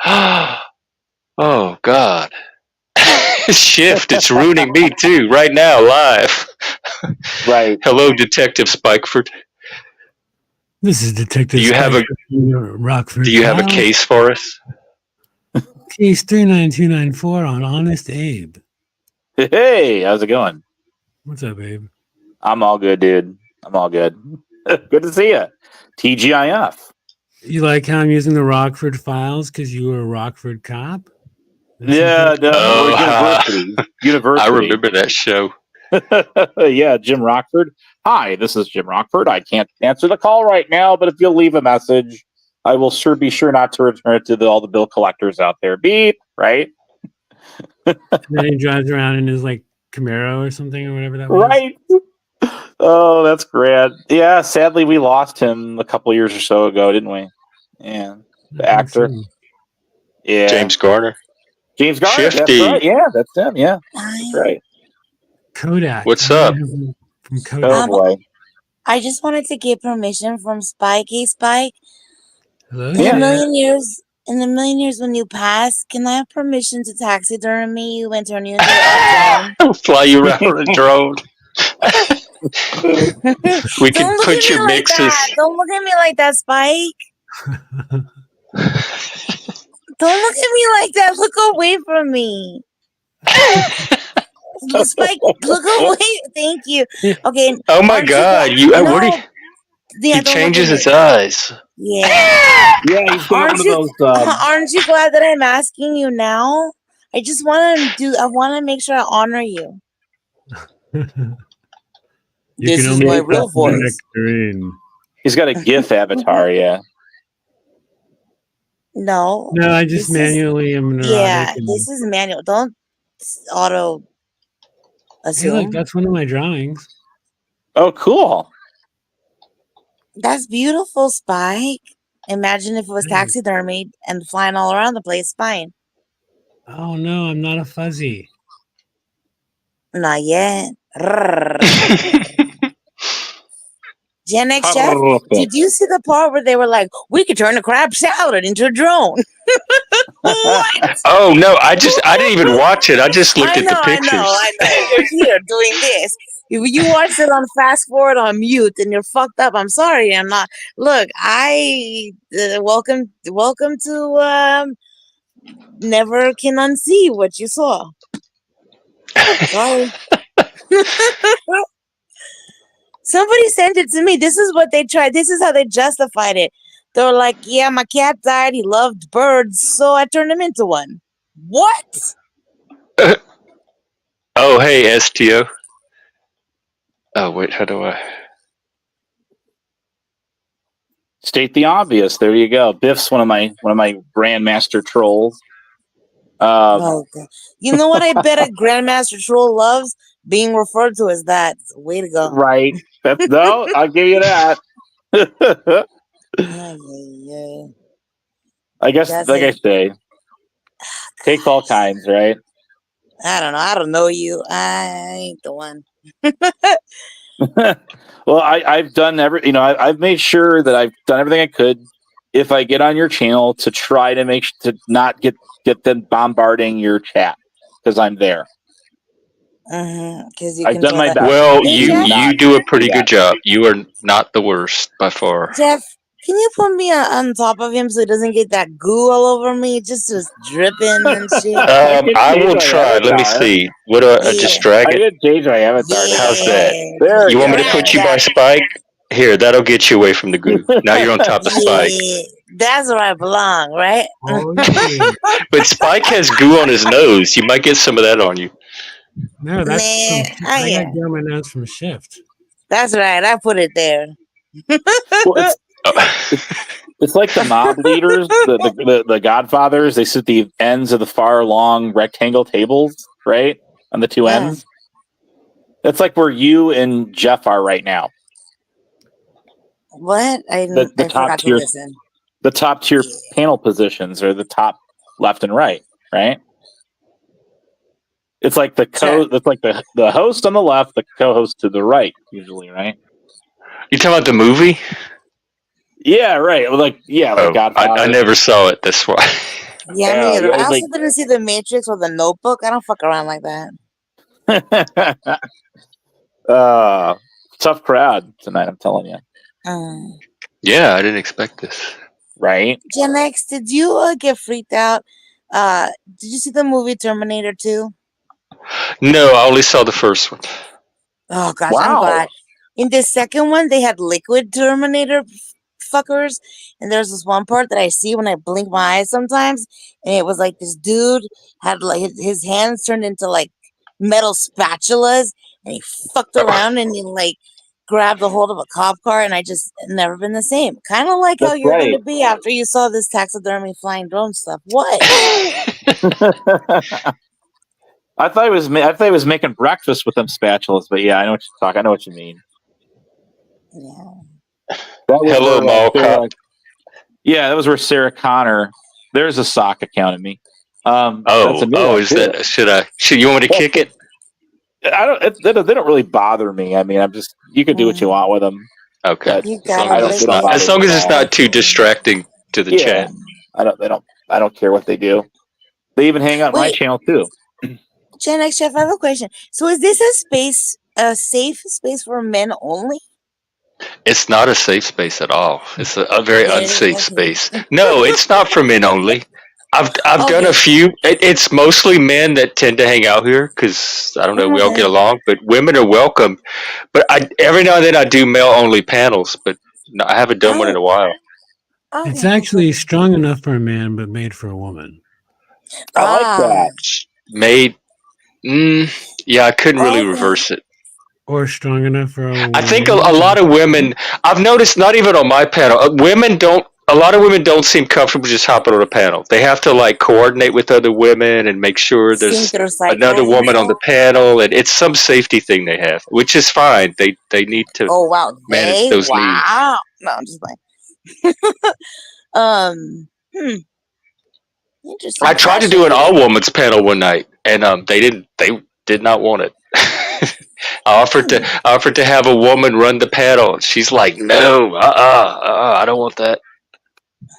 A: Oh God. Shift. It's ruining me too right now, live.
B: Right.
A: Hello, Detective Spikeford.
D: This is Detective.
A: Do you have
D: Rockford?
A: Do you have a case for us?
D: Case 39294 on Honest Abe.
B: Hey, how's it going?
D: What's up, Abe?
B: I'm all good, dude. I'm all good. Good to see you. TGIF.
D: You like how I'm using the Rockford files because you were a Rockford cop?
B: University.
A: I remember that show.
B: Yeah, Jim Rockford. Hi, this is Jim Rockford. I can't answer the call right now, but if you'll leave a message, I will be sure not to return it to all the bill collectors out there. Beep, right?
D: And then he drives around in his Camaro or something or whatever that was.
B: Right. Oh, that's great. Yeah, sadly, we lost him a couple years or so ago, didn't we? Yeah, the
D: I think
B: actor.
D: so.
B: Yeah,
A: James Garner.
B: James Garner. That's
A: Shifty.
B: right. Yeah, that's him. Yeah, that's
E: I,
B: right.
D: Kodak.
A: What's
D: I know
A: up?
D: him from
B: Oh
D: Kodak.
B: boy.
E: I just wanted to get permission from Spike. Hey, Spike,
D: Hello,
E: in a
B: Yeah.
E: million years, when you pass, can I have permission to taxidermy you and turn you into a drone?
A: Fly you around a drone. We
E: Don't
A: could
E: look
A: put
E: at me
A: your
E: like
A: mixes.
E: that. Don't look at me like that, Spike. Don't look at me like that. Look away from me. Spike, look away. Thank you. Okay.
A: Oh my
E: aren't you
A: God!
E: glad-
A: You
E: no,
A: what?
E: yeah,
A: He
E: don't look at
A: changes
E: me.
A: his eyes.
E: Yeah.
B: Yeah, he's got one of those.
E: Aren't you glad that I'm asking you now? I just want to I want to make sure I honor you.
D: You
E: This
D: can
E: is
D: only
E: my
D: press
E: real
D: the
E: voice.
D: nectarine.
B: He's got a GIF avatar. Yeah.
E: No.
D: No, I just
E: This is-
D: manually am neurotic.
E: Yeah,
D: and-
E: this is manual. Don't auto
D: hey,
E: assume.
D: look, that's one of my drawings.
B: Oh, cool.
E: That's beautiful, Spike. Imagine if it was
D: Thanks.
E: taxidermied and flying all around the place. Fine.
D: Oh no, I'm not a fuzzy.
E: Not yet. Gen X Chef, did you see the part where they were like, we could turn a crab salad into a drone? What?
A: Oh no! I didn't even watch it. I just looked
E: I
A: at the pictures.
E: know. You're here doing this. If you watched it on fast forward on mute and you're fucked up, I'm sorry. I'm not. Look, I welcome to never can unsee what you saw. Sorry. Somebody sent it to me. This is what they tried. This is how they justified it. They were like, yeah, my cat died. He loved birds, so I turned him into one. What?
A: Oh hey, STO. Oh wait, how do I?
B: State the obvious. There you go. Biff's one of my grandmaster trolls.
E: Oh, God. You know what I bet a Grandmaster Troll loves? Being referred to as that. Way to go.
B: Right. No, I'll give you that.
E: Yeah.
B: I guess,
E: That's
B: like I
E: it.
B: say, takes all kinds, right?
E: I don't know. I don't know you. I ain't the one.
B: Well, I've done I've made sure that I've done everything I could. If I get on your channel to try to to not get them bombarding your chat because I'm there.
E: Because you
B: I've
E: can
B: done
E: tell
B: my
E: that.
B: best.
A: Well,
E: Hey,
A: you
E: Jeff?
A: do a pretty good job. You are not the worst by far.
E: Jeff, can you put me on top of him so he doesn't get that goo all over me? Just dripping and shit.
A: I will try. Let me see. What do I just drag
B: I
A: it?
B: did change my avatar.
A: How's that?
B: There
A: You
B: we
A: want me
B: go.
A: to put you by Spike? Here, that'll get you away from the goo. Now you're on top of Spike.
E: Yeah, that's where I belong, right?
D: Oh, yeah.
A: But Spike has goo on his nose. You might get some of that on you.
D: No, that's I
E: yeah.
D: got goo on my nose from Shift.
E: That's right. I put it there.
B: Well, it's like the mob leaders, the Godfathers. They sit at the ends of the far long rectangle tables, right on the two ends. That's like where you and Jeff are right now.
E: What? I
B: The top
E: forgot to
B: tier,
E: listen.
B: the top tier panel positions are the top left and right. It's like It's like the host on the left, the co-host to the right, usually, right?
A: You talking about the movie?
B: Yeah, right. Like Godfather.
A: I never saw it. That's why.
E: Yeah, me either.
B: yeah,
E: I also
B: like-
E: didn't see The Matrix or The Notebook. I don't fuck around like that.
B: Tough crowd tonight, I'm telling you.
A: Yeah, I didn't expect this.
B: Right?
E: Gen X, did you get freaked out? Did you see the movie Terminator 2?
A: No, I only saw the first one.
E: Oh gosh,
B: Wow.
E: I'm glad. In the second one, they had liquid Terminator fuckers, and there's this one part that I see when I blink my eyes sometimes, and it was like this dude had like his hands turned into like metal spatulas, and he fucked around and he like grabbed a hold of a cop car, and I just never been the same. Kind of like how
B: That's
E: you're
B: right.
E: gonna be after you saw this taxidermy flying drone stuff. What?
B: I thought he was making breakfast with them spatulas, but yeah, I know what you're talking. I know what you mean.
E: Yeah.
B: That was
A: Hello,
B: where,
A: Mall
B: Sarah,
A: Cop.
B: yeah, that was where Sarah Connor. There's a sock account of me. That's a new one
A: Is
B: too.
A: that? Should you want me to
B: Well,
A: kick it?
B: I don't. They don't really bother me. I mean, I'm just. You can do what you want with them.
A: Okay.
B: But
E: You
A: As long
E: gotta
B: I
A: as
B: don't.
A: it's
B: They
E: lick
B: don't
A: not,
E: it.
B: bother
A: as
B: me
A: long
B: at
A: as it's
B: all.
A: not too distracting to the
B: Yeah.
A: chat.
B: I don't. They don't. I don't care what they do. They even hang out on my
E: Wait,
B: channel too.
E: Gen X Chef, I have a question. So is this a safe space for men only?
A: It's not a safe space at all. It's a very
E: Then it is
A: unsafe space.
E: okay.
A: No, it's not for men only. I've done a
E: Okay.
A: few. It's mostly men that tend to hang out here because I don't know, we all
E: Okay.
A: get along. But women are welcome. But every now and then I do male only panels, but no, I haven't done one in
E: Oh,
A: a while.
D: It's
E: okay.
D: actually strong enough for a man, but made for a woman.
B: I like that.
A: Made. Yeah, I couldn't really
E: Okay.
A: reverse it.
D: Or strong enough for a
A: I think
D: woman.
A: a lot of women, I've noticed, not even on my panel, a lot of women don't seem comfortable just hopping on a panel. They have to like coordinate with other women and make sure
E: Think
A: there's
E: through
A: another
E: cycles and
A: woman on the
E: stuff.
A: panel, and it's some safety thing they have, which is fine. They need to
E: Oh wow,
A: manage those needs.
E: wow. No, I'm just like interesting.
A: I tried to do an all women's panel one night, and they did not want it. I offered to have a woman run the panel. She's like, no, I don't want that.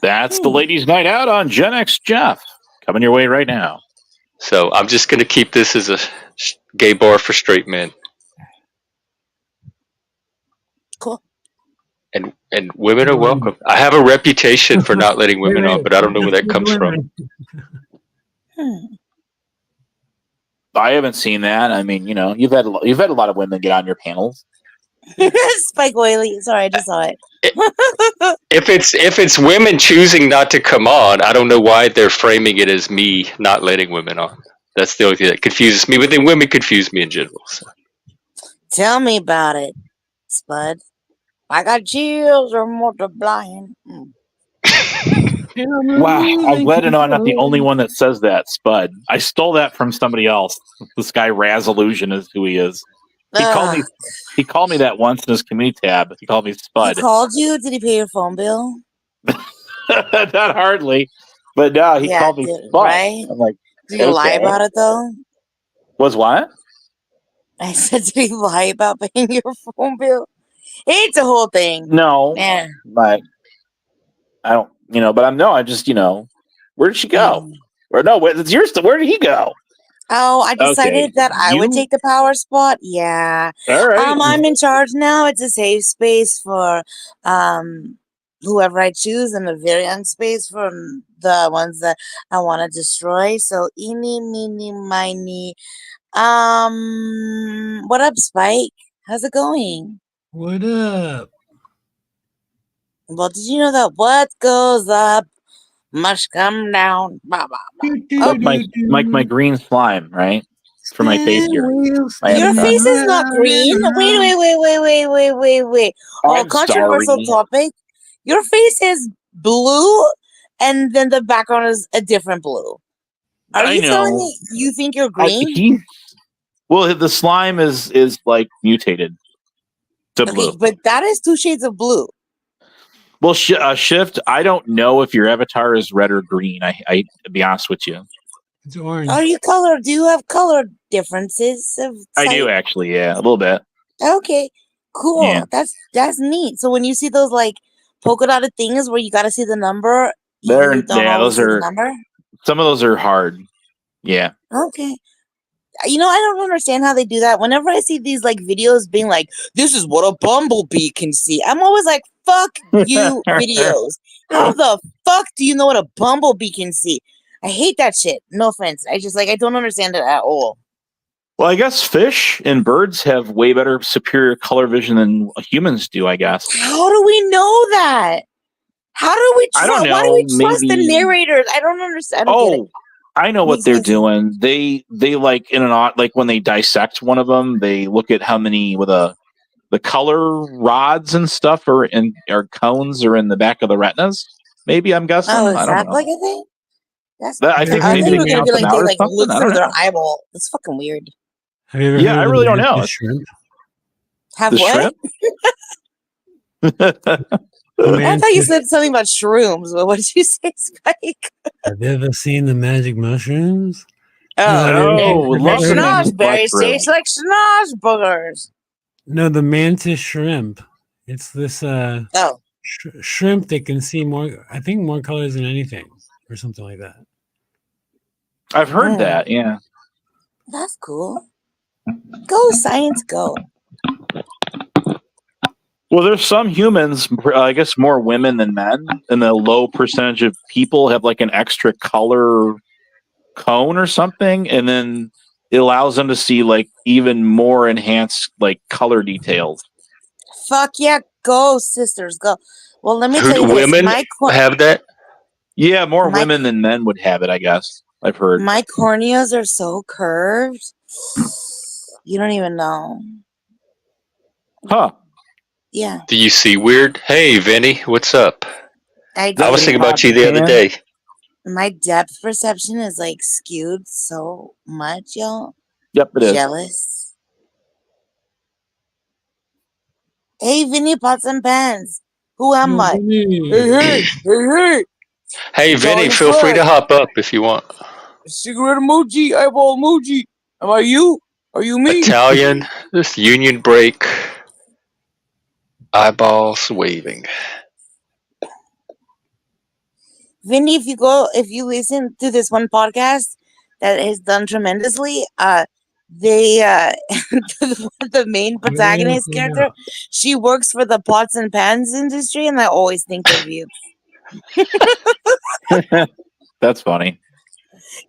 B: That's the ladies' night out on Gen X Jeff. Coming your way right now.
A: So I'm just going to keep this as a gay bar for straight men.
E: Cool.
A: And women are welcome. I have a reputation for not letting women on, but I don't know where that comes from.
B: I haven't seen that. I mean, you've had a lot of women get on your panels.
E: Spike Oily. Sorry, I just saw it.
A: If it's women choosing not to come on, I don't know why they're framing it as me not letting women on. That's the only thing that confuses me. But then women confuse me in general. So.
E: Tell me about it, Spud. I got chills or multiplying.
B: Wow, I'm glad to know I'm not the only one that says that, Spud. I stole that from somebody else. This guy Raz Illusion is who he is. He called me that once in his community tab. He called me Spud.
E: He called you? Did he pay your phone bill?
B: Not hardly. But no, he called me Spud.
E: Right?
B: I'm like,
E: did you lie about it though?
B: Was what?
E: I said, did he lie about paying your phone bill? It's a whole thing.
B: No.
E: Yeah.
B: But I don't, but I just, where did she go? Or no, it's yours. Where did he go?
E: Oh, I decided that I would take the power spot. Yeah.
B: All right.
E: I'm in charge now. It's a safe space for whoever I choose, and a very young space for the ones that I want to destroy. So eeny, meeny, miny. What up, Spike? How's it going?
D: What up?
E: Well, did you know that what goes up must come down? Bah, bah, bah.
B: My green slime, right? For my face here.
E: Your face is not green. Wait. Oh, controversial topic. Your face is blue, and then the background is a different blue. Are you telling me you think you're green?
B: Well, the slime is like mutated to blue.
E: But that is 2 shades of blue.
B: Well, Shift, I don't know if your avatar is red or green. I to be honest with you.
D: It's orange.
E: Are you color? Do you have color differences?
B: I do actually, yeah, a little bit.
E: Okay, cool.
B: Yeah.
E: That's neat. So when you see those like polka dotted things where you got to see the number,
B: those are some of those are hard. Yeah.
E: Okay. I don't understand how they do that. Whenever I see these like videos being like, "This is what a bumblebee can see," I'm always like, "Fuck you, videos! How the fuck do you know what a bumblebee can see?" I hate that shit. No offense. I just I don't understand it at all.
B: Well, I guess fish and birds have way better, superior color vision than humans do, I guess.
E: How do we know that? How do we
B: I don't know.
E: Why do we trust the narrators? I don't understand.
B: I know what they're doing. They like like when they dissect one of them, they look at how many the color rods and stuff are cones are in the back of the retinas. Maybe I'm guessing.
E: Oh, is
B: I don't
E: that
B: know.
E: like a thing?
B: I think maybe
E: they were
B: they
E: gonna be like
B: count them out or
E: look
B: something. I
E: through
B: don't
E: their
B: know.
E: eyeball. It's fucking weird.
D: Have you ever
B: Yeah, I really don't know.
D: Shrimp?
E: Have
B: the
E: what?
B: shrimp?
E: I thought you said something about shrooms, but what did you say, Spike?
D: Have you ever seen the magic mushrooms?
B: Oh,
D: have
B: love
D: you
B: the
D: ever heard of-
B: magic
E: Schnozberries
B: mushroom.
E: taste like schnozburgers.
D: No, the mantis shrimp. It's this
E: Oh,
D: shrimp that can see more. I think more colors than anything, or something like that.
B: I've heard
E: Mm.
B: that. Yeah.
E: that's cool. Go, science, go.
B: Well, there's some humans, I guess more women than men, and a low percentage of people have like an extra color cone or something, and then it allows them to see like even more enhanced like color details.
E: Fuck yeah, go, sisters, go. Well, let me
A: Who
E: tell you this.
A: women have that?
B: Yeah, more
E: My-
B: women than men would have it, I guess. I've heard.
E: My corneas are so curved. You don't even know.
B: Huh.
E: Yeah.
A: Do you see weird? Hey, Vinny, what's up?
E: I
A: I was
E: do.
A: thinking about you the other day.
E: My depth perception is like skewed so much, y'all.
B: Yep, it is.
E: Jealous. Hey, Vinny, pots and pans. Who am I? Hey, hey.
A: Hey, Vinny, feel free to hop up if you want.
E: Cigarette emoji, eyeball emoji. Am I you? Are you me?
A: Italian, this union break, eyeballs waving.
E: Vinny, if you listen to this one podcast that has done tremendously, they the main protagonist character, she works for the pots and pans industry, and I always think of you.
B: That's funny.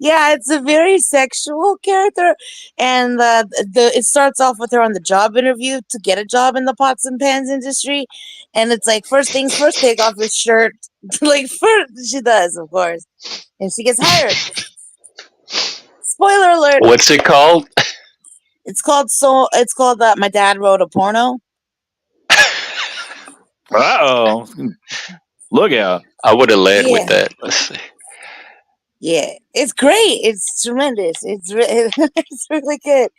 E: Yeah, it's a very sexual character, and it starts off with her on the job interview to get a job in the pots and pans industry, and it's like first things first, take off your shirt. Like first, she does, of course, and she gets hired. Spoiler alert!
A: What's it called?
E: It's called My Dad Wrote a Porno.
B: Uh-oh. Look out.
A: I would have led
E: Yeah.
A: with that. Let's see.
E: Yeah, it's great. It's tremendous. It's really good.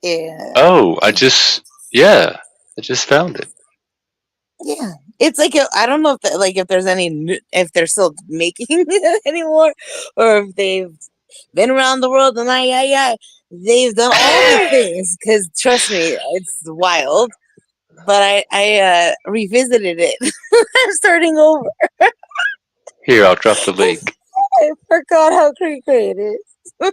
E: Yeah.
A: Oh, I just found it.
E: Yeah, it's like I don't know if there's if they're still making it anymore, or if they've been around the world and they've done all the things. Because trust me, it's wild. But I revisited it. I'm starting over.
A: Here, I'll drop the link.
E: I forgot how great it is.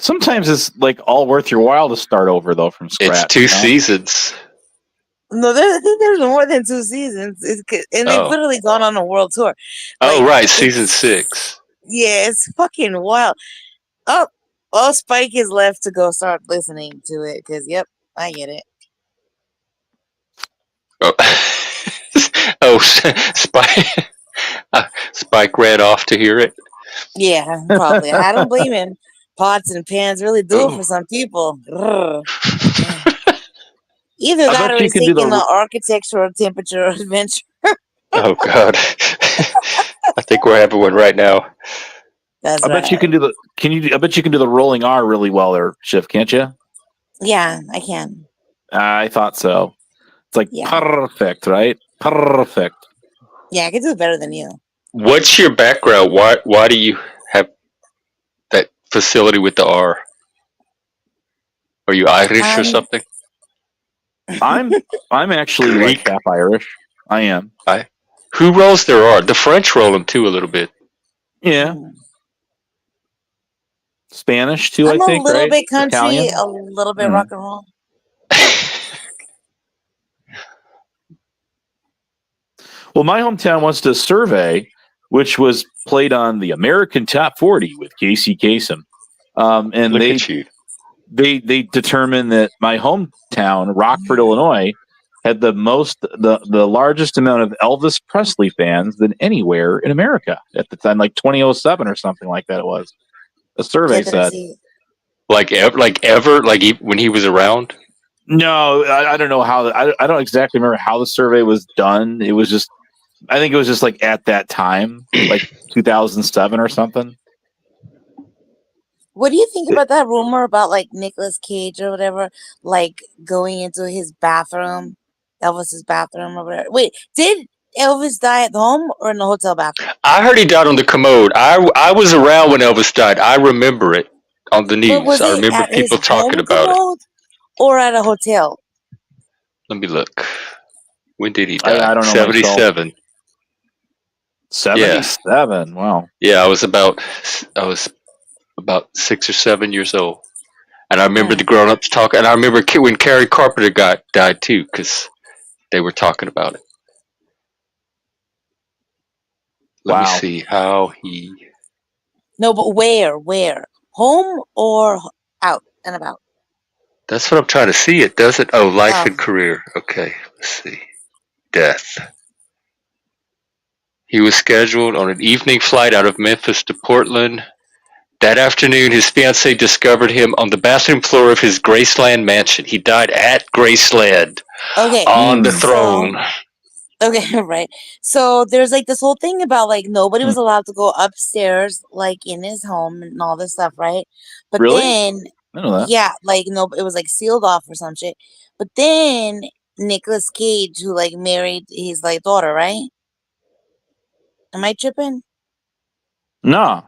B: Sometimes it's like all worth your while to start over though from scratch.
A: It's 2 seasons.
E: No, I think there's more than 2 seasons. And they've literally gone on a world tour.
A: Oh, right, season 6.
E: Yeah, it's fucking wild. Oh, Spike is left to go start listening to it because, yep, I get it.
A: Oh, Spike. Spike ran off to hear it.
E: Yeah, probably. I don't blame him. Pots and pans really do it for some people. Either that or he's taking the architectural temperature adventure.
A: Oh, God. I think we're having one right now.
E: That's
B: I bet you can do the. I bet you can do the rolling R really well there, Schiff, can't you?
E: Yeah, I can.
B: I thought so. It's like perfect, right? Perfect.
E: Yeah, I can do it better than you.
A: What's your background? Why do you have that facility with the R? Are you Irish or something?
B: I'm actually like half Irish. I am.
A: Who rolls their R? The French roll them too a little bit.
B: Yeah. Spanish too,
E: I'm
B: I think.
E: a little
B: right?
E: bit country,
B: Italian?
E: a little bit rock and roll.
B: Well, my hometown wants to survey, which was played on the American Top 40 with Casey Kasem. And
A: Look at you.
B: they determined that my hometown, Rockford, Illinois, had the largest amount of Elvis Presley fans than anywhere in America at the time, like 2007 or something like that. It was a survey said.
A: Like ever, when he was around.
B: No, I don't know how. I don't exactly remember how the survey was done. It was just, I think it was just like at that time, like 2007 or something.
E: What do you think about that rumor about like Nicolas Cage or whatever, like going into his bathroom Elvis's bathroom or whatever. Wait, did Elvis die at home or in the hotel bathroom?
A: I heard he died on the commode. I was around when Elvis died. I remember it on the
E: But
A: news.
E: was
A: I
E: it
A: remember
E: at his
A: people talking
E: home
A: about it.
E: commode or at a hotel?
A: Let me look. When did he
B: I
A: die?
B: don't know myself.
A: 77.
B: 77. Wow.
A: Yeah, I was about 6 or 7 years old, and I remember the grown-ups talking. And I remember when Carrie Carpenter died too, because they were talking about it. Let me
B: Wow.
A: see how he.
E: No, but where? Where? Home or out and about?
A: That's what I'm trying to see. It doesn't. Oh, life and career. Okay, let's see. Death. He was scheduled on an evening flight out of Memphis to Portland. That afternoon, his fiancée discovered him on the bathroom floor of his Graceland mansion. He died at Graceland
E: Okay.
A: on the throne.
E: Okay, right. So there's like this whole thing about like nobody was allowed to go upstairs, like in his home and all this stuff, right? But
B: Really?
E: then,
B: I know that.
E: yeah, like no, it was like sealed off or some shit. But then Nicolas Cage, who like married his like daughter, right? Am I tripping?
B: No.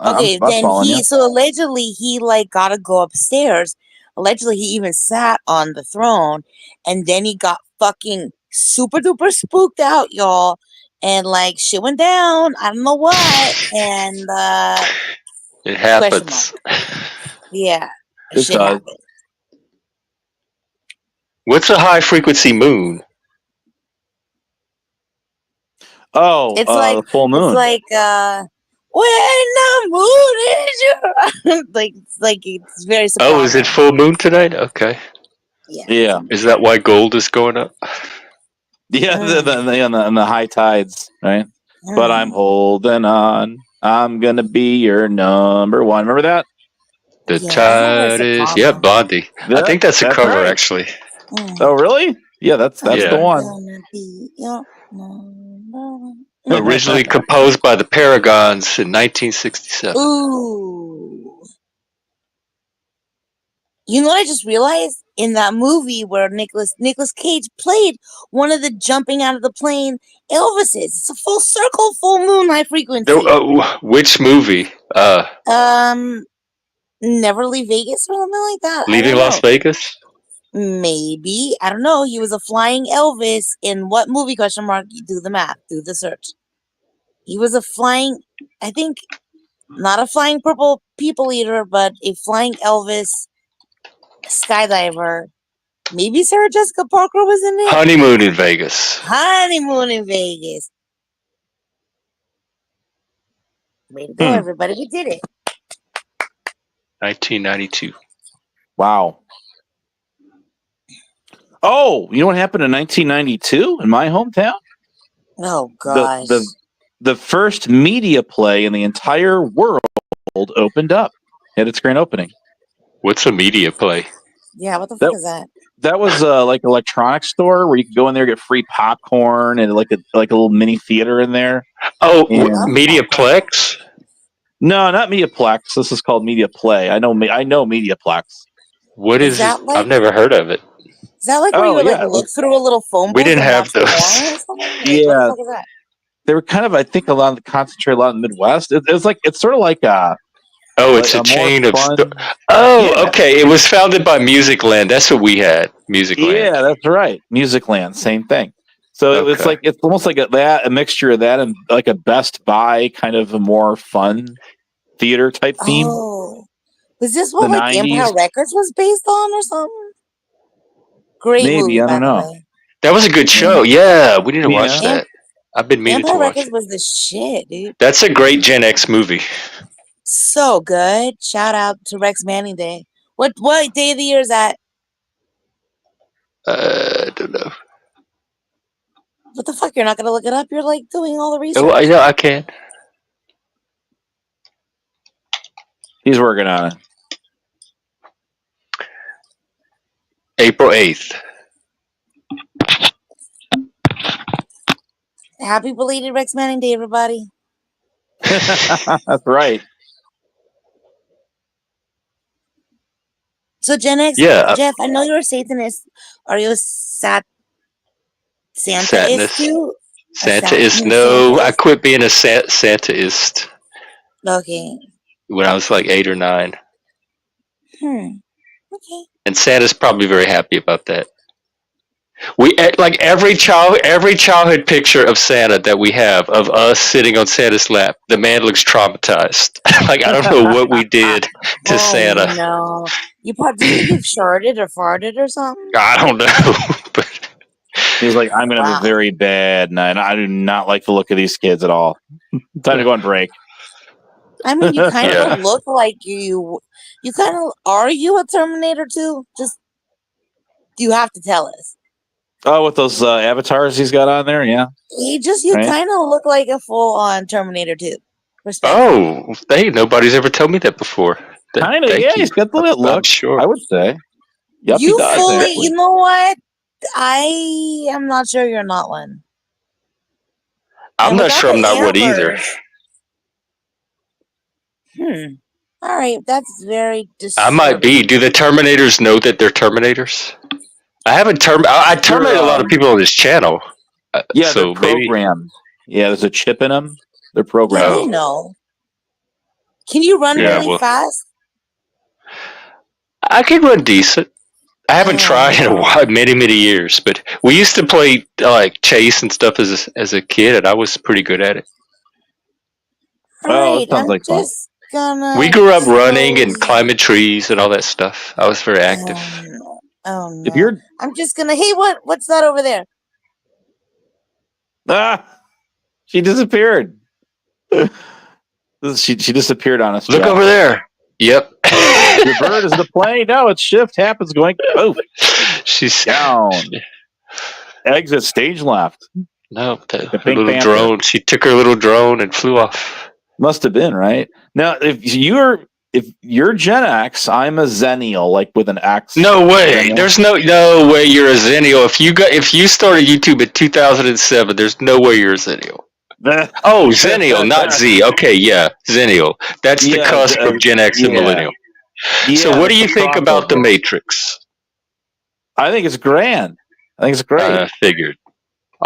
E: Okay,
B: I'm
E: then
B: following you.
E: so allegedly he like got to go upstairs. Allegedly he even sat on the throne, and then he got fucking super duper spooked out, y'all, and like shit went down. I don't know what, and
A: It
E: question
A: happens.
E: yeah,
B: It
E: shit
B: does.
E: happened.
A: What's a high frequency moon?
B: Oh,
E: It's like
B: the full moon.
E: it's like when the moon is your it's very
A: Oh, is it
E: soprano.
A: full moon tonight? Okay.
E: Yeah.
B: Yeah.
A: Is that why gold is going up?
B: Yeah, on the high tides, right? But I'm
E: Mm.
B: holding on. I'm gonna be your number one. Remember that?
A: The
E: Yeah, that's not very
A: tide is.
E: soprano.
A: Yeah, Blondie. I think that's a cover,
B: right.
A: actually.
B: Oh, really? Yeah, that's
A: Yeah.
B: the one.
E: Gonna be your number one.
A: Originally composed by the Paragons in 1967.
E: Ooh. You know what I just realized? In that movie where Nicolas Cage played one of the jumping out of the plane Elvises. It's a full circle, full moon, high frequency.
A: Which movie?
E: Never Leave Vegas or something like that.
A: Leaving
E: I don't
A: Las
E: know.
A: Vegas?
E: Maybe. I don't know. He was a flying Elvis in what movie? Question mark. You do the math. Do the search. He was a flying, I think, not a flying purple people eater, but a flying Elvis skydiver. Maybe Sarah Jessica Parker was in it.
A: Honeymoon in Vegas.
E: Honeymoon in Vegas. Way to go, everybody. We did it.
A: 1992.
B: Wow. Oh, you know what happened in 1992 in my hometown?
E: Oh, gosh.
B: The first media play in the entire world opened up. Had its grand opening.
A: What's a media play?
E: Yeah, what the fuck is that?
B: That was like an electronics store where you could go in there, get free popcorn and like a little mini theater in there.
A: Oh,
B: And-
A: Mediaplex?
B: No, not Mediaplex. This is called Media Play. I know Mediaplex.
A: What is
E: that
A: it?
E: like-
A: I've never heard of it.
E: Is that like where you would
B: yeah,
E: like look through a little phone booth
A: We didn't
E: and
A: have
E: watch
A: those.
E: porn or something? Like,
B: Yeah.
E: what the fuck is that?
B: They were kind of, I think, concentrated a lot in the Midwest. It's sort of like
A: Oh, it's
B: like
A: a chain of.
B: fun-
A: Oh, okay. It was founded by Musicland. That's what we had. Musicland.
B: Yeah, that's right. Musicland, same thing. So it's
A: Okay.
B: like it's almost like a mixture of that and like a Best Buy kind of a more fun theater type theme.
E: Oh. Was this what
B: The
E: like
B: 90s?
E: Empire Records was based on or something? Great
B: Maybe,
E: movie,
B: I
E: by
B: don't
E: the
B: know.
E: way.
A: That was a good show. Yeah, we need to watch
B: Yeah.
A: that. I've been meaning to
E: Empire
A: watch
E: Records
A: it.
E: was the shit, dude.
A: That's a great Gen X movie.
E: So good. Shout out to Rex Manning Day. What day of the year is that?
A: I don't know.
E: What the fuck? You're not gonna look it up? You're like doing all the research.
A: Oh, I know I can.
B: He's working on it.
A: April 8th.
E: Happy belated Rex Manning Day, everybody.
B: That's right.
E: So Gen X,
A: Yeah.
E: Jeff, I know you're a Satanist. Are you a Santa is
A: Sadness.
E: too.
A: Santa is
E: Santa
A: no. I
E: is?
A: quit being a Santaist
E: Okay.
A: when I was like 8 or 9,
E: Okay.
A: and Santa's probably very happy about that. We like every childhood picture of Santa that we have of us sitting on Santa's lap. The man looks traumatized. Like I don't know what we did to
E: Oh
A: Santa.
E: no. Do you think you've sharded or farted or something?
A: I don't know. But
B: He's like, I'm going to have
E: Wow.
B: a very bad night. I do not like the look of these kids at all. Time to go on break.
E: I mean, you kind of
A: Yeah.
E: look like you kind of, are you a Terminator too? Just, you have to tell us.
B: Oh, with those avatars he's got on there, yeah.
E: You
B: Right.
E: kind of look like a full-on Terminator too. Respect.
A: oh, nobody's ever told me that before.
B: Kind of,
A: Thank
B: yeah.
A: you.
B: He's got the
A: I'm
B: look,
A: sure.
B: I would say. Yep, he
E: You
B: does.
E: fully,
B: actually.
E: you know what? I am not sure you're not one.
A: I'm
E: And
A: not
E: without
A: sure I'm
E: the
A: not one either.
E: antlers- All right, that's very
A: I might be.
E: disturbing.
A: Do the Terminators know that they're Terminators? I haven't I terminate a lot of people on this channel.
B: Yeah,
A: So
B: they're
A: maybe.
B: programmed. Yeah, there's a chip in them. They're
E: Yeah,
B: programmed.
E: they know. Can you run
A: Yeah,
E: really
A: well,
E: fast?
A: I can run decent. I haven't tried in a
E: no.
A: while, many years. But we used to play like chase and stuff as a kid, and I was pretty good at it.
E: All
B: Oh,
E: right,
B: that sounds
E: I'm
B: like fun.
E: just gonna
A: We grew up running and
E: close.
A: climbing trees and all that stuff. I was very active.
E: No. Oh
B: If
E: no!
B: you're
E: I'm just gonna. Hey, what's that over there?
B: she disappeared. she disappeared on us.
A: Look
B: Jeff.
A: over there. Yep.
B: Your bird is the plane. No, it's shift happens going poof
A: She's
B: down. Exit stage left.
A: No,
B: The
A: her
B: Pink
A: little
B: Panther.
A: drone. She took her little drone and flew off.
B: Must have been right. Now, if you're Gen X, I'm a Zennial, like with an X.
A: No way.
B: Zennial.
A: There's no way you're a Zennial. If you started YouTube in 2007, there's no way you're a Zennial. Oh, Zennial, not Z. Okay, yeah, Zennial. That's the cusp of Gen X and Millennial. So what do you think about The Matrix?
B: I think it's grand. I think it's great.
A: I figured.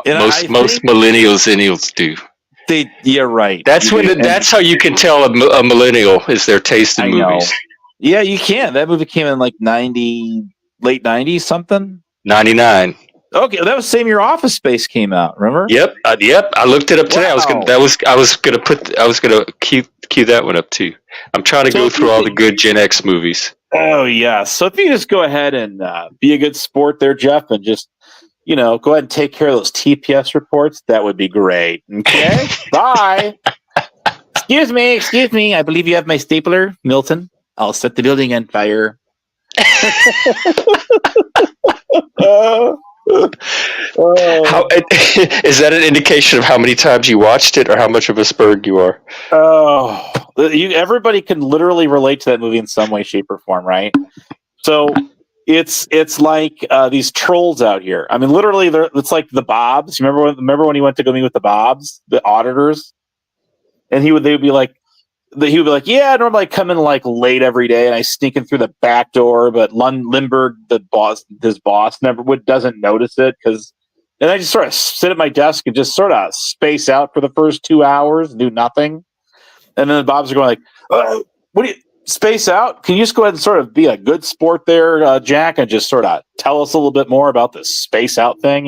B: And
A: Most
B: think
A: millennials, Zennials do.
B: You're right.
A: That's that's how you can tell a millennial is their taste in movies.
B: Know. Yeah, you can. That movie came in like late 90s something.
A: 99.
B: Okay, that was the same year Office Space came out. Remember?
A: Yep. I looked it up today.
B: Wow.
A: I was gonna cue that one up too. I'm trying to go through all the good Gen X movies.
B: Oh yeah. So if you just go ahead and be a good sport there, Jeff, and just go ahead and take care of those TPS reports, that would be great. Okay. Bye. Excuse me. I believe you have my stapler, Milton. I'll set the building on fire.
A: How is that an indication of how many times you watched it, or how much of a spurg you are?
B: Oh, everybody can literally relate to that movie in some way, shape, or form, right? So it's like these trolls out here. I mean, literally, it's like the Bobs. Remember when he went to go meet with the Bobs, the auditors, and he would be like, yeah, normally I come in like late every day, and I sneak in through the back door, but Lindbergh, his boss, doesn't notice it and I just sort of sit at my desk and just sort of space out for the first 2 hours, do nothing, and then the Bobs are going like, "What do you space out? Can you just go ahead and sort of be a good sport there, Jack, and just sort of tell us a little bit more about this space out thing?"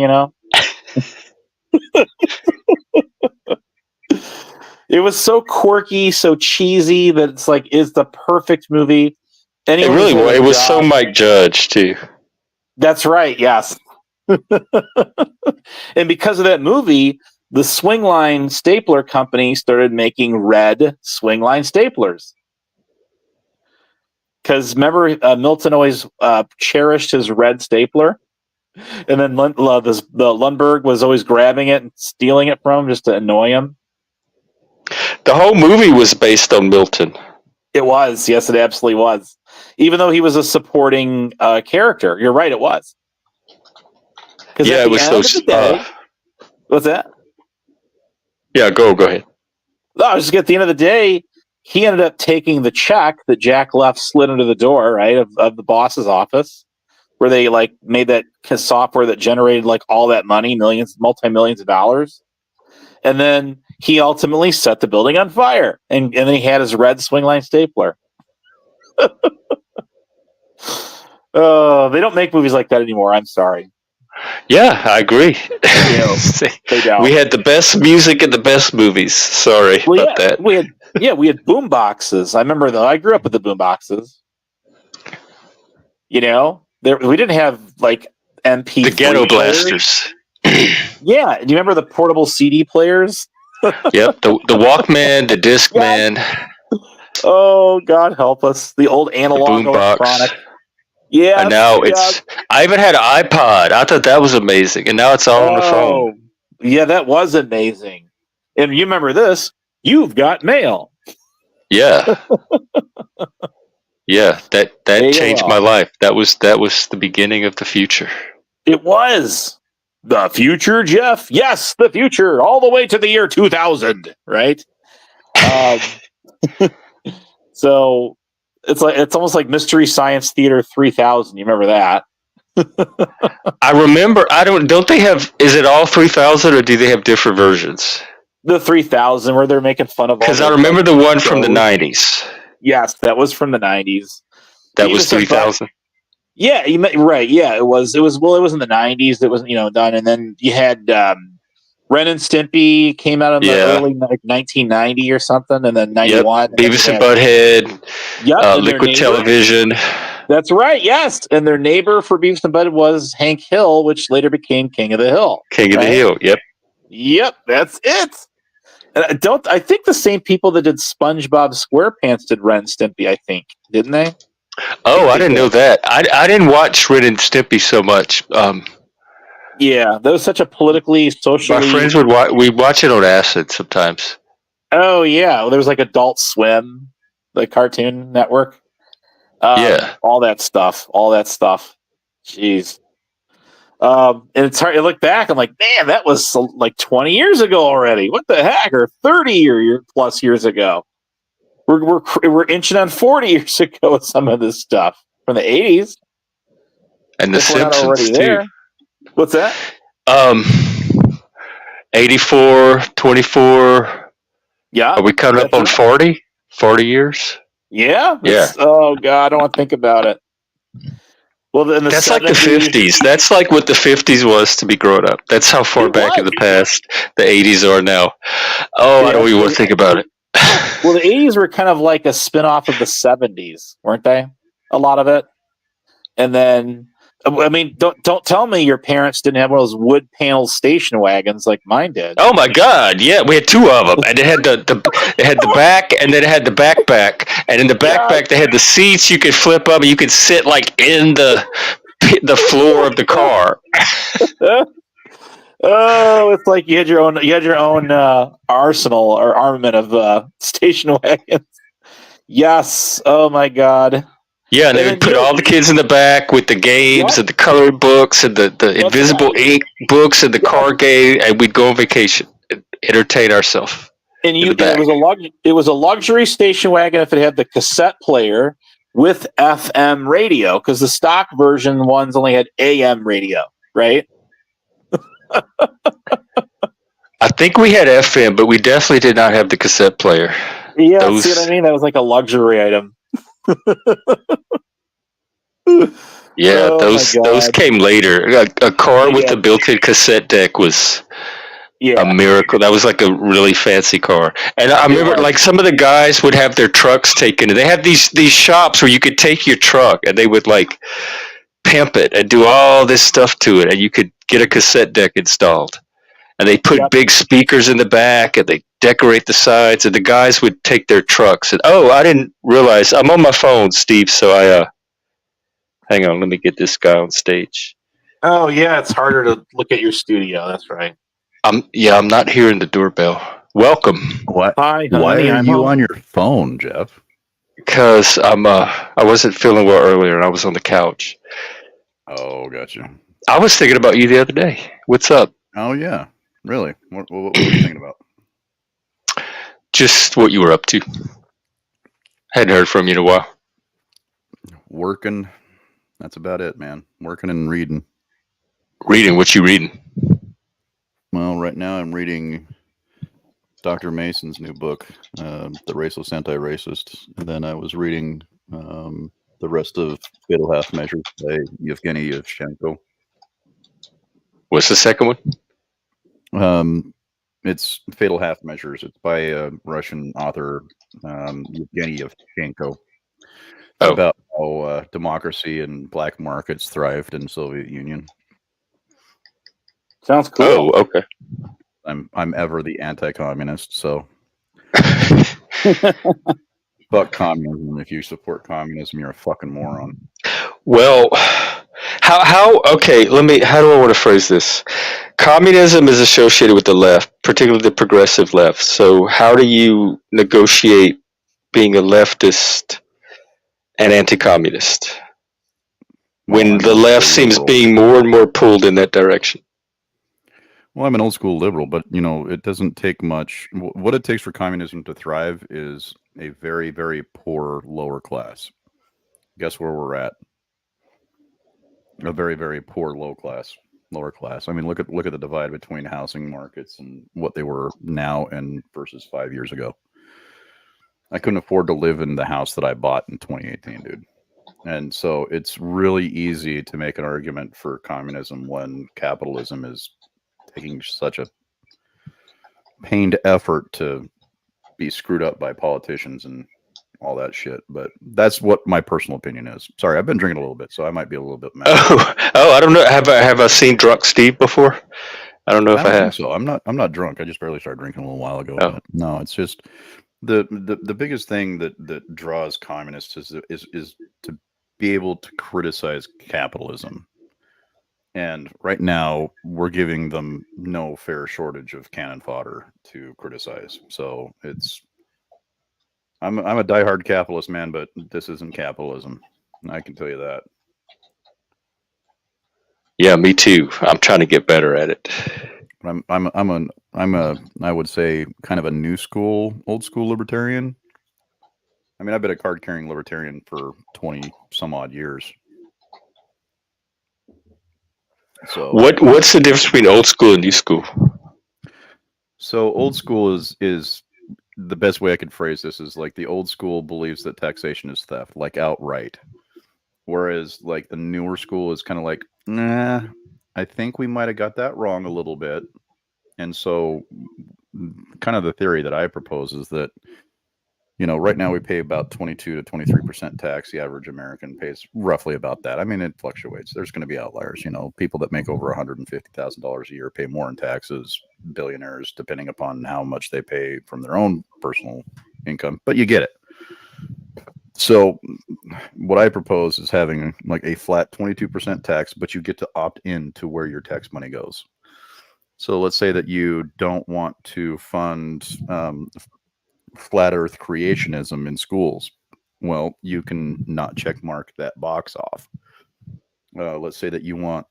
B: It was so quirky, so cheesy that it's like is the perfect movie.
A: It really was. It was so Mike Judge too.
B: That's right. Yes. And because of that movie, the Swingline Stapler Company started making red Swingline staplers. Because remember, Milton always cherished his red stapler, and then the Lundberg was always grabbing it and stealing it from him just to annoy him.
A: The whole movie was based on Milton.
B: It was. Yes, it absolutely was. Even though he was a supporting character. You're right, it was.
A: Yeah, it was so...
B: What's that?
A: Yeah, go ahead.
B: No, I was just at the end of the day, he ended up taking the check that Jack left slid under the door, right, of the boss's office. where they like made that software that generated like all that money, multi-millions of dollars. And then he ultimately set the building on fire. And then he had his red swing line stapler. Oh, they don't make movies like that anymore. I'm sorry.
A: Yeah, I agree.
B: They don't.
A: We had the best music and the best movies. Sorry about that.
B: We had boom boxes. I remember though. I grew up with the boom boxes. You know, we didn't have like MP3
A: The ghetto
B: players.
A: blasters.
B: Yeah, do you remember the portable CD players?
A: Yep, the Walkman, the Discman,
B: Oh, God help us! The old analog
A: boombox.
B: electronic. Yeah,
A: And now I even had an iPod. I thought that was amazing. And now it's all on the phone.
B: Yeah, that was amazing. And you remember this? You've got mail.
A: Yeah. Yeah, that changed my life. That was the beginning of the future.
B: It was the future, Jeff. Yes, the future, all the way to the year 2000, right? So it's almost like Mystery Science Theater 3000. You remember that?
A: I remember. Don't they have? Is it all 3000 or do they have different versions?
B: The 3000, where they're making fun of all.
A: Because I remember the one from the 90s.
B: Yes, that was from the 90s.
A: That was 3000.
B: Yeah, right. Yeah, it was. Well, it was in the 90s. It was done, and then you had Ren and Stimpy came out in the early 1990 or something, and then 91.
A: Yep. Beavis and Butthead.
B: Yep.
A: Liquid Television.
B: That's right. Yes, and their neighbor for Beavis and Butthead was Hank Hill, which later became King of the Hill.
A: King of the Hill. Yep.
B: Yep. That's it. And I think the same people that did SpongeBob SquarePants did Ren and Stimpy. I think, didn't they?
A: Oh, I didn't know that. I didn't watch Ren and Stimpy so much.
B: Yeah, that was such a politically, socially.
A: My friends would watch it on acid sometimes.
B: Oh yeah, well, there was like Adult Swim, the Cartoon Network.
A: Yeah,
B: all that stuff. Jeez. And it's hard to look back. I'm like, man, that was like 20 years ago already. What the heck? Or 30 plus years ago. We're inching on 40 years ago with some of this stuff from the 80s.
A: And the Simpsons too.
B: What's that?
A: 84, 24.
B: Yeah.
A: Are we coming up on 40? 40 years?
B: Yeah.
A: Yeah.
B: Oh God, I don't want to think about it. Well, then
A: that's 70s, like the 50s. That's like what the 50s was to be growing up. That's how far back in the past the 80s are now. Oh, yeah, I don't even want to think about it.
B: Well, the 80s were kind of like a spin-off of the 70s, weren't they? A lot of it. And then, I mean, don't tell me your parents didn't have one of those wood panel station wagons like mine did.
A: Oh my God! Yeah, we had two of them, and it had the back, and then it had the backpack, and in the backpack they had the seats you could flip up, and you could sit like in the floor of the car.
B: Oh, it's like you had your own arsenal or armament of station wagons. Yes. Oh my God.
A: Yeah, and they would put all the kids in the back with the games and the colored books and the invisible ink books and the card game, and we'd go on vacation and entertain ourselves.
B: And it was a luxury station wagon if it had the cassette player with FM radio, because the stock version ones only had AM radio, right?
A: I think we had FM, but we definitely did not have the cassette player.
B: Yeah, see what I mean? That was like a luxury item.
A: Yeah, those came later. A car with a built-in cassette deck was a miracle. That was like a really fancy car. And I remember like some of the guys would have their trucks taken. They had these shops where you could take your truck and they would like pimp it and do all this stuff to it, and you could get a cassette deck installed. And they put big speakers in the back, and they decorate the sides. And the guys would take their trucks. And I didn't realize I'm on my phone, Steve. So hang on, let me get this guy on stage.
B: Oh yeah, it's harder to look at your studio. That's right.
A: I'm not hearing the doorbell. Welcome.
F: What?
B: Hi, honey,
F: why are you on your phone, Jeff?
A: Because I wasn't feeling well earlier, and I was on the couch.
F: Oh, gotcha.
A: I was thinking about you the other day. What's up?
F: Oh yeah. Really? What were you thinking about?
A: Just what you were up to. Hadn't heard from you in a while.
F: Working. That's about it, man. Working and reading.
A: Reading? What you reading?
F: Well, right now I'm reading Dr. Mason's new book, The Raceless Anti-Racist. And then I was reading the rest of Fatal Half Measures by Yevgeny Yevchenko.
A: What's the second one?
F: It's Fatal Half Measures. It's by a Russian author, Yevgeny Yevchenko. It's about how democracy and black markets thrived in the Soviet Union.
B: Sounds cool.
A: Oh, okay.
F: I'm ever the anti-communist, so fuck communism. If you support communism, you're a fucking moron.
A: Well, how okay, how do I want to phrase this? Communism is associated with the left, particularly the progressive left. So how do you negotiate being a leftist and anti-communist when the left seems being more and more pulled in that direction?
F: Well, I'm an old school liberal, but it doesn't take much. What it takes for communism to thrive is a very, very poor lower class. Guess where we're at? A very, very poor lower class. I mean, look at the divide between housing markets and what they were now and versus 5 years ago. I couldn't afford to live in the house that I bought in 2018, dude. And so it's really easy to make an argument for communism when capitalism is taking such a pained effort to be screwed up by politicians and all that shit. But that's what my personal opinion is. Sorry, I've been drinking a little bit, so I might be a little bit mad.
A: I don't know. Have I seen Drunk Steve before? I don't know if I have.
F: So I'm not drunk. I just barely started drinking a little while ago. But no, it's just the biggest thing that draws communists is to be able to criticize capitalism. And right now, we're giving them no fair shortage of cannon fodder to criticize. So I'm a diehard capitalist, man, but this isn't capitalism. I can tell you that.
A: Yeah, me too. I'm trying to get better at it.
F: I would say kind of a new school, old school libertarian. I mean, I've been a card carrying libertarian for 20 some odd years. So
A: what's the difference between old school and new school?
F: So old school is the best way I could phrase this is like the old school believes that taxation is theft, like outright. Whereas like the newer school is kind of like, nah, I think we might have got that wrong a little bit. And so kind of the theory that I propose is that, right now we pay about 22 to 23% tax. The average American pays roughly about that. I mean, it fluctuates. There's going to be outliers. People that make over $150,000 a year pay more in taxes. Billionaires, depending upon how much they pay from their own personal income. But you get it. So what I propose is having like a flat 22% tax, but you get to opt in to where your tax money goes. So let's say that you don't want to fund flat earth creationism in schools. Well, you can not check mark that box off. Let's say that you want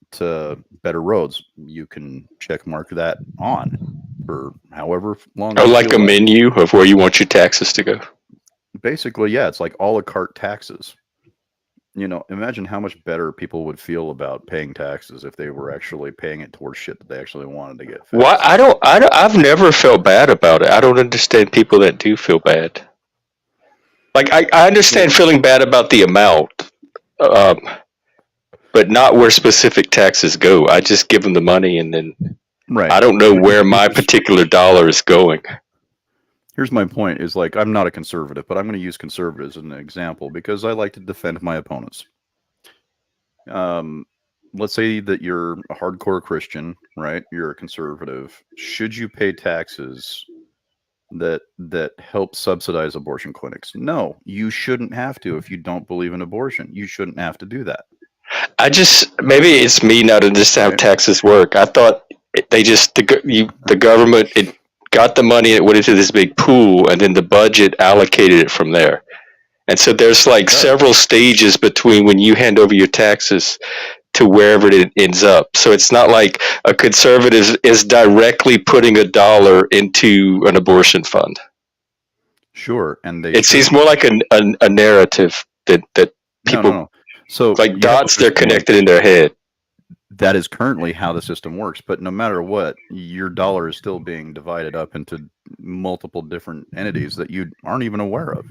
F: better roads. You can check mark that on for however long.
A: Oh, like a menu of where you want your taxes to go.
F: Basically, yeah, it's like a la carte taxes. Imagine how much better people would feel about paying taxes if they were actually paying it towards shit that they actually wanted to get fixed.
A: Why? I've never felt bad about it. I don't understand people that do feel bad. Like I understand feeling bad about the amount, but not where specific taxes go. I just give them the money, and then I don't know where my particular dollar is going.
F: Here's my point is like, I'm not a conservative, but I'm going to use conservatives as an example because I like to defend my opponents. Let's say that you're a hardcore Christian, right? You're a conservative. Should you pay taxes that help subsidize abortion clinics? No, you shouldn't have to. If you don't believe in abortion, you shouldn't have to do that.
A: Maybe it's me not understanding how taxes work. I thought the government, it got the money, it went into this big pool, and then the budget allocated it from there. And so there's like several stages between when you hand over your taxes to wherever it ends up. So it's not like a conservative is directly putting $1 into an abortion fund.
F: Sure, and
A: it seems more like a narrative that people.
F: So
A: Like
F: you have to
A: dots, they're
F: understand, like,
A: connected in their head.
F: that is currently how the system works. But no matter what, your dollar is still being divided up into multiple different entities that you aren't even aware of.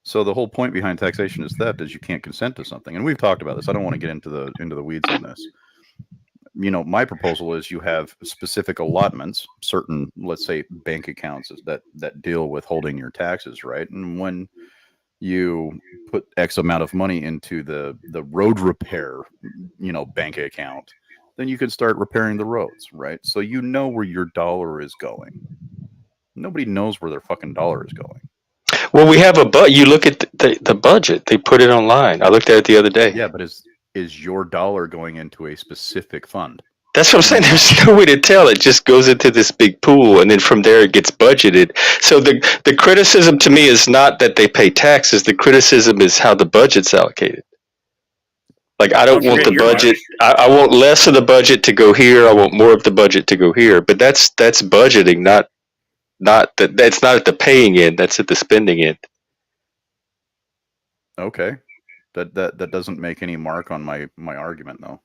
F: So the whole point behind taxation is theft is you can't consent to something. And we've talked about this. I don't want to get into the weeds on this. You know, my proposal is you have specific allotments, certain, let's say, bank accounts that deal with holding your taxes, right? And when you put X amount of money into the road repair, bank account, then you can start repairing the roads, right? So you know where your dollar is going. Nobody knows where their fucking dollar is going.
A: Well, we have you look at the budget. They put it online. I looked at it the other day.
F: Yeah, but is your dollar going into a specific fund?
A: That's what I'm saying. There's no way to tell. It just goes into this big pool, and then from there it gets budgeted. So the criticism to me is not that they pay taxes. The criticism is how the budget's allocated. Like, I don't want the budget. I want less of the budget to go here. I want more of the budget to go here. But that's budgeting, not that's not at the paying end. That's at the spending end.
F: Okay, that doesn't make any mark on my argument, though.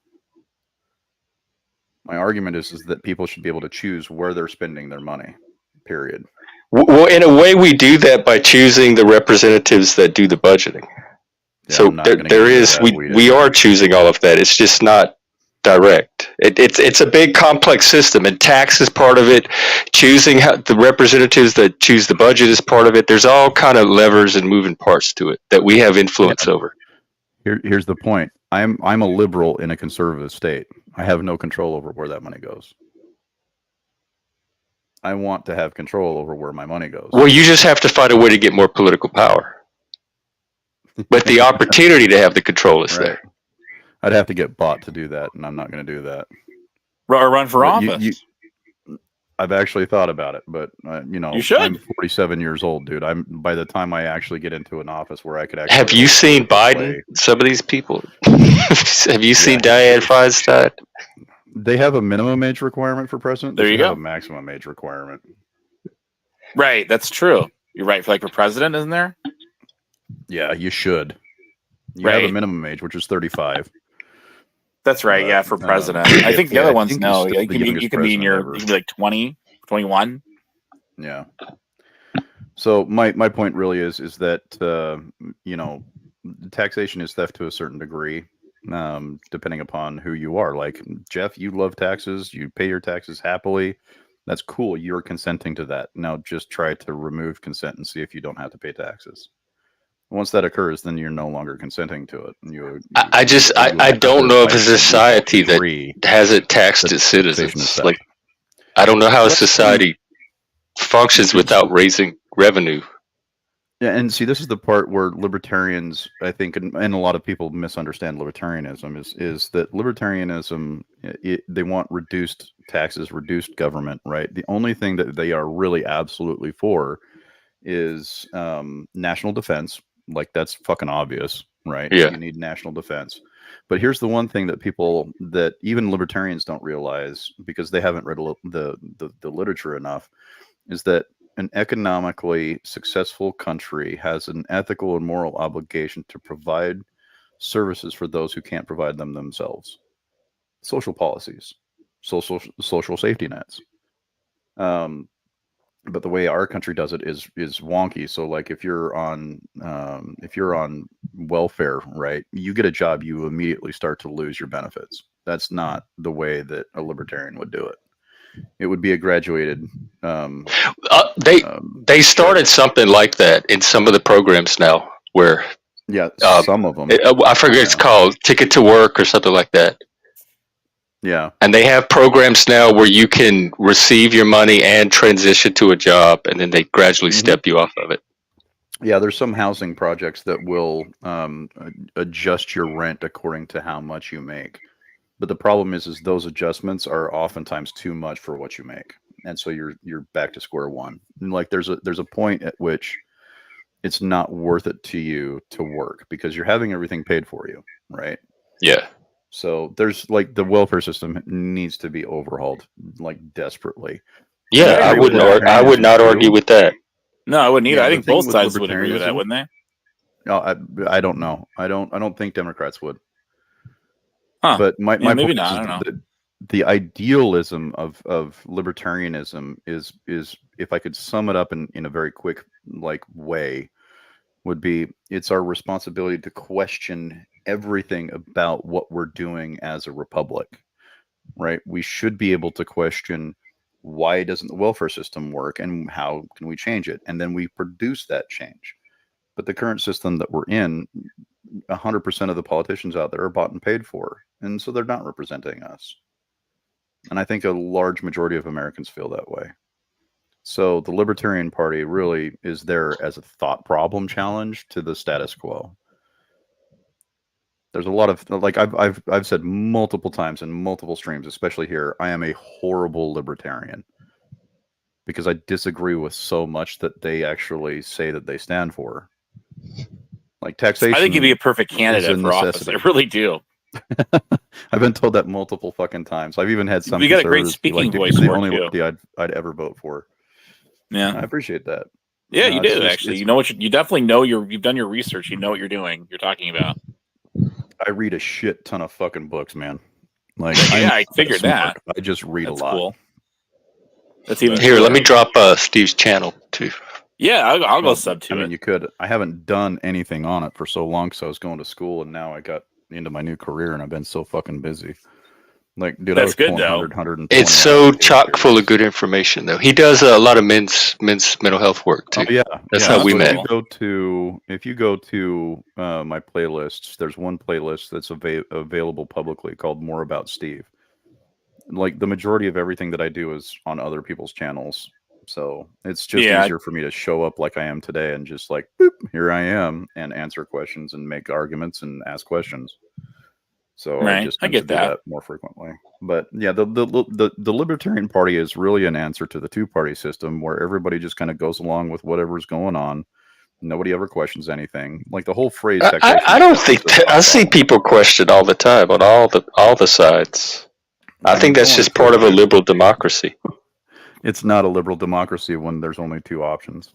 F: My argument is that people should be able to choose where they're spending their money. Period.
A: Well, in a way, we do that by choosing the representatives that do the budgeting.
F: Yeah,
A: so we are choosing all of that. It's just not direct. It's a big complex system, and tax is part of it. Choosing the representatives that choose the budget is part of it. There's all kind of levers and moving parts to it that we have influence over.
F: Here's the point. I'm a liberal in a conservative state. I have no control over where that money goes. I want to have control over where my money goes.
A: Well, you just have to find a way to get more political power. But the opportunity to have the control is there.
F: I'd have to get bought to do that, and I'm not going to do that.
B: Or run for office.
F: I've actually thought about it, but
B: you should.
F: I'm 47 years old, dude. By the time I actually get into an office where I could actually.
A: Have you seen Biden? Some of these people. Have you seen Dianne Feinstein?
F: They have a minimum age requirement for president.
B: There you go.
F: Have a maximum age requirement.
B: Right, that's true. You're right. For president, isn't there?
F: Yeah, you should. You have a minimum age, which is 35.
B: That's right. Yeah, for president. I think the other ones, no. You can be in your 20, 21.
F: Yeah. So my point really is that taxation is theft to a certain degree, depending upon who you are. Like Jeff, you love taxes. You pay your taxes happily. That's cool. You're consenting to that. Now just try to remove consent and see if you don't have to pay taxes. Once that occurs, then you're no longer consenting to it.
A: I don't know of a society that hasn't taxed its citizens. Like, I don't know how a society functions without raising revenue.
F: Yeah, and see, this is the part where libertarians, I think, and a lot of people misunderstand libertarianism, is that libertarianism, they want reduced taxes, reduced government, right? The only thing that they are really absolutely for is national defense. Like, that's fucking obvious, right?
A: Yeah.
F: You need national defense. But here's the one thing that even libertarians don't realize, because they haven't read the literature enough, is that an economically successful country has an ethical and moral obligation to provide services for those who can't provide them themselves. Social policies, social safety nets. But the way our country does it is wonky. So like if you're on welfare, right, you get a job, you immediately start to lose your benefits. That's not the way that a libertarian would do it. It would be a graduated.
A: They started something like that in some of the programs now, where
F: some of them.
A: I forget it's called Ticket to Work or something like that.
F: Yeah.
A: And they have programs now where you can receive your money and transition to a job, and then they gradually step you off of it.
F: Yeah, there's some housing projects that will adjust your rent according to how much you make. But the problem is those adjustments are oftentimes too much for what you make. And so you're back to square one. And like there's a point at which it's not worth it to you to work because you're having everything paid for you, right?
A: Yeah.
F: So there's like the welfare system needs to be overhauled like desperately.
A: Yeah, I would not argue with that.
B: No, I wouldn't either.
F: Yeah,
B: I think both sides would agree with that, wouldn't they?
F: No, I don't know. I don't think Democrats would.
B: Huh.
F: But my
B: maybe
F: point
B: not.
F: is
B: I don't know.
F: the idealism of libertarianism is if I could sum it up in a very quick way, would be it's our responsibility to question everything about what we're doing as a republic, right? We should be able to question why doesn't the welfare system work and how can we change it, and then we produce that change. But the current system that we're in, 100% of the politicians out there are bought and paid for, and so they're not representing us. And I think a large majority of Americans feel that way. So the Libertarian Party really is there as a thought problem challenge to the status quo. There's a lot of I've said multiple times in multiple streams, especially here, I am a horrible libertarian because I disagree with so much that they actually say that they stand for. Like taxation.
B: I think you'd be a perfect candidate for office. I really do.
F: I've been told that multiple fucking times. I've even had some.
B: You got a great
F: conservatives be
B: speaking
F: like,
B: voice
F: "You're the
B: for it,
F: only
B: too."
F: party I'd ever vote for."
B: Yeah,
F: I appreciate that.
B: Yeah,
F: No,
B: you
F: it's
B: do
F: just-
B: actually.
F: it's-
B: You know what you definitely know. You've done your research. You know what you're doing. You're talking about.
F: I read a shit ton of fucking books, man. Like,
B: Yeah,
F: I'm
B: I figured
F: smart.
B: that.
F: I just read
B: That's
F: a lot.
B: cool. That's even
A: Here, let
B: cooler.
A: me drop Steve's channel too.
B: Yeah, I'll go
F: Well,
B: sub to
F: I
B: it.
F: mean, you could. I haven't done anything on it for so long because I was going to school, and now I got into my new career, and I've been so fucking busy. Like, dude, I
B: That's
F: was
B: good,
F: pulling
B: though.
F: 120
A: It's so
F: hours
A: chock full of
F: series.
A: good information, though. He does a lot of men's mental health work too.
F: Oh yeah,
A: That's
F: yeah.
A: how we
F: So
A: met.
F: if you go to my playlists, there's one playlist that's available publicly called "More About Steve." Like the majority of everything that I do is on other people's channels, so it's just
B: Yeah.
F: easier for me to show up like I am today and just like, boop, here I am, and answer questions and make arguments and ask questions. So I
B: Right,
F: just
B: I
F: tend
B: get
F: to do
B: that.
F: that more frequently. But yeah, the Libertarian Party is really an answer to the two-party system where everybody just kind of goes along with whatever's going on. Nobody ever questions anything. Like the whole phrase taxation.
A: I don't think I see people question all the time on all the sides. I think that's just part of a liberal democracy.
F: It's not a liberal democracy when there's only two options.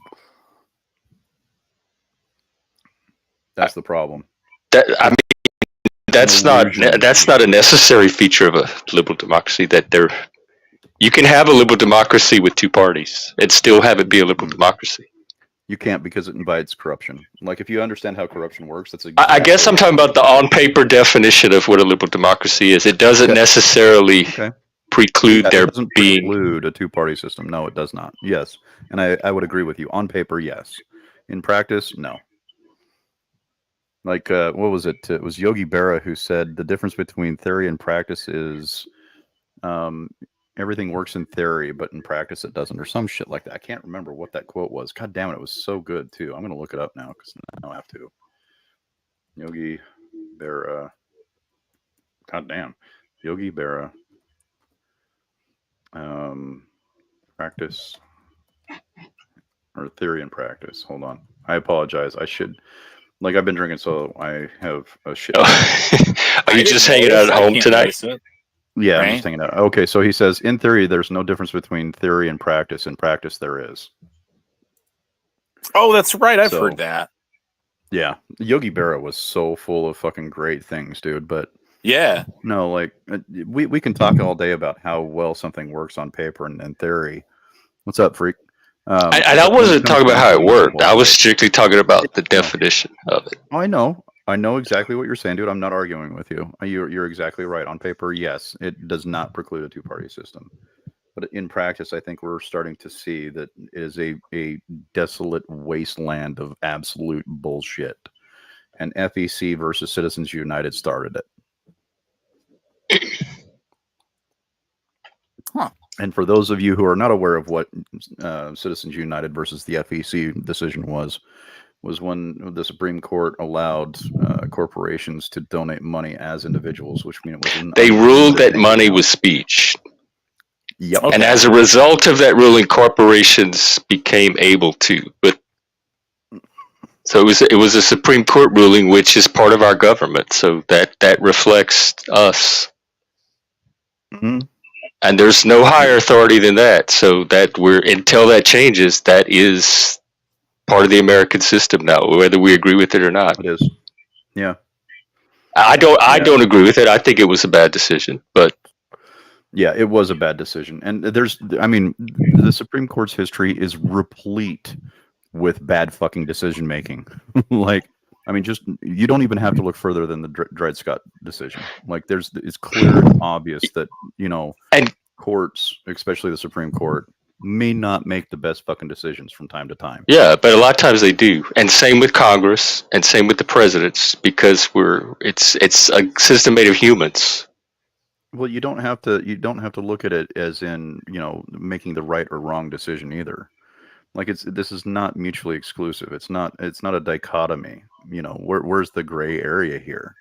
F: That's the problem.
A: I mean, that's not a necessary feature of a liberal democracy. You can have a liberal democracy with two parties and still have it be a liberal democracy.
F: You can't because it invites corruption. Like if you understand how corruption works, that's
A: I guess I'm talking about the on-paper definition of what a liberal democracy is. It doesn't necessarily preclude there
F: it doesn't
A: being
F: preclude a two-party system. No, it does not. Yes, and I would agree with you. On paper, yes. In practice, no. Like what was it? It was Yogi Berra who said the difference between theory and practice is everything works in theory, but in practice it doesn't, or some shit like that. I can't remember what that quote was. God damn it, it was so good too. I'm gonna look it up now because now I have to. Yogi Berra. God damn, Yogi Berra. Practice or theory and practice. Hold on. I apologize. I should. Like I've been drinking, so I have a shit.
A: Are you just hanging out at home tonight?
F: Yeah, I'm just hanging out. Okay, so he says, in theory, there's no difference between theory and practice. In practice, there is.
B: Oh, that's right. I've heard that.
F: Yeah, Yogi Berra was so full of fucking great things, dude. But
B: yeah,
F: no, like we can talk all day about how well something works on paper and theory. What's up, freak?
A: I wasn't talking about how it worked. I was strictly talking about the definition of it.
F: I know exactly what you're saying, dude. I'm not arguing with you. You're exactly right. On paper, yes, it does not preclude a two-party system. But in practice, I think we're starting to see that it is a desolate wasteland of absolute bullshit. And FEC versus Citizens United started it.
B: Huh.
F: And for those of you who are not aware of what Citizens United versus the FEC decision was when the Supreme Court allowed corporations to donate money as individuals, which means
A: they ruled that money was speech.
F: Yep.
A: Okay. And as a result of that ruling, corporations became able to. But so it was a Supreme Court ruling, which is part of our government. So that reflects us.
F: Mm-hmm.
A: And there's no higher authority than that. So that until that changes, that is part of the American system now, whether we agree with it or not.
F: It is. Yeah.
A: I don't agree with it. I think it was a bad decision, but
F: Yeah, it was a bad decision. And the Supreme Court's history is replete with bad fucking decision making. Just you don't even have to look further than the Dred Scott decision. Like, it's clear and obvious that,
A: and
F: courts, especially the Supreme Court, may not make the best fucking decisions from time to time.
A: yeah, but a lot of times they do, and same with Congress, and same with the presidents, because it's a system made of humans.
F: Well, you don't have to look at it as in, making the right or wrong decision either. Like, this is not mutually exclusive. It's not a dichotomy. Where's the gray area here?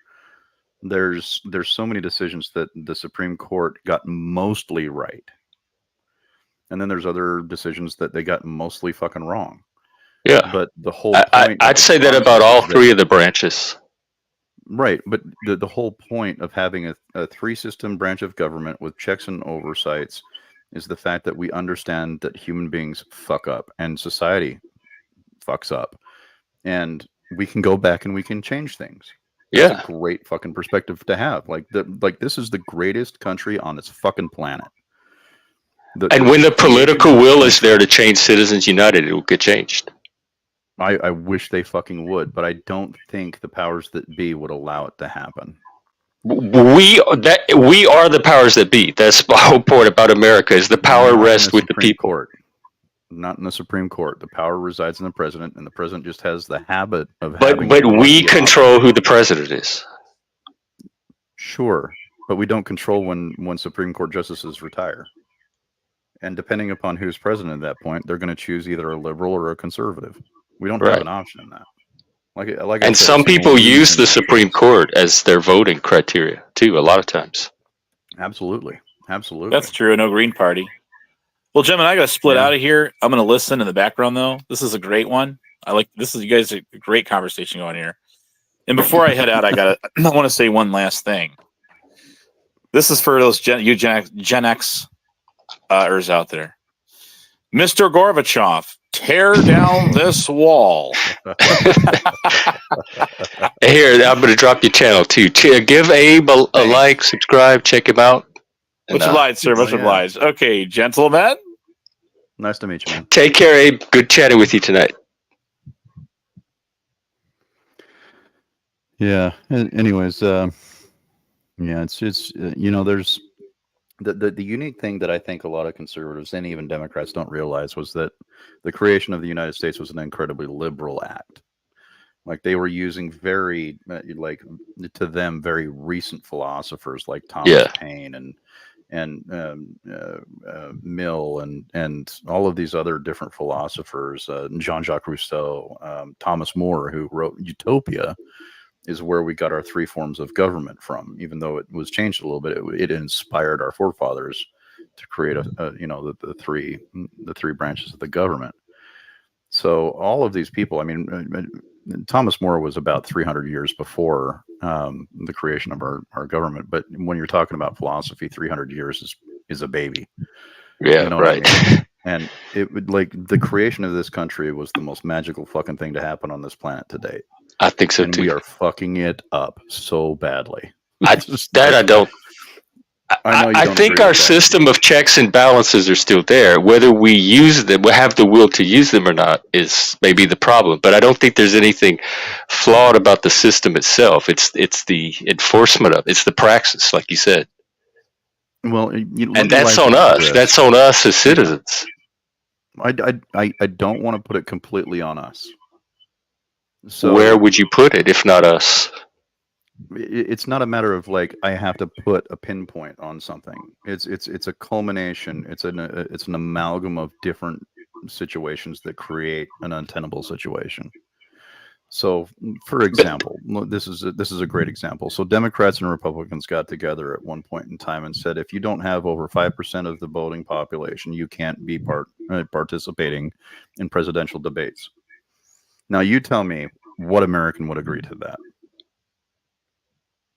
F: There's so many decisions that the Supreme Court got mostly right. And then there's other decisions that they got mostly fucking wrong.
A: Yeah.
F: But the whole point
A: I'd say that about all three of the branches.
F: Right, but the whole point of having a three-system branch of government with checks and oversights is the fact that we understand that human beings fuck up and society fucks up, and we can go back and we can change things. That's a great fucking perspective to have. Like this is the greatest country on this fucking planet.
A: And when the political will is there to change Citizens United, it will get changed.
F: I wish they fucking would, but I don't think the powers that be would allow it to happen.
A: We are the powers that be. That's the whole point about America, is the power rests with the people.
F: Court. Not in the Supreme Court. The power resides in the president, and the president just has the habit of having...
A: But we control who the president is.
F: Sure, but we don't control when Supreme Court justices retire. And depending upon who's president at that point, they're going to choose either a liberal or a conservative. We don't have an option in that.
A: And some people use the Supreme Court as their voting criteria too. A lot of times.
F: Absolutely.
B: That's true. No Green Party. Well, gentlemen, I got to split out of here. I'm going to listen in the background though. This is a great one. You guys a great conversation going here. And before I head out, I want to say one last thing. This is for those Gen X out there. Mr. Gorbachev, tear down this wall.
A: Here, I'm going to drop your channel too. Give Abe a like, subscribe, check him out.
B: Much obliged, sir. Much obliged. Okay, gentlemen.
F: Nice to meet you, man.
A: Take care, Abe. Good chatting with you tonight.
F: Yeah. Anyways, it's there's the unique thing that I think a lot of conservatives and even Democrats don't realize was that the creation of the United States was an incredibly liberal act. Like, they were using very, to them, very recent philosophers like Thomas Paine and Mill and all of these other different philosophers, Jean-Jacques Rousseau, Thomas More, who wrote Utopia, is where we got our three forms of government from. Even though it was changed a little bit, it inspired our forefathers to create the three branches of the government. So all of these people, Thomas More was about 300 years before the creation of our government. But when you're talking about philosophy, 300 years is a baby.
A: Yeah, you know right.
F: I mean? And it would, the creation of this country was the most magical fucking thing to happen on this planet to date.
A: I think so too.
F: We are fucking it up so badly.
A: I don't. I think our system of checks and balances are still there. Whether we use them, we have the will to use them or not, is maybe the problem. But I don't think there's anything flawed about the system itself. It's the enforcement of it. It's the praxis, like you said.
F: Well,
A: and that's on us. That's on us as citizens.
F: I don't want to put it completely on us. So
A: where would you put it if not us?
F: It's not a matter of I have to put a pinpoint on something. It's a culmination. It's an amalgam of different situations that create an untenable situation. So, for example, this is a great example. So Democrats and Republicans got together at one point in time and said, if you don't have over 5% of the voting population, you can't be participating in presidential debates. Now, you tell me what American would agree to that.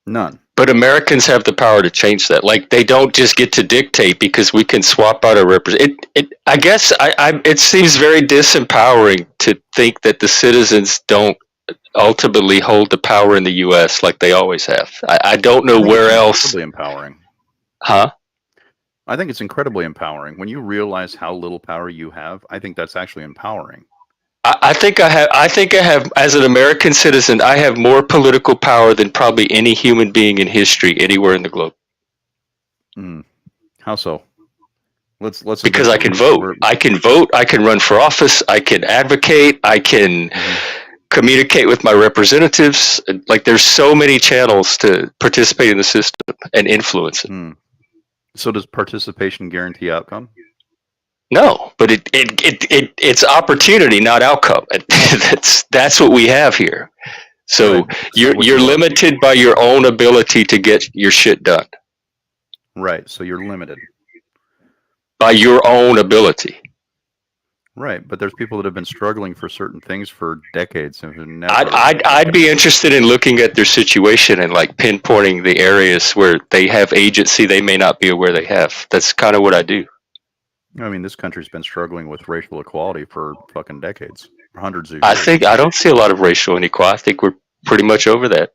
F: None.
A: But Americans have the power to change that. Like they don't just get to dictate because we can swap out our represent. I guess it seems very disempowering to think that the citizens don't ultimately hold the power in the U.S. like they always have. I don't know where else.
F: Incredibly empowering.
A: Huh?
F: I think it's incredibly empowering when you realize how little power you have. I think that's actually empowering.
A: I think I have, as an American citizen, I have more political power than probably any human being in history anywhere in the globe.
F: How so? Let's
A: because I can vote. I can vote. I can run for office. I can advocate. I can communicate with my representatives. Like there's so many channels to participate in the system and influence it.
F: So does participation guarantee outcome?
A: No, but it's opportunity, not outcome. That's what we have here. So
F: Right.
A: you're limited by your own ability to get your shit done.
F: Right. So you're limited.
A: By your own ability.
F: Right, but there's people that have been struggling for certain things for decades and have never.
A: I'd be interested in looking at their situation and like pinpointing the areas where they have agency they may not be aware they have. That's kind of what I do.
F: I mean, this country's been struggling with racial equality for fucking decades, for hundreds of years.
A: I don't see a lot of racial inequality. I think we're pretty much over that.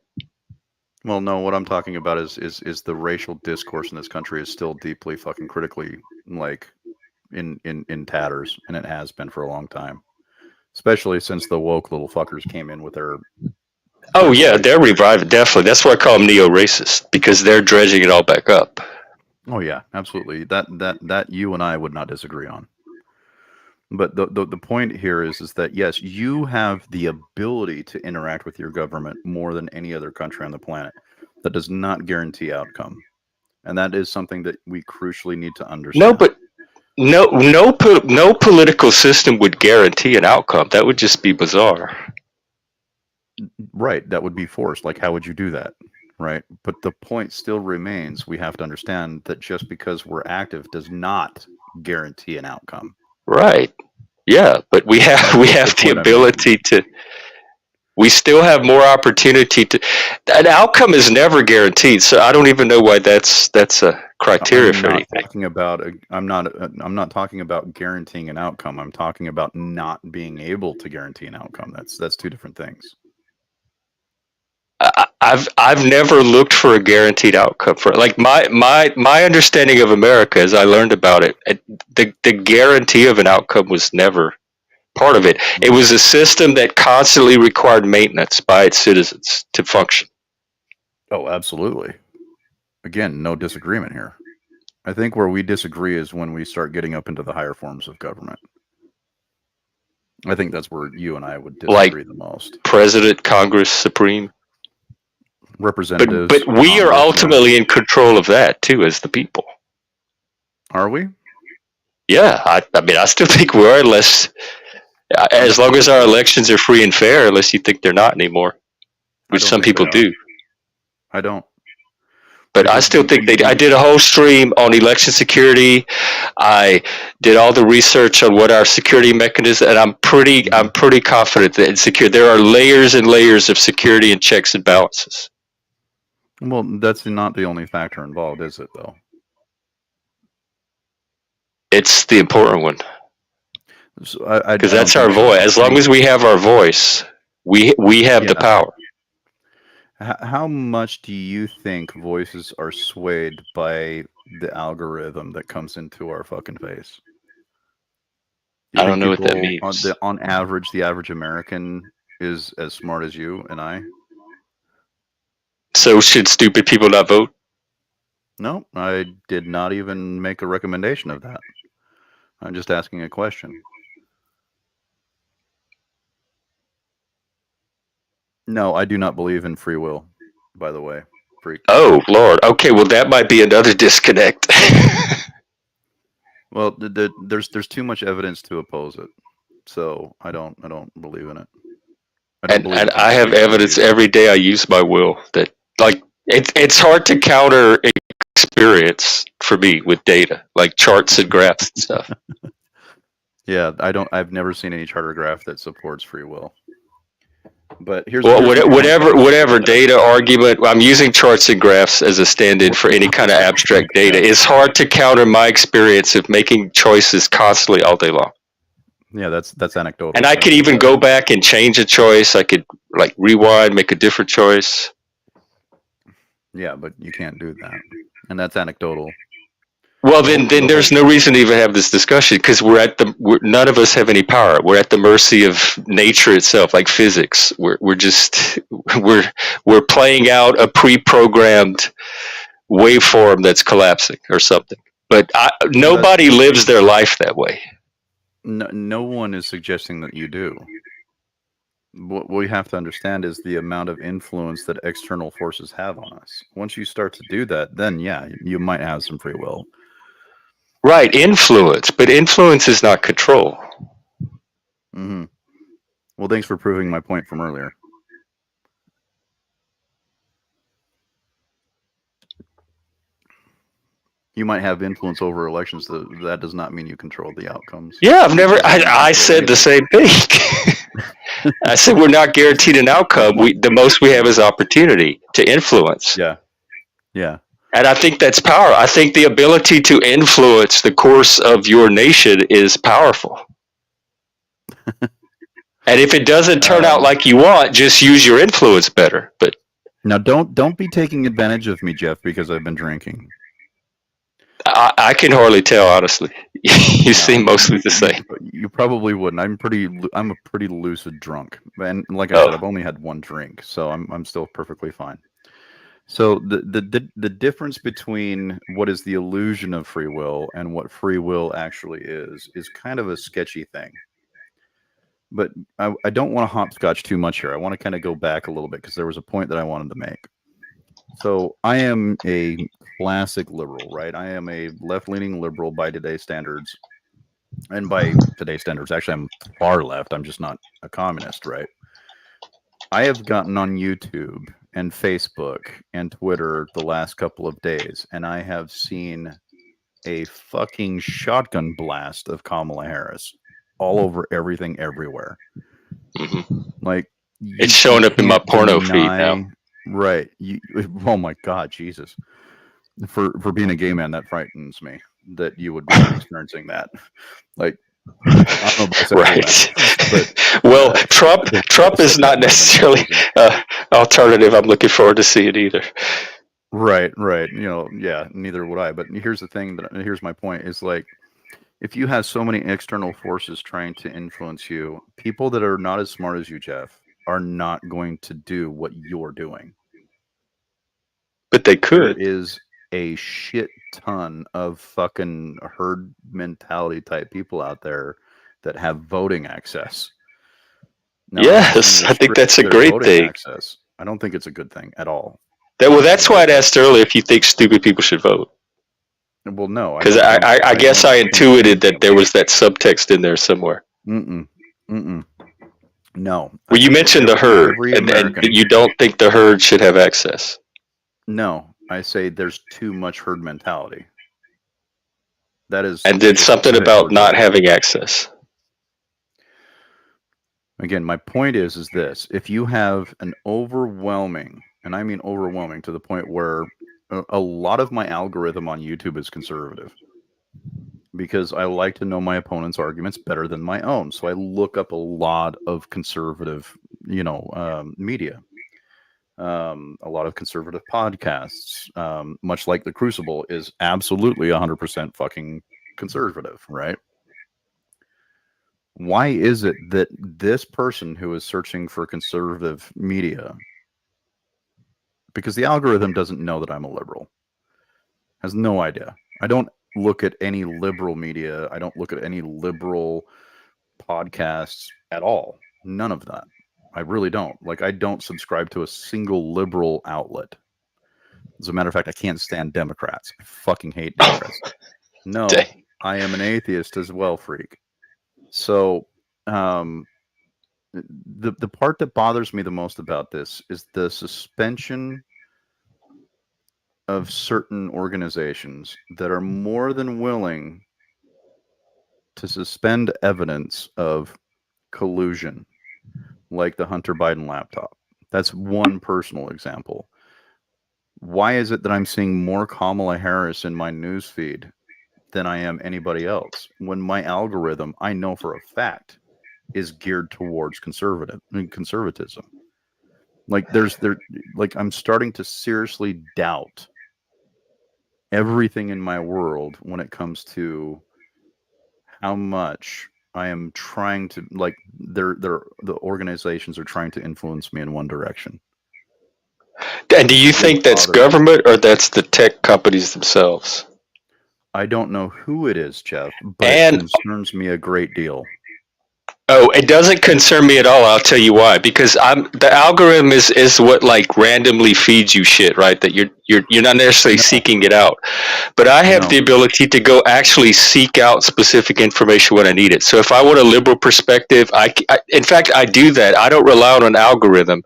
F: Well, no, what I'm talking about is the racial discourse in this country is still deeply fucking critically like in tatters, and it has been for a long time, especially since the woke little fuckers came in with their.
A: Oh yeah, they're reviving definitely. That's why I call them neo-racist, because they're dredging it all back up.
F: Oh yeah, absolutely. That you and I would not disagree on. But the point here is that yes, you have the ability to interact with your government more than any other country on the planet. That does not guarantee outcome, and that is something that we crucially need to understand.
A: No, but no political system would guarantee an outcome. That would just be bizarre.
F: Right, that would be forced. Like, how would you do that? Right, but the point still remains: we have to understand that just because we're active does not guarantee an outcome.
A: Right. Yeah, but we have the ability to. We still have more opportunity to. An outcome is never guaranteed, so I don't even know why that's a criteria for anything.
F: I'm not talking about guaranteeing an outcome. I'm talking about not being able to guarantee an outcome. That's two different things.
A: I've never looked for a guaranteed outcome for like my understanding of America as I learned about it. The guarantee of an outcome was never part of it. It was a system that constantly required maintenance by its citizens to function.
F: Oh, absolutely. Again, no disagreement here. I think where we disagree is when we start getting up into the higher forms of government. I think that's where you and I would disagree the most.
A: President, Congress, Supreme.
F: Representatives.
A: But we are ultimately in control of that too, as the people.
F: Are we?
A: Yeah, I mean, I still think we are, unless, as long as our elections are free and fair, unless you think they're not anymore, which some people do.
F: I don't.
A: But I still think I did a whole stream on election security. I did all the research on what our security mechanism, and I'm pretty confident that it's secure. There are layers and layers of security and checks and balances.
F: Well, that's not the only factor involved, is it, though?
A: It's the important one. Because
F: So
A: that's our voice. As long as we have our voice, we have the power.
F: How much do you think voices are swayed by the algorithm that comes into our fucking face?
A: I don't know what that means.
F: On average, the average American is as smart as you and I.
A: So should stupid people not vote?
F: No, I did not even make a recommendation of that. I'm just asking a question. No, I do not believe in free will, by the way. Freak.
A: Oh, Lord. Okay, well, that might be another disconnect.
F: Well, there's too much evidence to oppose it. So I don't believe in it.
A: And I have evidence every day I use my will that, like, it's hard to counter experience for me with data, like charts and graphs and stuff.
F: Yeah, I've never seen any charter graph that supports free will. But here's
A: Well,
F: here's my point.
A: whatever data argument, I'm using charts and graphs as a stand-in for any kind of abstract data.
F: Yeah.
A: It's hard to counter my experience of making choices constantly all day long.
F: Yeah, that's anecdotal.
A: And I could even go back and change a choice. I could like rewind, make a different choice.
F: Yeah, but you can't do that, and that's anecdotal.
A: Well, then there's no reason to even have this discussion because none of us have any power. We're at the mercy of nature itself, like physics. We're just we're playing out a pre-programmed waveform that's collapsing or something. But nobody lives their life that way.
F: No one is suggesting that you do. What we have to understand is the amount of influence that external forces have on us. Once you start to do that, then yeah, you might have some free will.
A: Right, influence, but influence is not control.
F: Mm-hmm. Well, thanks for proving my point from earlier. You might have influence over elections. That does not mean you control the outcomes.
A: Yeah, I said the same thing. I said we're not guaranteed an outcome. The most we have is opportunity to influence.
F: Yeah. Yeah.
A: And I think that's power. I think the ability to influence the course of your nation is powerful. And if it doesn't turn out like you want, just use your influence better. But
F: now don't be taking advantage of me, Jeff, because I've been drinking.
A: I can hardly tell, honestly. You seem mostly the same.
F: You probably wouldn't. I'm a pretty lucid drunk, and like I said, I've only had one drink, so I'm still perfectly fine. So the difference between what is the illusion of free will and what free will actually is kind of a sketchy thing. But I don't want to hopscotch too much here. I want to kind of go back a little bit because there was a point that I wanted to make. So I am a classic liberal, right? I am a left-leaning liberal by today's standards. And by today's standards, actually, I'm far left. I'm just not a communist, right? I have gotten on YouTube and Facebook and Twitter the last couple of days, and I have seen a fucking shotgun blast of Kamala Harris all over everything, everywhere.
A: Mm-hmm.
F: Like,
A: it's showing up in my porno feed now.
F: Right. Oh my God, Jesus. For being a gay man, that frightens me that you would be experiencing that. Like, I'm a bisexual
A: right. Well, Trump is not necessarily alternative. I'm looking forward to see it either.
F: Right. Yeah, neither would I. But here's the thing. Here's my point. Is like, if you have so many external forces trying to influence you, people that are not as smart as you, Jeff, are not going to do what you're doing.
A: But they could.
F: There is a shit ton of fucking herd mentality type people out there that have voting access. Now,
A: yes, I think that's a great thing.
F: Access. I don't think it's a good thing at all.
A: That's why I'd asked earlier if you think stupid people should vote.
F: Well, no,
A: because I guess I intuited that there was that subtext in there somewhere.
F: No.
A: Well, you mentioned the herd, and you don't think the herd should have access.
F: No, I say there's too much herd mentality. That is,
A: and then something about not having access.
F: Again, my point is this: if you have an overwhelming, and I mean overwhelming to the point where a lot of my algorithm on YouTube is conservative, because I like to know my opponent's arguments better than my own. So I look up a lot of conservative, media, a lot of conservative podcasts, much like The Crucible is absolutely 100% fucking conservative, right? Why is it that this person who is searching for conservative media, because the algorithm doesn't know that I'm a liberal, has no idea. I don't look at any liberal media. I don't look at any liberal podcasts at all. None of that. I really don't. Like, I don't subscribe to a single liberal outlet. As a matter of fact, I can't stand Democrats. I fucking hate Democrats. No, I am an atheist as well, freak. So, the part that bothers me the most about this is the suspension of certain organizations that are more than willing to suspend evidence of collusion like the Hunter Biden laptop. That's one personal example. Why is it that I'm seeing more Kamala Harris in my newsfeed than I am anybody else, when my algorithm, I know for a fact, is geared towards conservatism? Like I'm starting to seriously doubt everything in my world when it comes to how much I am trying to, like, the organizations are trying to influence me in one direction.
A: And do you think that's government or that's the tech companies themselves?
F: I don't know who it is, Jeff, but
A: And-
F: it concerns me a great deal.
A: Oh, it doesn't concern me at all. I'll tell you why. Because the algorithm is what like randomly feeds you shit, right? That you're not necessarily seeking it out. But I have the ability to go actually seek out specific information when I need it. So if I want a liberal perspective, in fact, I do that. I don't rely on an algorithm.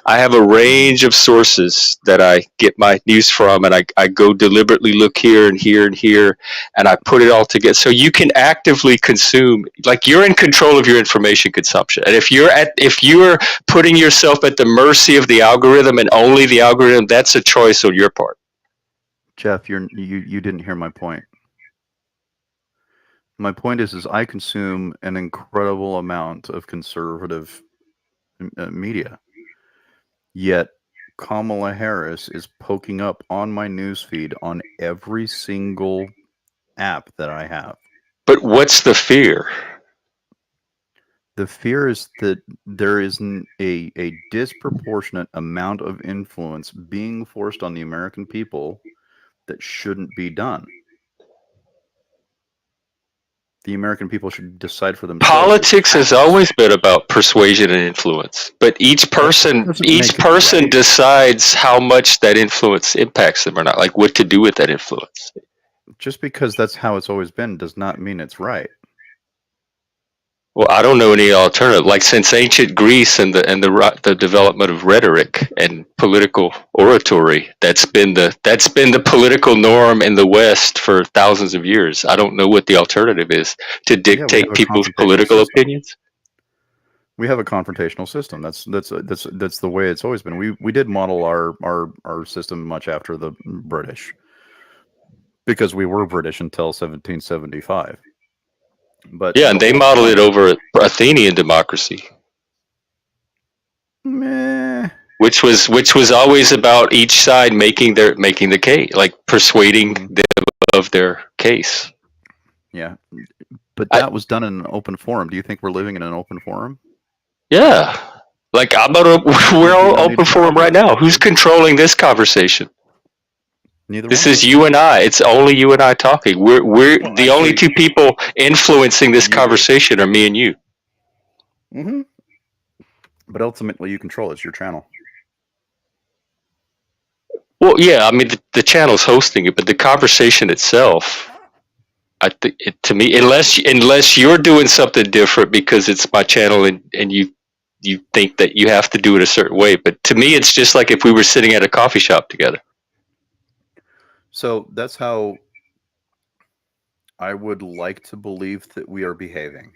A: I have a range of sources that I get my news from, and I go deliberately look here and here and here, and I put it all together. So you can actively consume, like you're in control of your information consumption. And if you're putting yourself at the mercy of the algorithm and only the algorithm, that's a choice on your part.
F: Jeff, you didn't hear my point. My point is I consume an incredible amount of conservative media. Yet Kamala Harris is poking up on my newsfeed on every single app that I have.
A: But what's the fear?
F: The fear is that there is a disproportionate amount of influence being forced on the American people that shouldn't be done. The American people should decide for themselves.
A: Politics has always been about persuasion and influence, but each person decides how much that influence impacts them or not, like what to do with that influence.
F: Just because that's how it's always been does not mean it's right.
A: Well, I don't know any alternative. Like since ancient Greece and the development of rhetoric and political oratory, that's been the political norm in the West for thousands of years. I don't know what the alternative is to dictate people's political opinions.
F: We have a confrontational system. That's the way it's always been. We did model our system much after the British, because we were British until 1775. But
A: yeah, and they modeled it over Athenian democracy.
F: Meh.
A: Which was always about each side making the case, like persuading them of their case.
F: Yeah, but that was done in an open forum. Do you think we're living in an open forum?
A: Yeah, like we're all open forum right now. Who's controlling this conversation?
F: Neither.
A: This is you and I. It's only you and I talking. We're the only two people influencing this conversation are me and you.
F: Mm-hmm. But ultimately, you control it. It's your channel.
A: Well, yeah. I mean, the channel's hosting it, but the conversation itself, I think, to me, unless you're doing something different because it's my channel and you think that you have to do it a certain way. But to me, it's just like if we were sitting at a coffee shop together.
F: So that's how I would like to believe that we are behaving.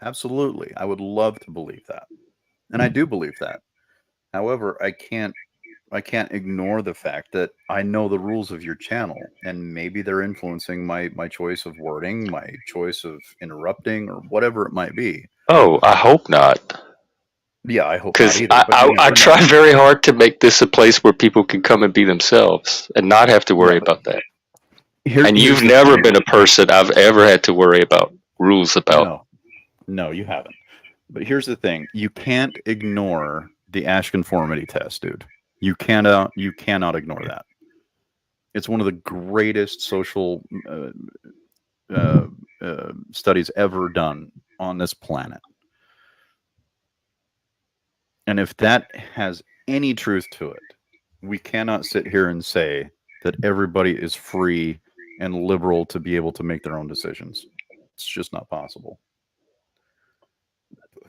F: Absolutely. I would love to believe that. And I do believe that. However, I can't ignore the fact that I know the rules of your channel, and maybe they're influencing my choice of wording, my choice of interrupting, or whatever it might be.
A: Oh, I hope not.
F: Yeah, I hope
A: because
F: not
A: I try very hard to make this a place where people can come and be themselves and not have to worry about that. And you've never been a person I've ever had to worry about rules about.
F: No, you haven't. But here's the thing: you can't ignore the Ash conformity test, dude. You cannot ignore that. It's one of the greatest social studies ever done on this planet. And if that has any truth to it, we cannot sit here and say that everybody is free and liberal to be able to make their own decisions. It's just not possible.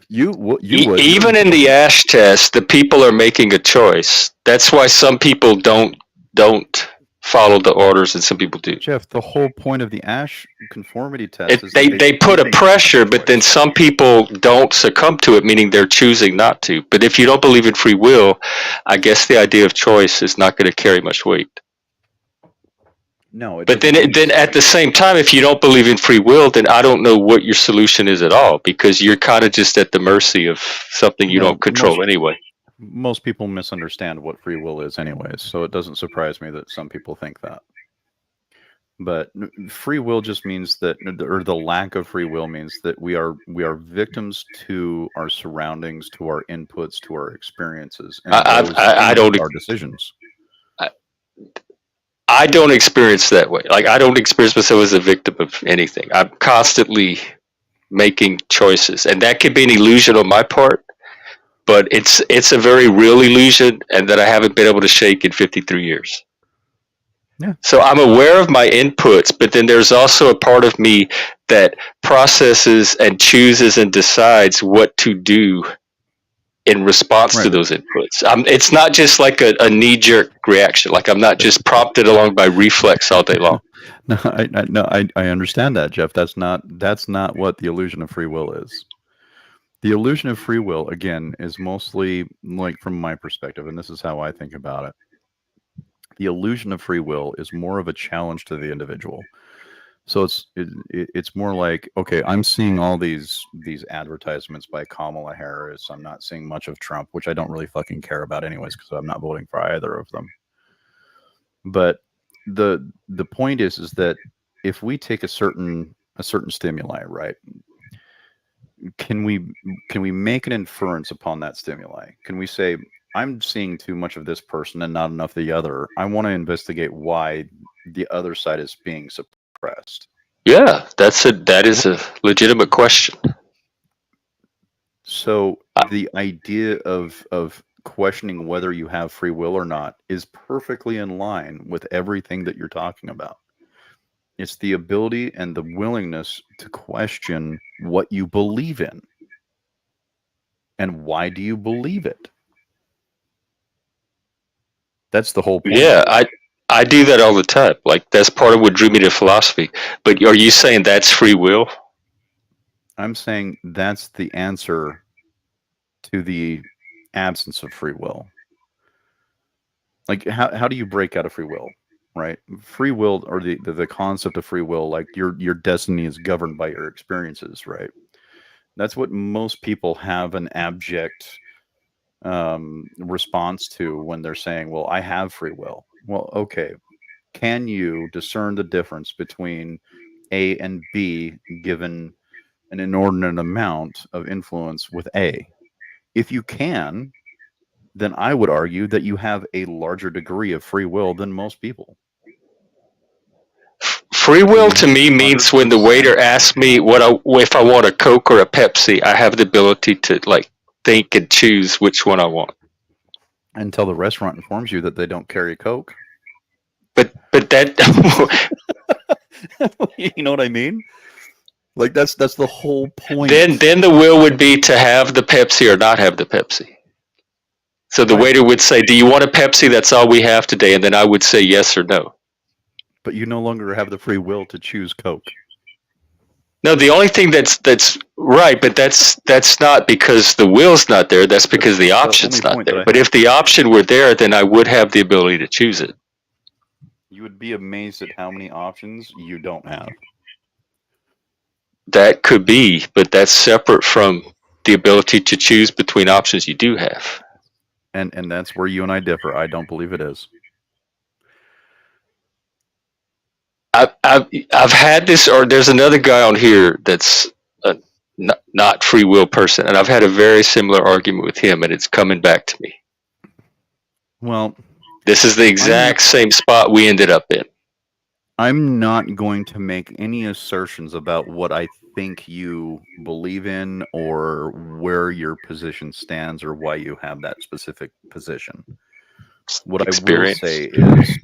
A: Even in the Ash test, the people are making a choice. That's why some people don't follow the orders and some people do.
F: Jeff, the whole point of the Ash conformity test is
A: They
F: that
A: they put a
F: think
A: pressure,
F: about
A: but then
F: choice.
A: some people don't succumb to it, meaning they're choosing not to. But if you don't believe in free will, I guess the idea of choice is not going to carry much weight.
F: No, it
A: But
F: doesn't mean
A: then at the
F: choice.
A: same time, if you don't believe in free will, then I don't know what your solution is at all, because you're kind of just at the mercy of something you
F: Well,
A: don't control anyway.
F: Most people misunderstand what free will is anyways, so it doesn't surprise me that some people think that. But free will just means that, or the lack of free will means that we are victims to our surroundings, to our inputs, to our experiences, and
A: I
F: those
A: I don't
F: our decisions.
A: I don't experience that way. Like, I don't experience myself as a victim of anything. I'm constantly making choices, and that could be an illusion on my part, but it's a very real illusion, and that I haven't been able to shake in 53 years.
F: Yeah.
A: So I'm aware of my inputs, but then there's also a part of me that processes and chooses and decides what to do in response to
F: Right.
A: those inputs. It's not just like a knee-jerk reaction. Like, I'm not just prompted along by reflex all day long.
F: No, I understand that, Jeff. That's not what the illusion of free will is. The illusion of free will, again, is mostly, like, from my perspective, and this is how I think about it. The illusion of free will is more of a challenge to the individual. So it's more like, okay, I'm seeing all these advertisements by Kamala Harris. I'm not seeing much of Trump, which I don't really fucking care about anyways, because I'm not voting for either of them. But the point is that if we take a certain stimuli, right? Can we make an inference upon that stimuli? Can we say, I'm seeing too much of this person and not enough of the other. I want to investigate why the other side is being suppressed.
A: Yeah, that is a legitimate question.
F: So the idea of questioning whether you have free will or not is perfectly in line with everything that you're talking about. It's the ability and the willingness to question what you believe in. And why do you believe it? That's the whole point.
A: Yeah, I do that all the time. Like, that's part of what drew me to philosophy. But are you saying that's free will?
F: I'm saying that's the answer to the absence of free will. Like, how do you break out of free will, right? Free will, or the concept of free will, like your destiny is governed by your experiences, right? That's what most people have an abject response to when they're saying, well, I have free will. Well, okay. Can you discern the difference between A and B given an inordinate amount of influence with A? If you can, then I would argue that you have a larger degree of free will than most people.
A: Free will to me means when the waiter asks me if I want a Coke or a Pepsi, I have the ability to, like, think and choose which one I want.
F: Until the restaurant informs you that they don't carry Coke.
A: But that
F: You know what I mean? Like, that's the whole point.
A: then the will would be to have the Pepsi or not have the Pepsi. So the waiter would say, "Do you want a Pepsi? That's all we have today." And then I would say yes or no.
F: But you no longer have the free will to choose Coke.
A: No, the only thing that's right, but that's not because the will's not there. That's because the option's not there. But if the option were there, then I would have the ability to choose it.
F: You would be amazed at how many options you don't have.
A: That could be, but that's separate from the ability to choose between options you do have.
F: And that's where you and I differ. I don't believe it is.
A: I've had this, or there's another guy on here that's a not free will person, and I've had a very similar argument with him, and it's coming back to me.
F: Well,
A: this is the exact same spot we ended up in.
F: I'm not going to make any assertions about what I think you believe in or where your position stands or why you have that specific position. What
A: Experience.
F: I will say is,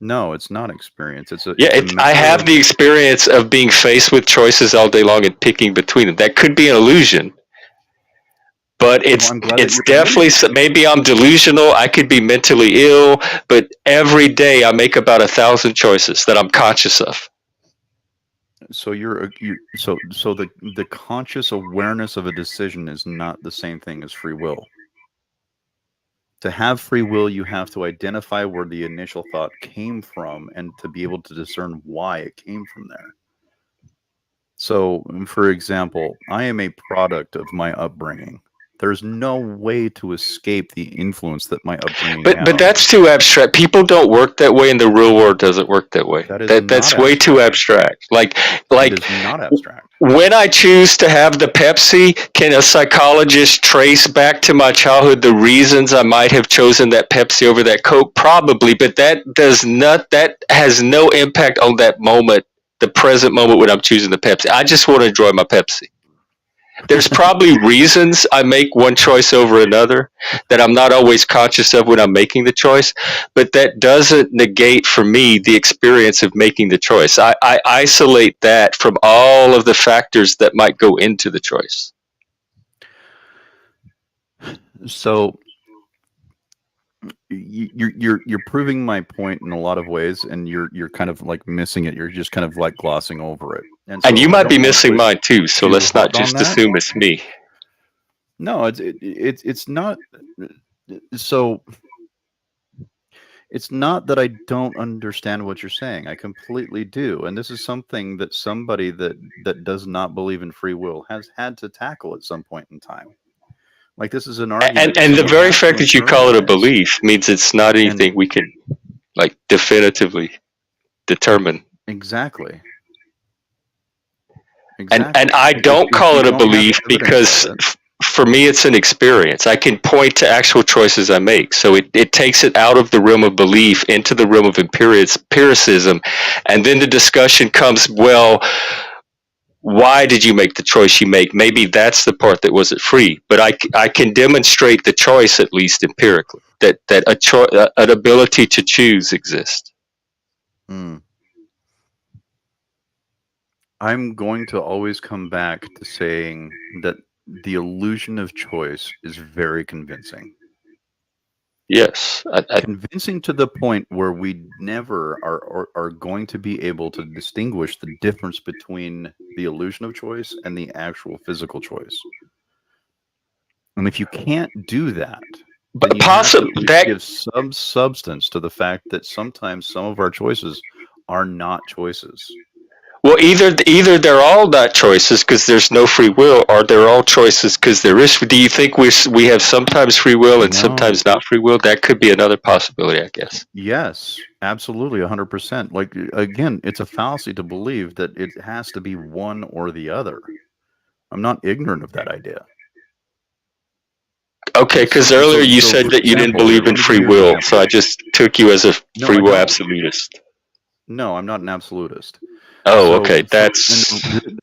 F: no, it's not experience.
A: I have the experience of being faced with choices all day long and picking between them. That could be an illusion, But it's
F: I'm glad that
A: it's
F: you're
A: definitely maybe I'm delusional. I could be mentally ill, but every day I make about 1,000 choices that I'm conscious of.
F: So so the conscious awareness of a decision is not the same thing as free will. To have free will, you have to identify where the initial thought came from and to be able to discern why it came from there. So, for example, I am a product of my upbringing. There's no way to escape the influence that my upbringing had
A: But
F: on
A: that's
F: me.
A: too abstract. People don't work that way, and the real world doesn't work that way.
F: That is not
A: That's way too abstract.
F: It
A: Like
F: is not abstract.
A: when I choose to have the Pepsi, can a psychologist trace back to my childhood the reasons I might have chosen that Pepsi over that Coke? Probably, but that has no impact on that moment, the present moment when I'm choosing the Pepsi. I just want to enjoy my Pepsi. There's probably reasons I make one choice over another that I'm not always conscious of when I'm making the choice, but that doesn't negate for me the experience of making the choice. I isolate that from all of the factors that might go into the choice.
F: So you're proving my point in a lot of ways, and you're kind of like missing it. You're just kind of like glossing over it,
A: And
F: so
A: you
F: I
A: might
F: don't
A: be
F: wanna
A: missing
F: push
A: mine too, so
F: too
A: let's not
F: hard on
A: just
F: that.
A: assume it's me.
F: No, it's not. So it's not that I don't understand what you're saying. I completely do, and this is something that somebody that does not believe in free will has had to tackle at some point in time. Like, this is an argument that
A: And the
F: someone
A: very
F: has to
A: fact that you call it a
F: internalize.
A: belief means it's not
F: And
A: anything we can like definitively determine.
F: exactly,
A: And
F: exactly.
A: I don't
F: If
A: call
F: you
A: it a
F: don't have
A: belief
F: evidence of
A: because
F: it,
A: for me it's an experience. I can point to actual choices I make. So it takes it out of the realm of belief into the realm of empiricism. And then the discussion comes, well, why did you make the choice you make? Maybe that's the part that wasn't free. But I can demonstrate the choice at least empirically, that an ability to choose exists.
F: hmm, I'm going to always come back to saying that the illusion of choice is very convincing.
A: Yes.
F: Convincing to the point where we never are going to be able to distinguish the difference between the illusion of choice and the actual physical choice. And if you can't do that, then you have to at least
A: That
F: give some substance to the fact that sometimes some of our choices are not choices.
A: Well, either they're all not choices because there's no free will, or they're all choices because there is. Do you think we have sometimes free will and
F: No.
A: sometimes not free will? That could be another possibility, I guess.
F: Yes, absolutely, 100%. Like, again, it's a fallacy to believe that it has to be one or the other. I'm not ignorant of that idea.
A: Okay, because earlier you said
F: for
A: that you didn't
F: example, here,
A: believe in
F: let me give
A: free
F: you an
A: will,
F: example.
A: so I just took you as a
F: No,
A: free
F: I
A: will
F: don't.
A: absolutist.
F: No, I'm not an absolutist.
A: Oh,
F: So,
A: okay,
F: and
A: that's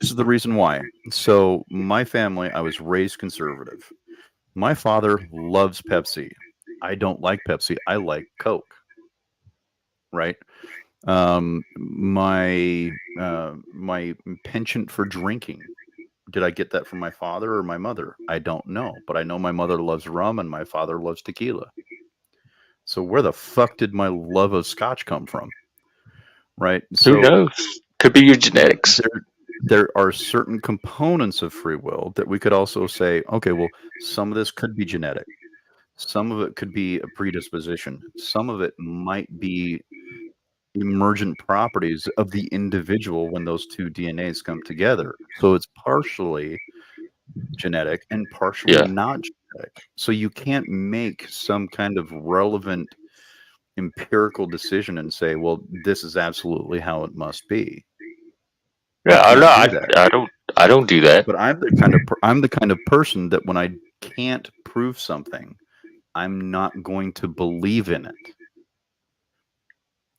F: this is the reason why. So, my family, I was raised conservative. My father loves Pepsi. I don't like Pepsi. I like Coke. Right? My penchant for drinking. Did I get that from my father or my mother? I don't know, but I know my mother loves rum and my father loves tequila. So where the fuck did my love of scotch come from? Right?
A: who
F: So
A: knows? Could be your genetics.
F: there are certain components of free will that we could also say, okay, well, some of this could be genetic. Some of it could be a predisposition. Some of it might be emergent properties of the individual when those two DNAs come together. So it's partially genetic and partially
A: Yeah.
F: not genetic. So you can't make some kind of relevant empirical decision and say, well, this is absolutely how it must be. You
A: Yeah, I don't
F: can't do
A: know.
F: that.
A: I don't do that.
F: But I'm the kind of person that when I can't prove something, I'm not going to believe in it.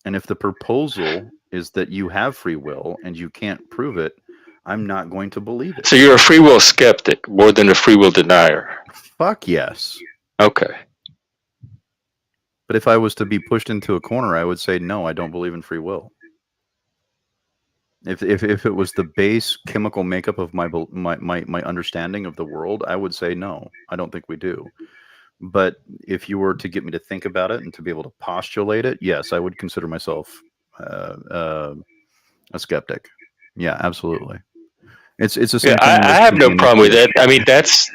F: And if the proposal is that you have free will and you can't prove it, I'm not going to believe it.
A: So you're a free will skeptic more than a free will denier.
F: Fuck yes.
A: Okay.
F: But if I was to be pushed into a corner, I would say, no, I don't believe in free will. If it was the base chemical makeup of my understanding of the world, I would say no. I don't think we do. But if you were to get me to think about it and to be able to postulate it, yes, I would consider myself a skeptic. Yeah, absolutely. It's the same
A: Yeah,
F: thing.
A: I have no problem with that. I mean, that's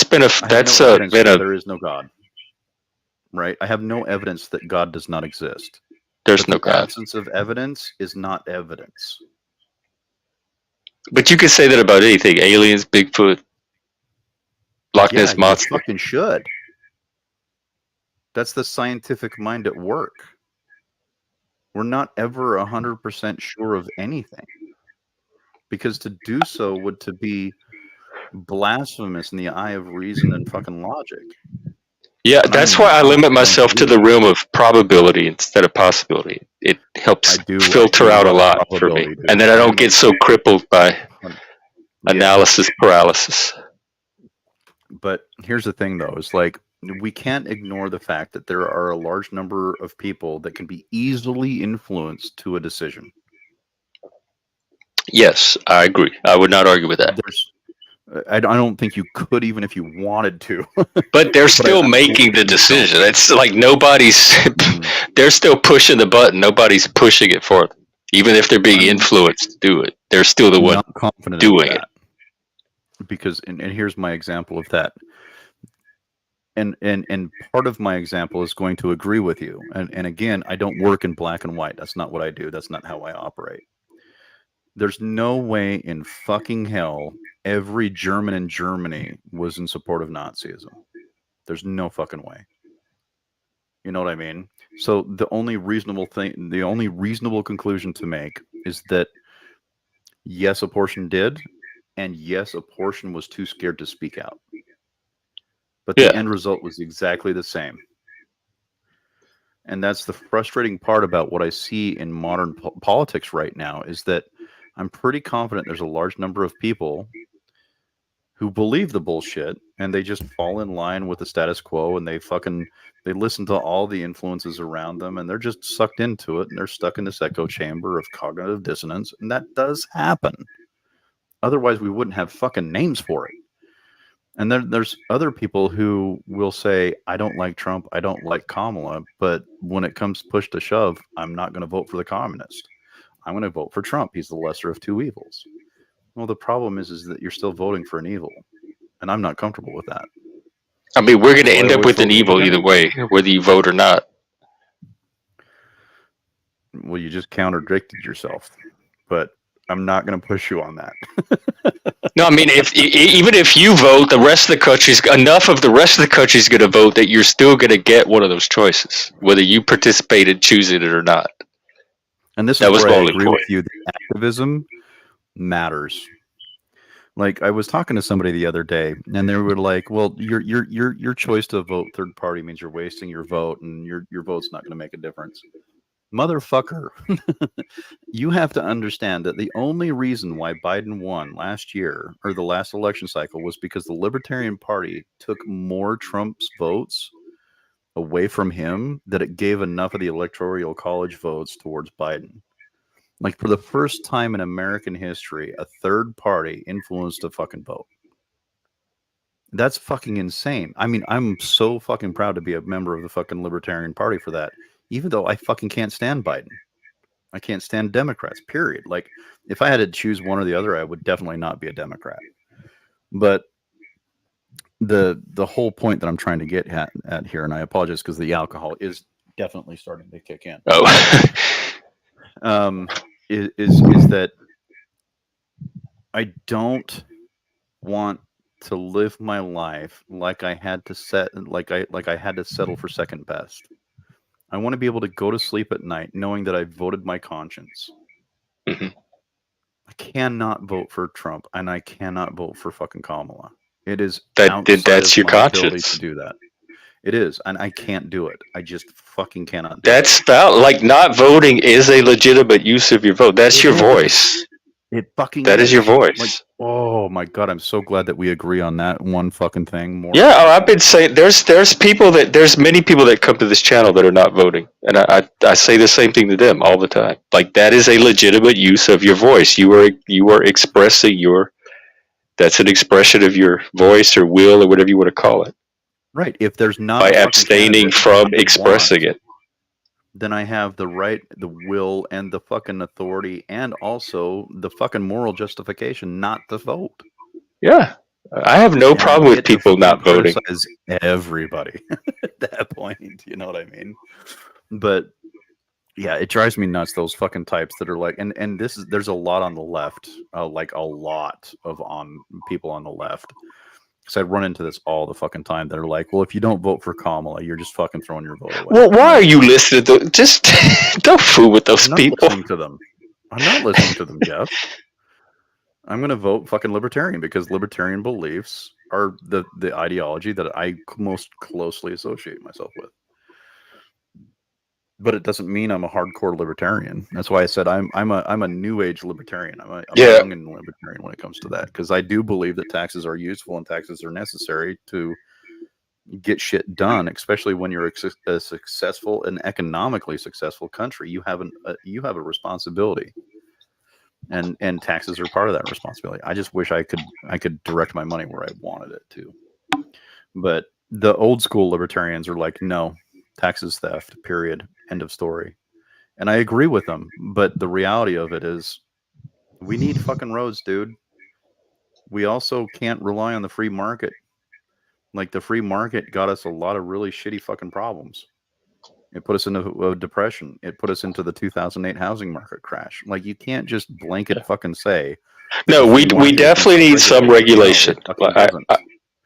A: been a
F: I have
A: that's
F: no evidence
A: been
F: that
A: a
F: there is no God. Right? I have no evidence that God does not exist.
A: there's
F: But
A: no
F: the
A: God.
F: absence of evidence is not evidence.
A: But you can say that about anything: aliens, Bigfoot, Loch
F: Yeah,
A: Ness
F: you
A: monster.
F: fucking should. That's the scientific mind at work. We're not ever 100% sure of anything. Because to do so would to be blasphemous in the eye of reason and fucking logic.
A: Yeah,
F: And
A: that's why I limit
F: I don't
A: myself to
F: believe
A: the
F: that.
A: realm of probability instead of possibility. It helps
F: I do
A: filter out a
F: love
A: lot for me,
F: probability, dude.
A: and then I don't get so crippled by
F: Yeah.
A: analysis paralysis.
F: But here's the thing, though, is like we can't ignore the fact that there are a large number of people that can be easily influenced to a decision.
A: Yes, I agree. I would not argue with that.
F: I don't think you could, even if you wanted to.
A: But they're still making the decision. It's like nobody's. They're still pushing the button. Nobody's pushing it for them. Even if they're being influenced to do it, they're still the one
F: not confident
A: doing
F: it. Because and here's my example of that. And part of my example is going to agree with you. And again, I don't work in black and white. That's not what I do. That's not how I operate. There's no way in fucking hell every German in Germany was in support of Nazism. There's no fucking way. You know what I mean? So the only reasonable conclusion to make is that yes, a portion did, and yes, a portion was too scared to speak out. But the end result was exactly the same. And that's the frustrating part about what I see in modern politics right now, is that I'm pretty confident there's a large number of people who believe the bullshit and they just fall in line with the status quo, and they listen to all the influences around them, and they're just sucked into it, and they're stuck in this echo chamber of cognitive dissonance. And that does happen. Otherwise, we wouldn't have fucking names for it. And then there's other people who will say, I don't like Trump, I don't like Kamala, but when it comes push to shove, I'm not going to vote for the communist. I'm going to vote for Trump. He's the lesser of two evils. Well, the problem is that you're still voting for an evil, and I'm not comfortable with that.
A: I mean, we're going to end up with an evil either way, whether you vote or not.
F: Well, you just contradicted yourself, but I'm not going to push you on that.
A: No, I mean, even if you vote, the rest of the country's enough of the rest of the country's going to vote that you're still going to get one of those choices, whether you participate in choosing it or not.
F: And this is where I agree with you. The activism matters. Like, I was talking to somebody the other day, and they were like, "Well, your choice to vote third party means you're wasting your vote, and your vote's not going to make a difference." Motherfucker, you have to understand that the only reason why Biden won last year, or the last election cycle, was because the Libertarian Party took more Trump's votes away from him that it gave enough of the Electoral College votes towards Biden. Like, for the first time in American history, a third party influenced a fucking vote. That's fucking insane. I mean, I'm so fucking proud to be a member of the fucking Libertarian Party for that, even though I fucking can't stand Biden. I can't stand Democrats, period. Like, if I had to choose one or the other, I would definitely not be a Democrat. But the whole point that I'm trying to get at here, and I apologize because the alcohol is definitely starting to kick in. Is that I don't want to live my life like I had to settle for second best. I want to be able to go to sleep at night knowing that I voted my conscience.
A: Mm-hmm.
F: I cannot vote for Trump, and I cannot vote for fucking Kamala. It is
A: that's your conscience
F: to do that. It is, and I can't do it. I just fucking cannot do
A: it. Like, not voting is a legitimate use of your vote. That's your voice.
F: It fucking
A: That is your voice.
F: Like, oh my god, I'm so glad that we agree on that one fucking thing. More.
A: Yeah, I've been saying there's many people that come to this channel that are not voting, and I say the same thing to them all the time. Like, that is a legitimate use of your voice. You are expressing that's an expression of your voice or will or whatever you want to call it.
F: Right. If there's not
A: By
F: a fucking
A: abstaining
F: candidate
A: from
F: that I
A: expressing
F: want,
A: it.
F: then I have the right, the will, and the fucking authority, and also the fucking moral justification not to vote.
A: Yeah, I have no
F: And I
A: problem with
F: get to
A: people not
F: fucking
A: voting.
F: criticize everybody at that point. You know what I mean? But yeah, it drives me nuts, those fucking types that are like, and there's a lot on the left, like a lot of people on the left. Because I run into this all the fucking time. That are like, well, if you don't vote for Kamala, you're just fucking throwing your vote away.
A: Well, why are you listening to just don't fool with those
F: I'm not
A: people.
F: listening to them. I'm not listening to them, Jeff. I'm going to vote fucking libertarian because libertarian beliefs are the ideology that I most closely associate myself with. But it doesn't mean I'm a hardcore libertarian. That's why I said I'm a new age libertarian. I'm a young and libertarian when it comes to that, because I do believe that taxes are useful and taxes are necessary to get shit done, especially when you're a successful and economically successful country. You have a responsibility, and taxes are part of that responsibility. I just wish I could direct my money where I wanted it to. But the old school libertarians are like, no, taxes theft, period, end of story. And I agree with them, but the reality of it is we need fucking roads, dude. We also can't rely on the free market. Like, the free market got us a lot of really shitty fucking problems. It put us into a depression. It put us into the 2008 housing market crash. Like, you can't just blanket fucking say.
A: No, we definitely need some regulation.
F: No,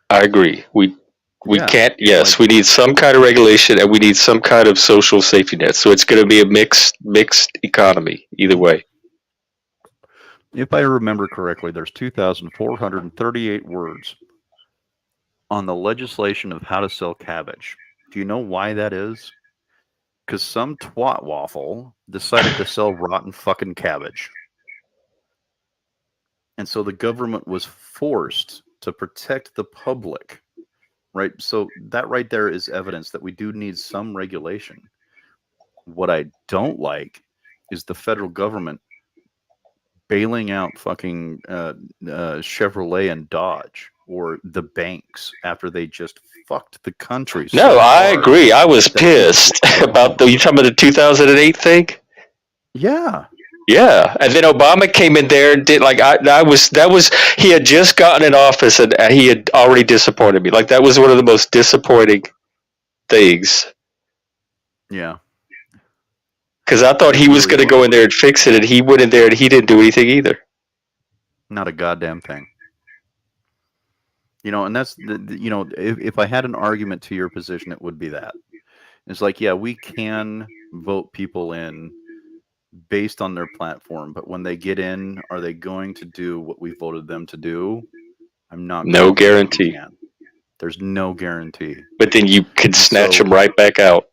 A: I agree. We can't. Yes,
F: like,
A: we need some kind of regulation, and we need some kind of social safety net. So it's going to be a mixed economy either way.
F: If I remember correctly, there's 2,438 words on the legislation of how to sell cabbage. Do you know why that is? Because some twat waffle decided to sell rotten fucking cabbage. And so the government was forced to protect the public, right? So that right there is evidence that we do need some regulation. What I don't like is the federal government bailing out fucking Chevrolet and Dodge, or the banks, after they just fucked the country.
A: No, I agree. I was pissed about you talking about the 2008 thing?
F: Yeah.
A: Yeah, and then Obama came in there and did he had just gotten in office and he had already disappointed me. Like, that was one of the most disappointing things.
F: Yeah.
A: Because I thought he was going to go in there and fix it, and he went in there and he didn't do anything either.
F: Not a goddamn thing. You know, and that's if I had an argument to your position, it would be that. It's like, yeah, we can vote people in based on their platform, but when they get in, are they going to do what we voted them to do? I'm not.
A: No guarantee.
F: There's no guarantee.
A: But then you can snatch them right back out.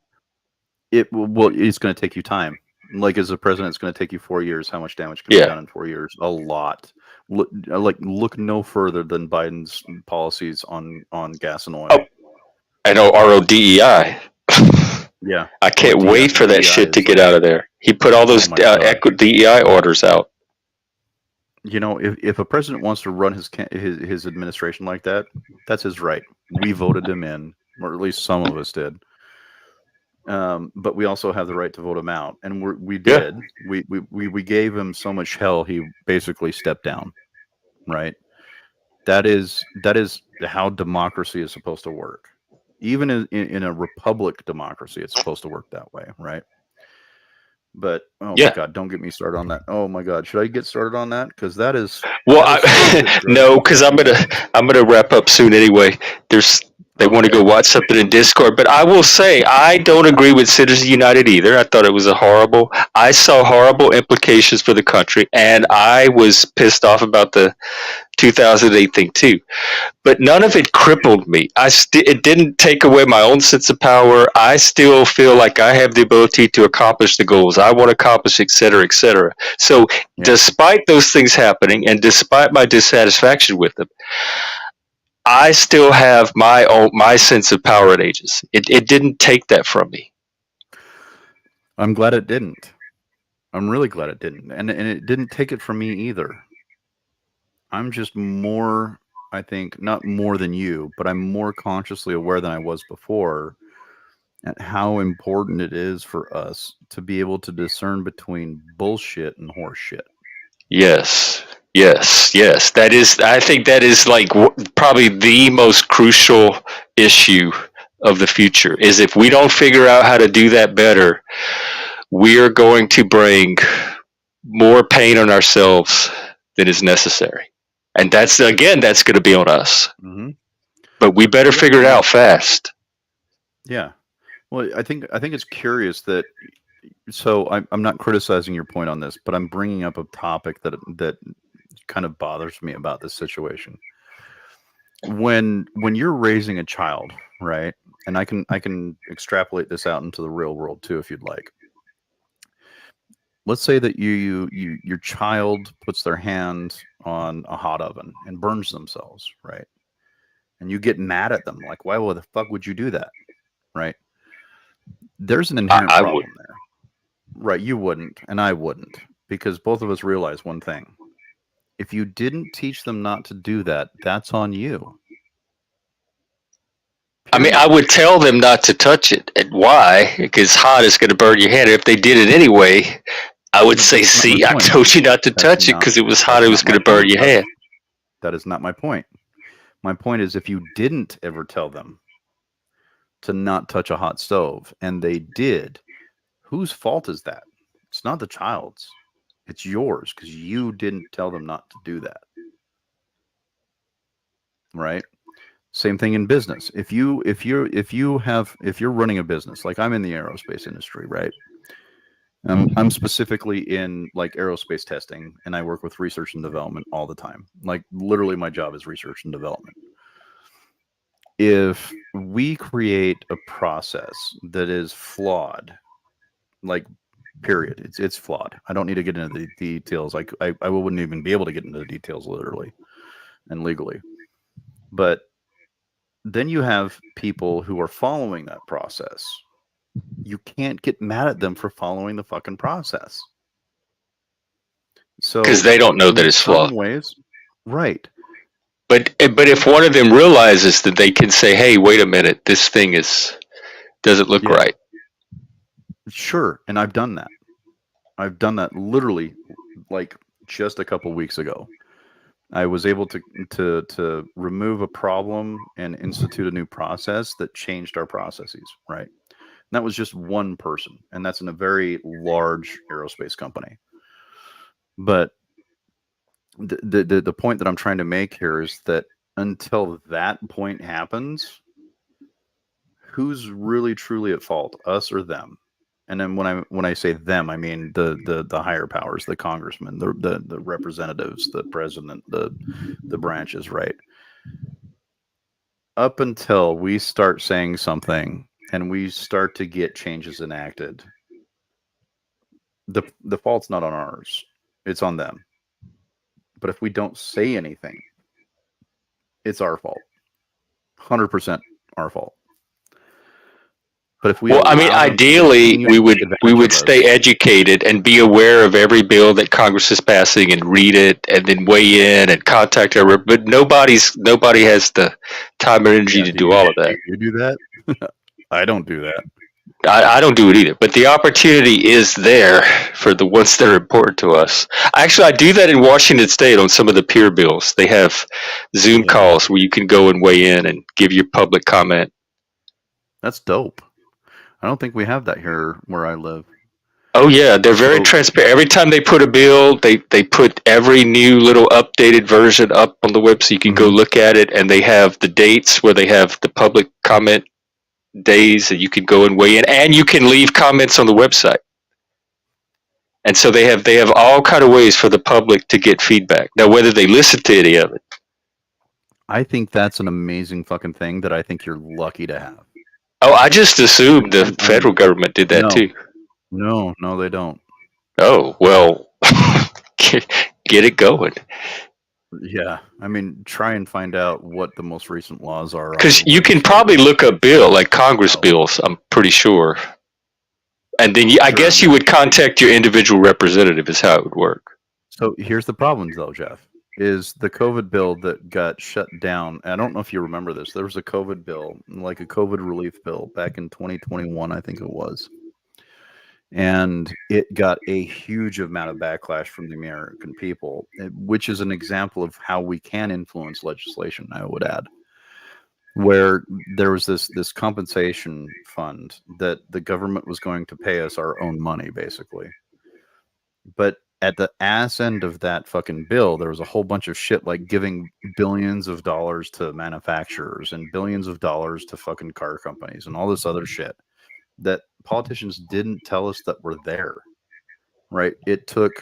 F: It's going to take you time. Like, as a president, it's going to take you 4 years. How much damage can be done in 4 years? A lot. Look no further than Biden's policies on gas and oil.
A: Oh, I know, RODEI.
F: Yeah,
A: I can't wait for that shit to get out of there. He put all those DEI orders out.
F: You know, if a president wants to run his administration like that, that's his right. We voted him in, or at least some of us did. But we also have the right to vote him out, and we did. Yeah. We gave him so much hell, he basically stepped down. Right. That is how democracy is supposed to work. Even in a republic democracy, it's supposed to work that way, right? But my God, don't get me started on that. Oh my God, should I get started on that? Because that is
A: no, because I'm gonna wrap up soon anyway. They want to go watch something in Discord, but I will say I don't agree with Citizens United either. I thought it was I saw horrible implications for the country, and I was pissed off about the 2008 thing too. But none of it crippled me. It didn't take away my own sense of power. I still feel like I have the ability to accomplish the goals I want to accomplish, et cetera, et cetera. So despite those things happening and despite my dissatisfaction with them, I still have my sense of power at ages. It didn't take that from me.
F: I'm glad it didn't. I'm really glad it didn't. And it didn't take it from me either. I'm just more, I think, not more than you, but I'm more consciously aware than I was before at how important it is for us to be able to discern between bullshit and horse shit.
A: Yes. I think that is like probably the most crucial issue of the future is if we don't figure out how to do that better, we are going to bring more pain on ourselves than is necessary. And that's going to be on us. Mm-hmm. But we better figure it out fast.
F: Yeah. Well, I think it's curious that, so I'm not criticizing your point on this, but I'm bringing up a topic that kind of bothers me about this situation. When you're raising a child, right? And I can extrapolate this out into the real world too, if you'd like. Let's say that your child puts their hand on a hot oven and burns themselves, right? And you get mad at them, like, why the fuck would you do that, right? There's an inherent problem there, right? You wouldn't, and I wouldn't, because both of us realize one thing: if you didn't teach them not to do that, that's on you.
A: I mean, I would tell them not to touch it. And why? Because hot is going to burn your hand. If they did it anyway, I would say, see, I told you not to touch it because it was hot. It was going to burn your hand.
F: That is not my point. My point is, if you didn't ever tell them to not touch a hot stove and they did, whose fault is that? It's not the child's. It's yours because you didn't tell them not to do that. Right? Same thing in business. If you're running a business, like I'm in the aerospace industry, right? I'm specifically in like aerospace testing, and I work with research and development all the time. Like literally my job is research and development. If we create a process that is flawed, like period, it's flawed. I don't need to get into the details. Like I wouldn't even be able to get into the details literally and legally. But then you have people who are following that process. You can't get mad at them for following the fucking process. So
A: because they don't know that it's flawed.
F: Ways, right.
A: But if one of them realizes that they can say, "Hey, wait a minute, this thing doesn't look right."
F: Sure, and I've done that. I've done that literally, like just a couple weeks ago. I was able to remove a problem and institute a new process that changed our processes, right? And that was just one person, and that's in a very large aerospace company. But the point that I'm trying to make here is that until that point happens, who's really truly at fault, us or them? And then when I say them, I mean the higher powers, the congressmen, the representatives, the president, the branches, right? Up until we start saying something and we start to get changes enacted, the fault's not on ours, it's on them. But if we don't say anything, it's our fault. 100% our fault. But if we
A: ideally, we would stay educated and be aware of every bill that Congress is passing and read it and then weigh in and contact everyone. But nobody has the time or energy to do all of that.
F: You do that? I don't do that.
A: I don't do it either. But the opportunity is there for the ones that are important to us. Actually, I do that in Washington State on some of the peer bills. They have Zoom calls where you can go and weigh in and give your public comment.
F: That's dope. I don't think we have that here where I live.
A: Oh yeah, they're very transparent. Every time they put a bill, they put every new little updated version up on the web so you can go look at it, and they have the dates where they have the public comment days, and you can go and weigh in, and you can leave comments on the website. And so they have all kind of ways for the public to get feedback. Now, whether they listen to any of it,
F: I think that's an amazing fucking thing that I think you're lucky to have.
A: Oh, I just assumed the federal government did that
F: No.
A: too.
F: No, they don't.
A: Oh, well, get it going.
F: Yeah, I mean, try and find out what the most recent laws are.
A: Because
F: on the
A: you can
F: legislative-
A: probably look up bill, like Congress
F: Oh.
A: bills, I'm pretty sure. And then I
F: Sure,
A: guess you would contact your individual representative is how it would work.
F: So here's the problem, though, Jeff, is the COVID bill that got shut down. I don't know if you remember this. There was a COVID bill, like a COVID relief bill back in 2021, I think it was. And it got a huge amount of backlash from the American people, which is an example of how we can influence legislation, I would add, where there was this compensation fund that the government was going to pay us our own money, basically. But at the ass end of that fucking bill, there was a whole bunch of shit like giving billions of dollars to manufacturers and billions of dollars to fucking car companies and all this other shit that politicians didn't tell us that were there. Right? It took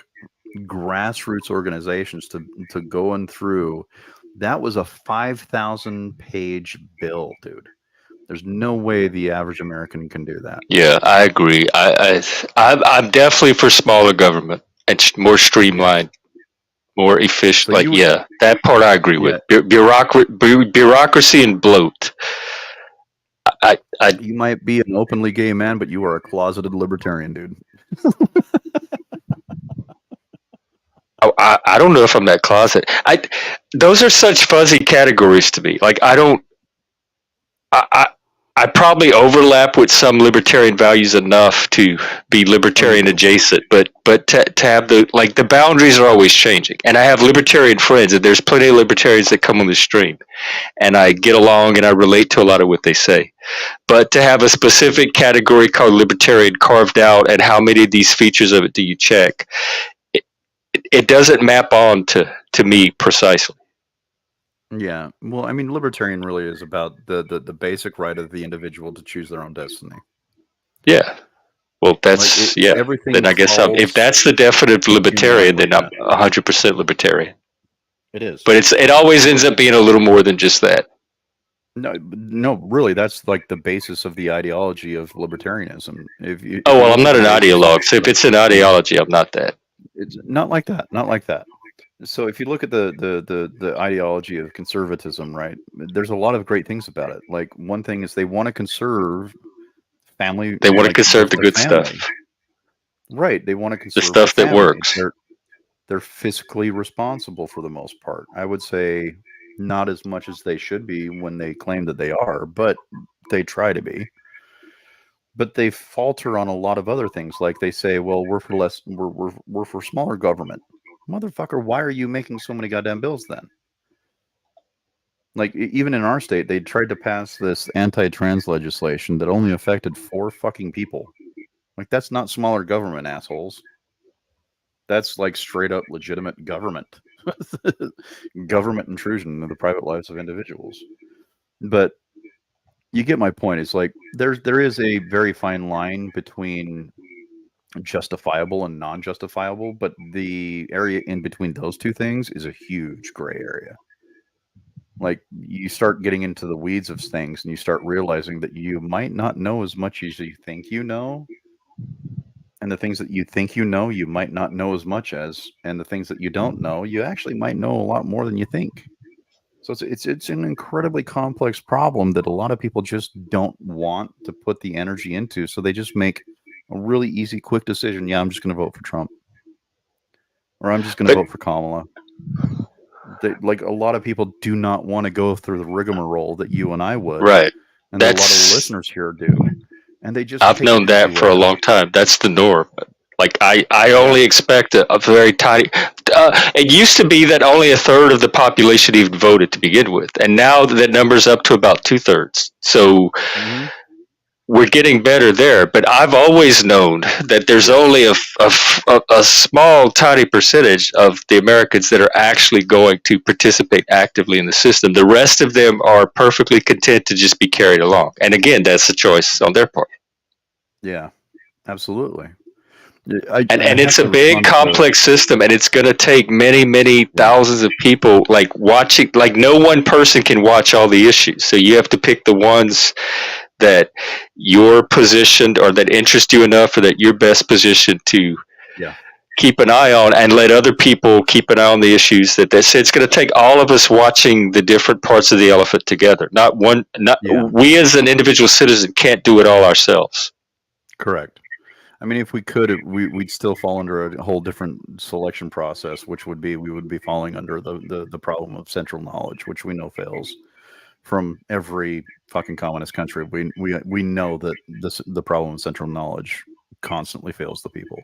F: grassroots organizations to going through. That was a 5,000-page bill, dude. There's no way the average American can do that.
A: Yeah, I agree. I'm definitely for smaller government and more streamlined, more efficient.
F: So you would-
A: yeah, that part I agree with. Bureaucracy and bloat.
F: You might be an openly gay man, but you are a closeted libertarian, dude.
A: I don't know if I'm that closet. Those are such fuzzy categories to me. Like I probably overlap with some libertarian values enough to be libertarian adjacent, but to have the boundaries are always changing. And I have libertarian friends, and there's plenty of libertarians that come on the stream, and I get along and I relate to a lot of what they say. But to have a specific category called libertarian carved out, and how many of these features of it do you check? It doesn't map on to me precisely.
F: Yeah. Well, I mean, libertarian really is about the basic right of the individual to choose their own destiny.
A: Yeah. Well, that's
F: everything
A: Then I guess if
F: falls
A: that's the definitive libertarian,
F: with
A: then I'm 100% libertarian.
F: It is.
A: But it always ends up being a little more than just that.
F: No, really, that's like the basis of the ideology of libertarianism.
A: Oh, well, I'm not an ideologue. So if it's an ideology, I'm not that.
F: It's not like that. Not like that. So if you look at the ideology of conservatism, right, there's a lot of great things about it. Like one thing is they want to conserve family.
A: They want to conserve the good stuff.
F: Right. They want to conserve
A: the stuff that works.
F: They're fiscally responsible for the most part. I would say not as much as they should be when they claim that they are, but they try to be. But they falter on a lot of other things. Like they say, well, we're for smaller government. Motherfucker, why are you making so many goddamn bills then? Like, even in our state, they tried to pass this anti-trans legislation that only affected 4 fucking people. Like, that's not smaller government, assholes. That's like straight up legitimate government. Government intrusion into the private lives of individuals. But you get my point. It's like there is a very fine line between justifiable and non-justifiable, but the area in between those two things is a huge gray area. Like, you start getting into the weeds of things and you start realizing that you might not know as much as you think you know, and the things that you think you know, you might not know as much as, and the things that you don't know, you actually might know a lot more than you think. So it's an incredibly complex problem that a lot of people just don't want to put the energy into, so they just make a really easy, quick decision. Yeah, I'm just going to vote for Trump. Or I'm just going to vote for Kamala. Like, a lot of people do not want to go through the rigmarole that you and I would.
A: Right.
F: And that a lot of listeners here do. And they just...
A: I've known that for a long time. That's the norm. Like, I only expect a very tiny... it used to be that only a third of the population even voted to begin with. And now that number's up to about 2/3. So... Mm-hmm. We're getting better there, but I've always known that there's only a small, tiny percentage of the Americans that are actually going to participate actively in the system. The rest of them are perfectly content to just be carried along. And again, that's a choice on their part.
F: Yeah, absolutely.
A: And it's a big complex system, and it's going to take many thousands of people like watching. Like no one person can watch all the issues, so you have to pick the ones that you're positioned or that interest you enough, or that you're best positioned to keep an eye on, and let other people keep an eye on the issues. It's going to take all of us watching the different parts of the elephant together. Not one. We as an individual citizen can't do it all ourselves.
F: Correct. I mean, if we could, we'd still fall under a whole different selection process, which would be we would be falling under the problem of central knowledge, which we know fails from every fucking communist country. We know that the problem of central knowledge constantly fails the people.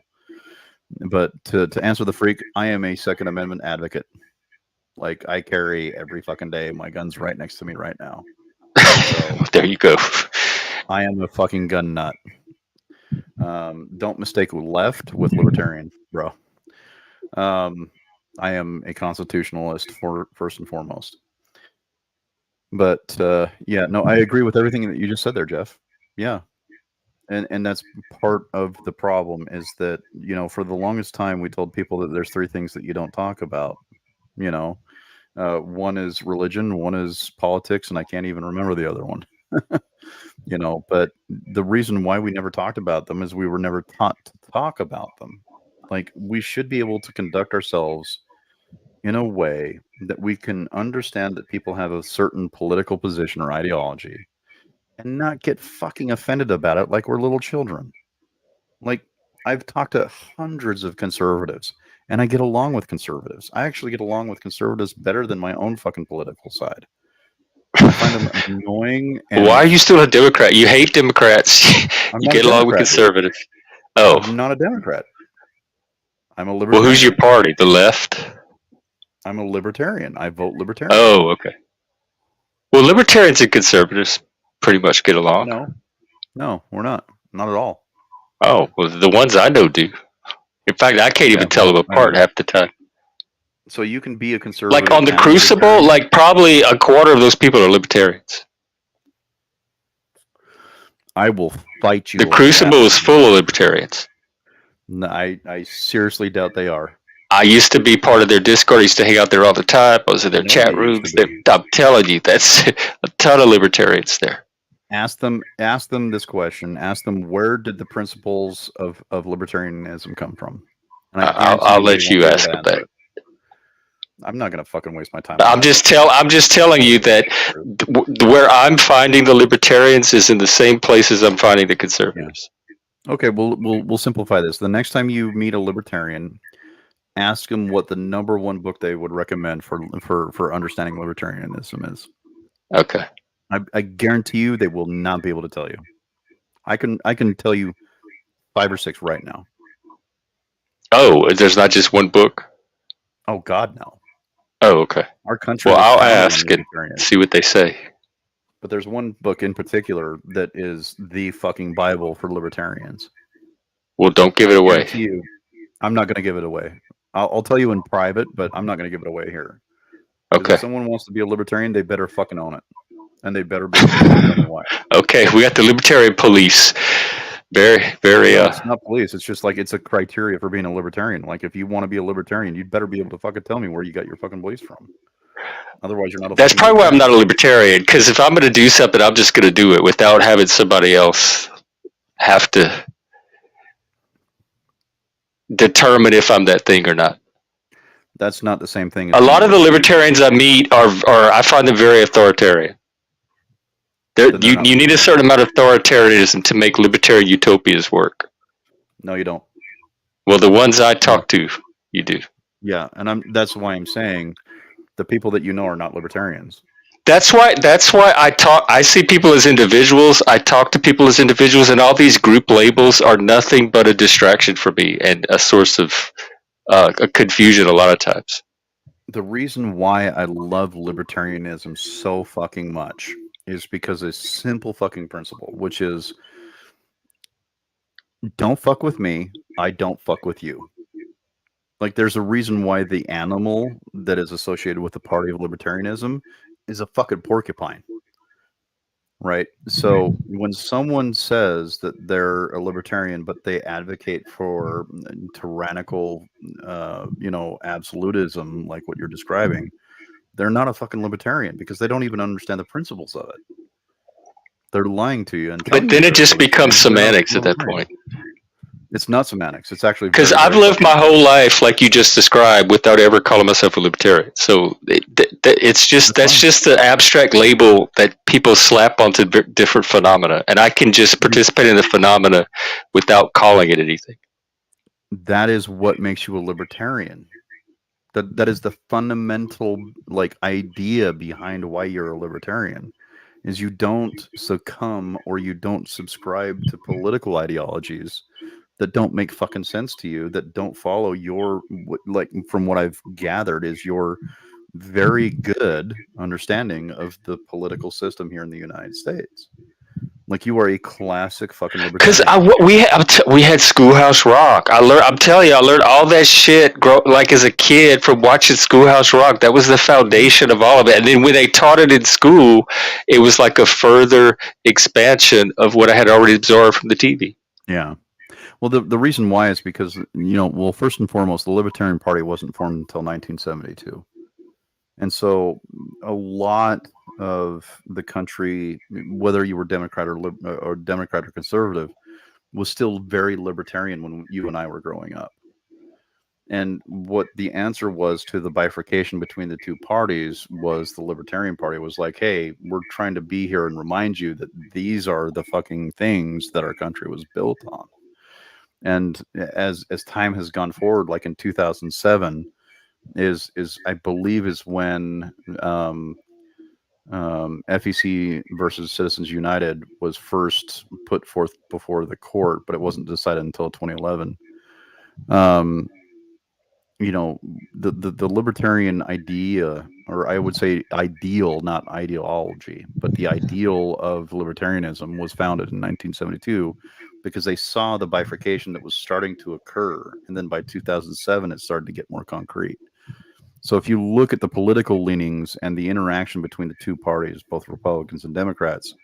F: But to answer the freak, I am a Second Amendment advocate. Like I carry every fucking day. My gun's right next to me right now. So
A: there you go.
F: I am a fucking gun nut. Don't mistake left with libertarian, bro. I am a constitutionalist first and foremost. But yeah, no, I agree with everything that you just said there, Jeff. Yeah. And that's part of the problem is that, you know, for the longest time we told people that there's three things that you don't talk about. You know, one is religion, one is politics, and I can't even remember the other one. You know, but the reason why we never talked about them is we were never taught to talk about them. Like we should be able to conduct ourselves in a way that we can understand that people have a certain political position or ideology and not get fucking offended about it like we're little children. Like I've talked to hundreds of conservatives and I get along with conservatives. I actually get along with conservatives better than my own fucking political side. I find them annoying. And
A: why are you still a Democrat? You hate Democrats. You get along with conservatives. Oh,
F: I'm not a Democrat. I'm a libertarian.
A: Well, who's your party? The left?
F: I'm a libertarian. I vote libertarian.
A: Oh, okay. Well, libertarians and conservatives pretty much get along.
F: No, we're not. Not at all.
A: Oh, well, the ones I know do. In fact, I can't even tell them apart half the time.
F: So you can be a conservative.
A: Like on the Crucible, like probably a quarter of those people are libertarians.
F: I will fight you.
A: The Crucible is full of libertarians.
F: No, I seriously doubt they are.
A: I used to be part of their Discord. I used to hang out there all the time. I was in their chat rooms. I'm telling you, that's a ton of libertarians there.
F: Ask them this question. Ask them, where did the principles of libertarianism come from? And
A: I'll let you ask them that.
F: I'm not going to fucking waste my time.
A: I'm just telling you that where I'm finding the libertarians is in the same places I'm finding the conservatives.
F: Yeah. Okay, we'll simplify this. The next time you meet a libertarian, ask them what the number one book they would recommend for understanding libertarianism is.
A: Okay.
F: I guarantee you they will not be able to tell you. I can tell you 5 or 6 right now.
A: Oh, there's not just one book?
F: Oh God, no.
A: Oh, okay.
F: Our country.
A: Well, I'll ask and see what they say.
F: But there's one book in particular that is the fucking Bible for libertarians.
A: Well, don't give it away.
F: I'm not going to give it away. I'll tell you in private, but I'm not going to give it away here.
A: Okay.
F: If someone wants to be a libertarian, they better fucking own it, and they better be able to tell me why.
A: Okay, we got the libertarian police. Very.
F: It's not police. It's just like it's a criteria for being a libertarian. Like if you want to be a libertarian, you'd better be able to fucking tell me where you got your fucking beliefs from. Otherwise, you're not.
A: That's probably why I'm not a libertarian. Because if I'm going to do something, I'm just going to do it without having somebody else have to determine if I'm that thing or not.
F: That's not the same thing.
A: A lot of the libertarians I meet are I find them very authoritarian. You need a certain amount of authoritarianism to make libertarian utopias work.
F: No, you don't.
A: Well, the ones I talk to, you do.
F: Yeah, and that's why I'm saying the people that you know are not libertarians.
A: That's why I see people as individuals. I talk to people as individuals, and all these group labels are nothing but a distraction for me and a source of a confusion a lot of times.
F: The reason why I love libertarianism so fucking much is because of a simple fucking principle, which is don't fuck with me, I don't fuck with you. Like there's a reason why the animal that is associated with the party of libertarianism is a fucking porcupine. right? So when someone says that they're a libertarian, but they advocate for tyrannical, absolutism, like what you're describing, they're not a fucking libertarian because they don't even understand the principles of it. They're lying to you and telling
A: But then
F: you
A: it
F: they're a
A: just becomes
F: libertarian, but they're not
A: semantics at that
F: libertarian.
A: point.
F: It's not semantics. It's actually
A: Because
F: very,
A: I've
F: very
A: lived my
F: fucking
A: whole life like you just described without ever calling myself a libertarian. So it's just
F: That's fine.
A: just the abstract label that people slap onto different phenomena, and I can just participate in the phenomena without calling it anything.
F: That is what makes you a libertarian. That is the fundamental idea behind why you're a libertarian. Is you don't succumb or you don't subscribe to political ideologies that don't make fucking sense to you, that don't follow your, from what I've gathered, is your very good understanding of the political system here in the United States. Like, you are a classic fucking
A: Because
F: libertarian.
A: we had Schoolhouse Rock. I'm telling you, I learned all that shit as a kid from watching Schoolhouse Rock. That was the foundation of all of it. And then when they taught it in school, it was like a further expansion of what I had already absorbed from the TV.
F: Yeah. Well, the reason why is because, first and foremost, the Libertarian Party wasn't formed until 1972. And so a lot of the country, whether you were Democrat or Democrat or conservative, was still very libertarian when you and I were growing up. And what the answer was to the bifurcation between the two parties was the Libertarian Party was like, hey, we're trying to be here and remind you that these are the fucking things that our country was built on. And as time has gone forward, like in 2007 is I believe is when FEC versus Citizens United was first put forth before the court, but it wasn't decided until 2011. The libertarian idea, or I would say ideal, not ideology, but the ideal of libertarianism was founded in 1972 because they saw the bifurcation that was starting to occur. And then by 2007, it started to get more concrete. So if you look at the political leanings and the interaction between the two parties, both Republicans and Democrats,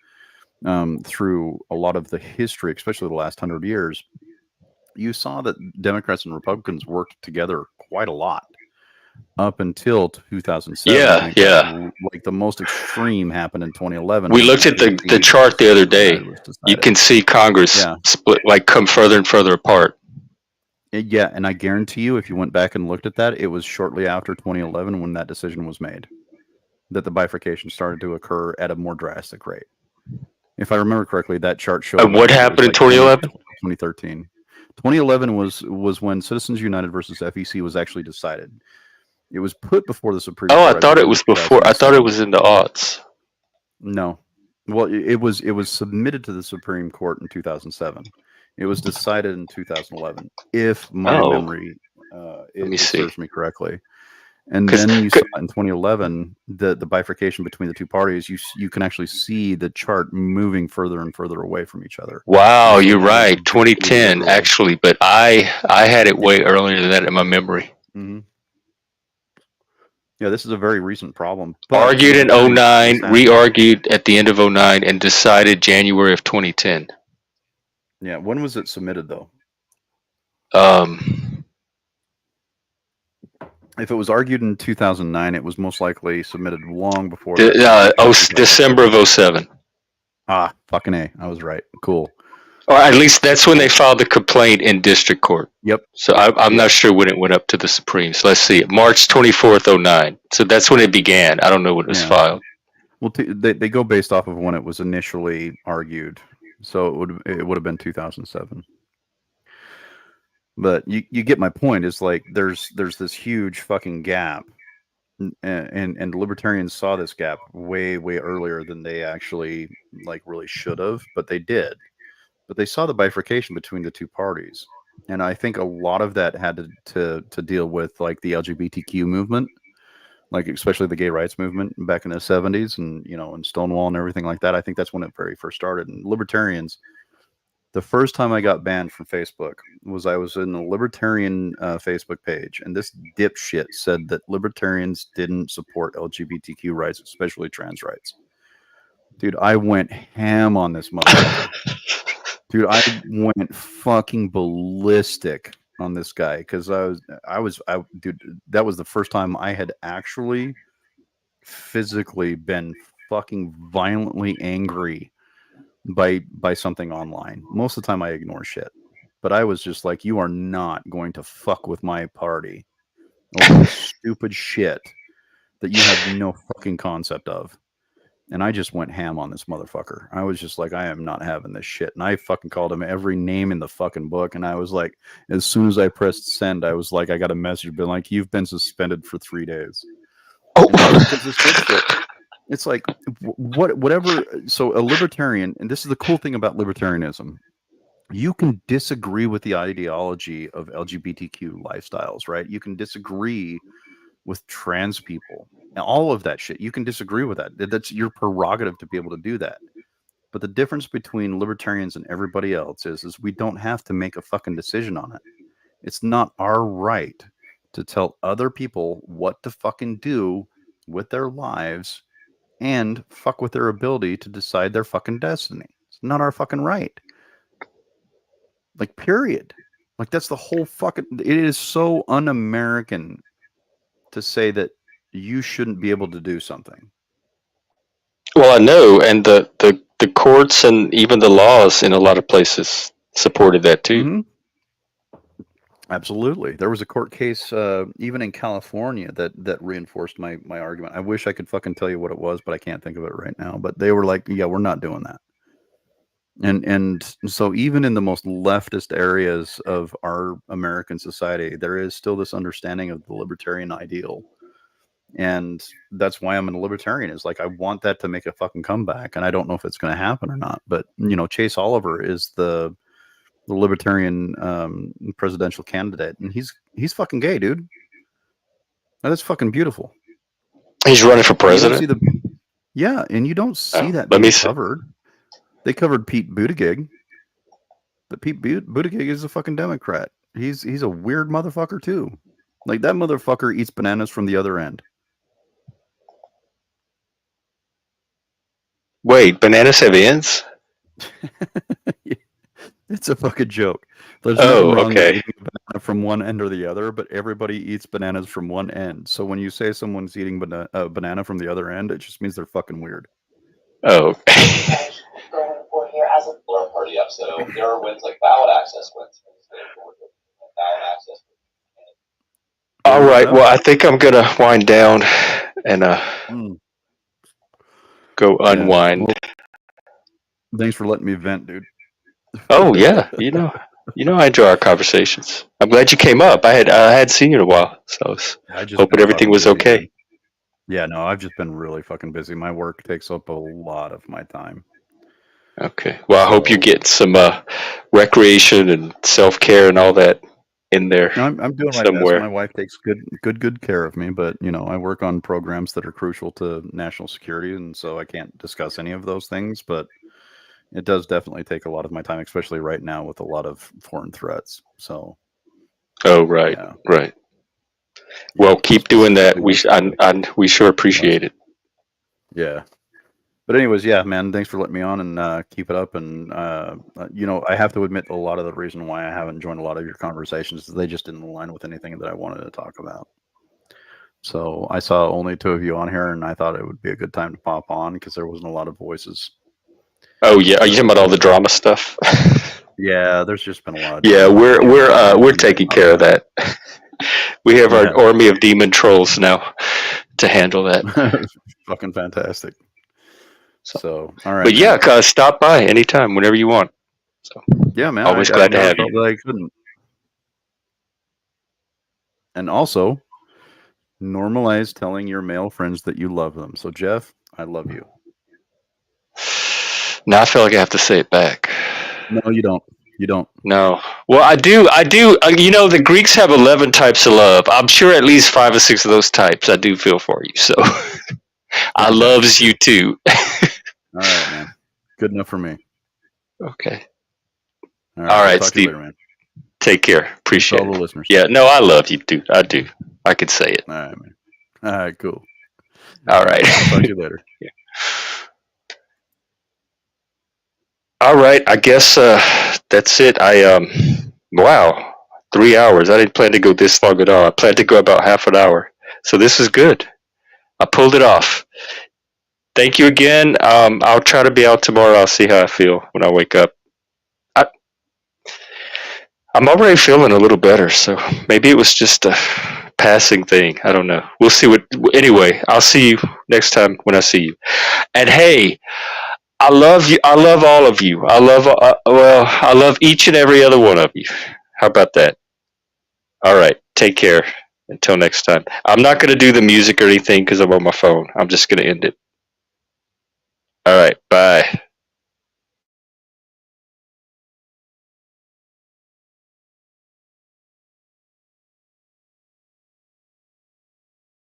F: through a lot of the history, especially the last 100 years, you saw that Democrats and Republicans worked together quite a lot up until 2007.
A: Yeah, yeah.
F: Like the most extreme happened in 2011.
A: We looked at the chart the other day. You can see Congress split, come further and further apart.
F: Yeah, and I guarantee you, if you went back and looked at that, it was shortly after 2011 when that decision was made that the bifurcation started to occur at a more drastic rate. If I remember correctly, that chart showed
A: what happened in 2011?
F: 2013. 2011 was when Citizens United versus FEC was actually decided. It was put before the Supreme Court.
A: I thought it was before. I thought it was in the aughts.
F: No. Well, it was submitted to the Supreme Court in 2007. It was decided in 2011, if my memory serves me correctly. And then you saw in 2011 the bifurcation between the two parties. You can actually see the chart moving further and further away from each other.
A: Wow, you're right. 2010 actually, but I had it way earlier than that in my memory.
F: Mm-hmm. Yeah, this is a very recent problem.
A: Argued in 2009, re-argued at the end of 2009, and decided January of 2010.
F: Yeah, when was it submitted though? If it was argued in 2009, it was most likely submitted long before
A: December of 2007.
F: Ah, fucking A. I was right. Cool.
A: Or at least that's when they filed the complaint in district court.
F: Yep.
A: So I'm not sure when it went up to the Supreme. So let's see. March 24th, 2009. So that's when it began. I don't know when it was filed.
F: Well, they go based off of when it was initially argued. So it would have been 2007. But you get my point. Is like there's this huge fucking gap, and libertarians saw this gap way earlier than they actually really should have, but they did. But they saw the bifurcation between the two parties, and I think a lot of that had to deal with the LGBTQ movement, especially the gay rights movement back in the 70s, and and Stonewall and everything like that. I think that's when it very first started. And libertarians. The first time I got banned from Facebook was I was in a libertarian Facebook page, and this dipshit said that libertarians didn't support LGBTQ rights, especially trans rights. Dude, I went ham on this motherfucker. Dude, I went fucking ballistic on this guy because dude, that was the first time I had actually physically been fucking violently angry by something online. Most of the time I ignore shit. But I was just like, you are not going to fuck with my party over this stupid shit that you have no fucking concept of. And I just went ham on this motherfucker. I was just like, I am not having this shit. And I fucking called him every name in the fucking book. And I was like, as soon as I pressed send, I was like, I got a message being like, you've been suspended for 3 days.
A: Oh,
F: Because this shit, it's like, whatever. So a libertarian, and this is the cool thing about libertarianism, you can disagree with the ideology of LGBTQ lifestyles, right? You can disagree with trans people and all of that shit. You can disagree with that. That's your prerogative to be able to do that. But the difference between libertarians and everybody else is we don't have to make a fucking decision on it. It's not our right to tell other people what to fucking do with their lives and fuck with their ability to decide their fucking destiny. It's not our fucking right. Like, period. Like, that's the whole fucking. It is so un-American to say that you shouldn't be able to do something.
A: well, I know, and the courts and even the laws in a lot of places supported that too.
F: Mm-hmm. Absolutely. There was a court case, even in California, that reinforced my argument. I wish I could fucking tell you what it was, but I can't think of it right now. But they were like, yeah, we're not doing that. And so even in the most leftist areas of our American society, there is still this understanding of the libertarian ideal. And that's why I'm a libertarian, is like, I want that to make a fucking comeback. And I don't know if it's going to happen or not. But, you know, Chase Oliver is the libertarian presidential candidate. And he's fucking gay, dude. That's fucking beautiful.
A: He's running for
F: And you don't
A: president.
F: and you don't see that
A: let me
F: being
A: see.
F: covered. They covered Pete Buttigieg. But Pete Buttigieg is a fucking Democrat. He's a weird motherfucker too. Like, that motherfucker eats bananas from the other end.
A: Wait, bananas have ends?
F: It's a fucking joke. There's nothing wrong with
A: okay.
F: eating a banana from one end or the other, but everybody eats bananas from one end. So when you say someone's eating a banana from the other end, it just means they're fucking weird.
A: Oh.
G: Here as a blur party up, so there are wins like ballot access wins. Ballot access.
A: All right. Well, I think I'm gonna wind down and go unwind.
F: Well, thanks for letting me vent, dude.
A: Oh yeah, you know I enjoy our conversations. I'm glad you came up. I had seen you in a while, so I was hoping everything was okay.
F: Man. Yeah, no, I've just been really fucking busy. My work takes up a lot of my time.
A: Okay. Well, I hope you get some recreation and self-care and all that in there.
F: No, I'm doing my
A: somewhere.
F: best. My wife takes good care of me, but you know, I work on programs that are crucial to national security, and so I can't discuss any of those things. But it does definitely take a lot of my time, especially right now with a lot of foreign threats. So.
A: Oh right,
F: yeah.
A: Right. Well, keep doing that. We sure appreciate it.
F: Yeah. But anyways, yeah, man, thanks for letting me on, and keep it up. And you know, I have to admit, a lot of the reason why I haven't joined a lot of your conversations is they just didn't align with anything that I wanted to talk about. So I saw only 2 of you on here, and I thought it would be a good time to pop on because there wasn't a lot of voices.
A: Oh yeah, are you talking about all the drama stuff?
F: Yeah, there's just been a lot of.
A: Yeah, we're taking care of that. We have our army of demon trolls now to handle that.
F: Fucking fantastic. So, all right.
A: But yeah, stop by anytime, whenever you want. So
F: yeah, man.
A: Always glad to have you.
F: I couldn't. And also, normalize telling your male friends that you love them. So, Jeff, I love you.
A: Now I feel like I have to say it back.
F: No, you don't. You don't.
A: No. Well, I do. You know, the Greeks have 11 types of love. I'm sure at least 5 or 6 of those types I do feel for you. So I loves you too.
F: All right, man. Good enough for me.
A: Okay.
F: All
A: right,
F: talk
A: Steve.
F: to you later, man.
A: Take care. Appreciate
F: all
A: it.
F: the listeners.
A: Yeah. No, I love you, dude. I do. I can say it.
F: All right, man. All right, cool.
A: All right.
F: Talk to you later.
A: Yeah. All right, I guess that's it. Wow, 3 hours. I didn't plan to go this long at all. I planned to go about half an hour. So this is good. I pulled it off. Thank you again. I'll try to be out tomorrow. I'll see how I feel when I wake up. I'm already feeling a little better, so maybe it was just a passing thing. I don't know. We'll see what. Anyway, I'll see you next time when I see you. And hey, I love you. I love all of you. I love each and every other one of you. How about that? All right. Take care. Until next time. I'm not going to do the music or anything because I'm on my phone. I'm just going to end it.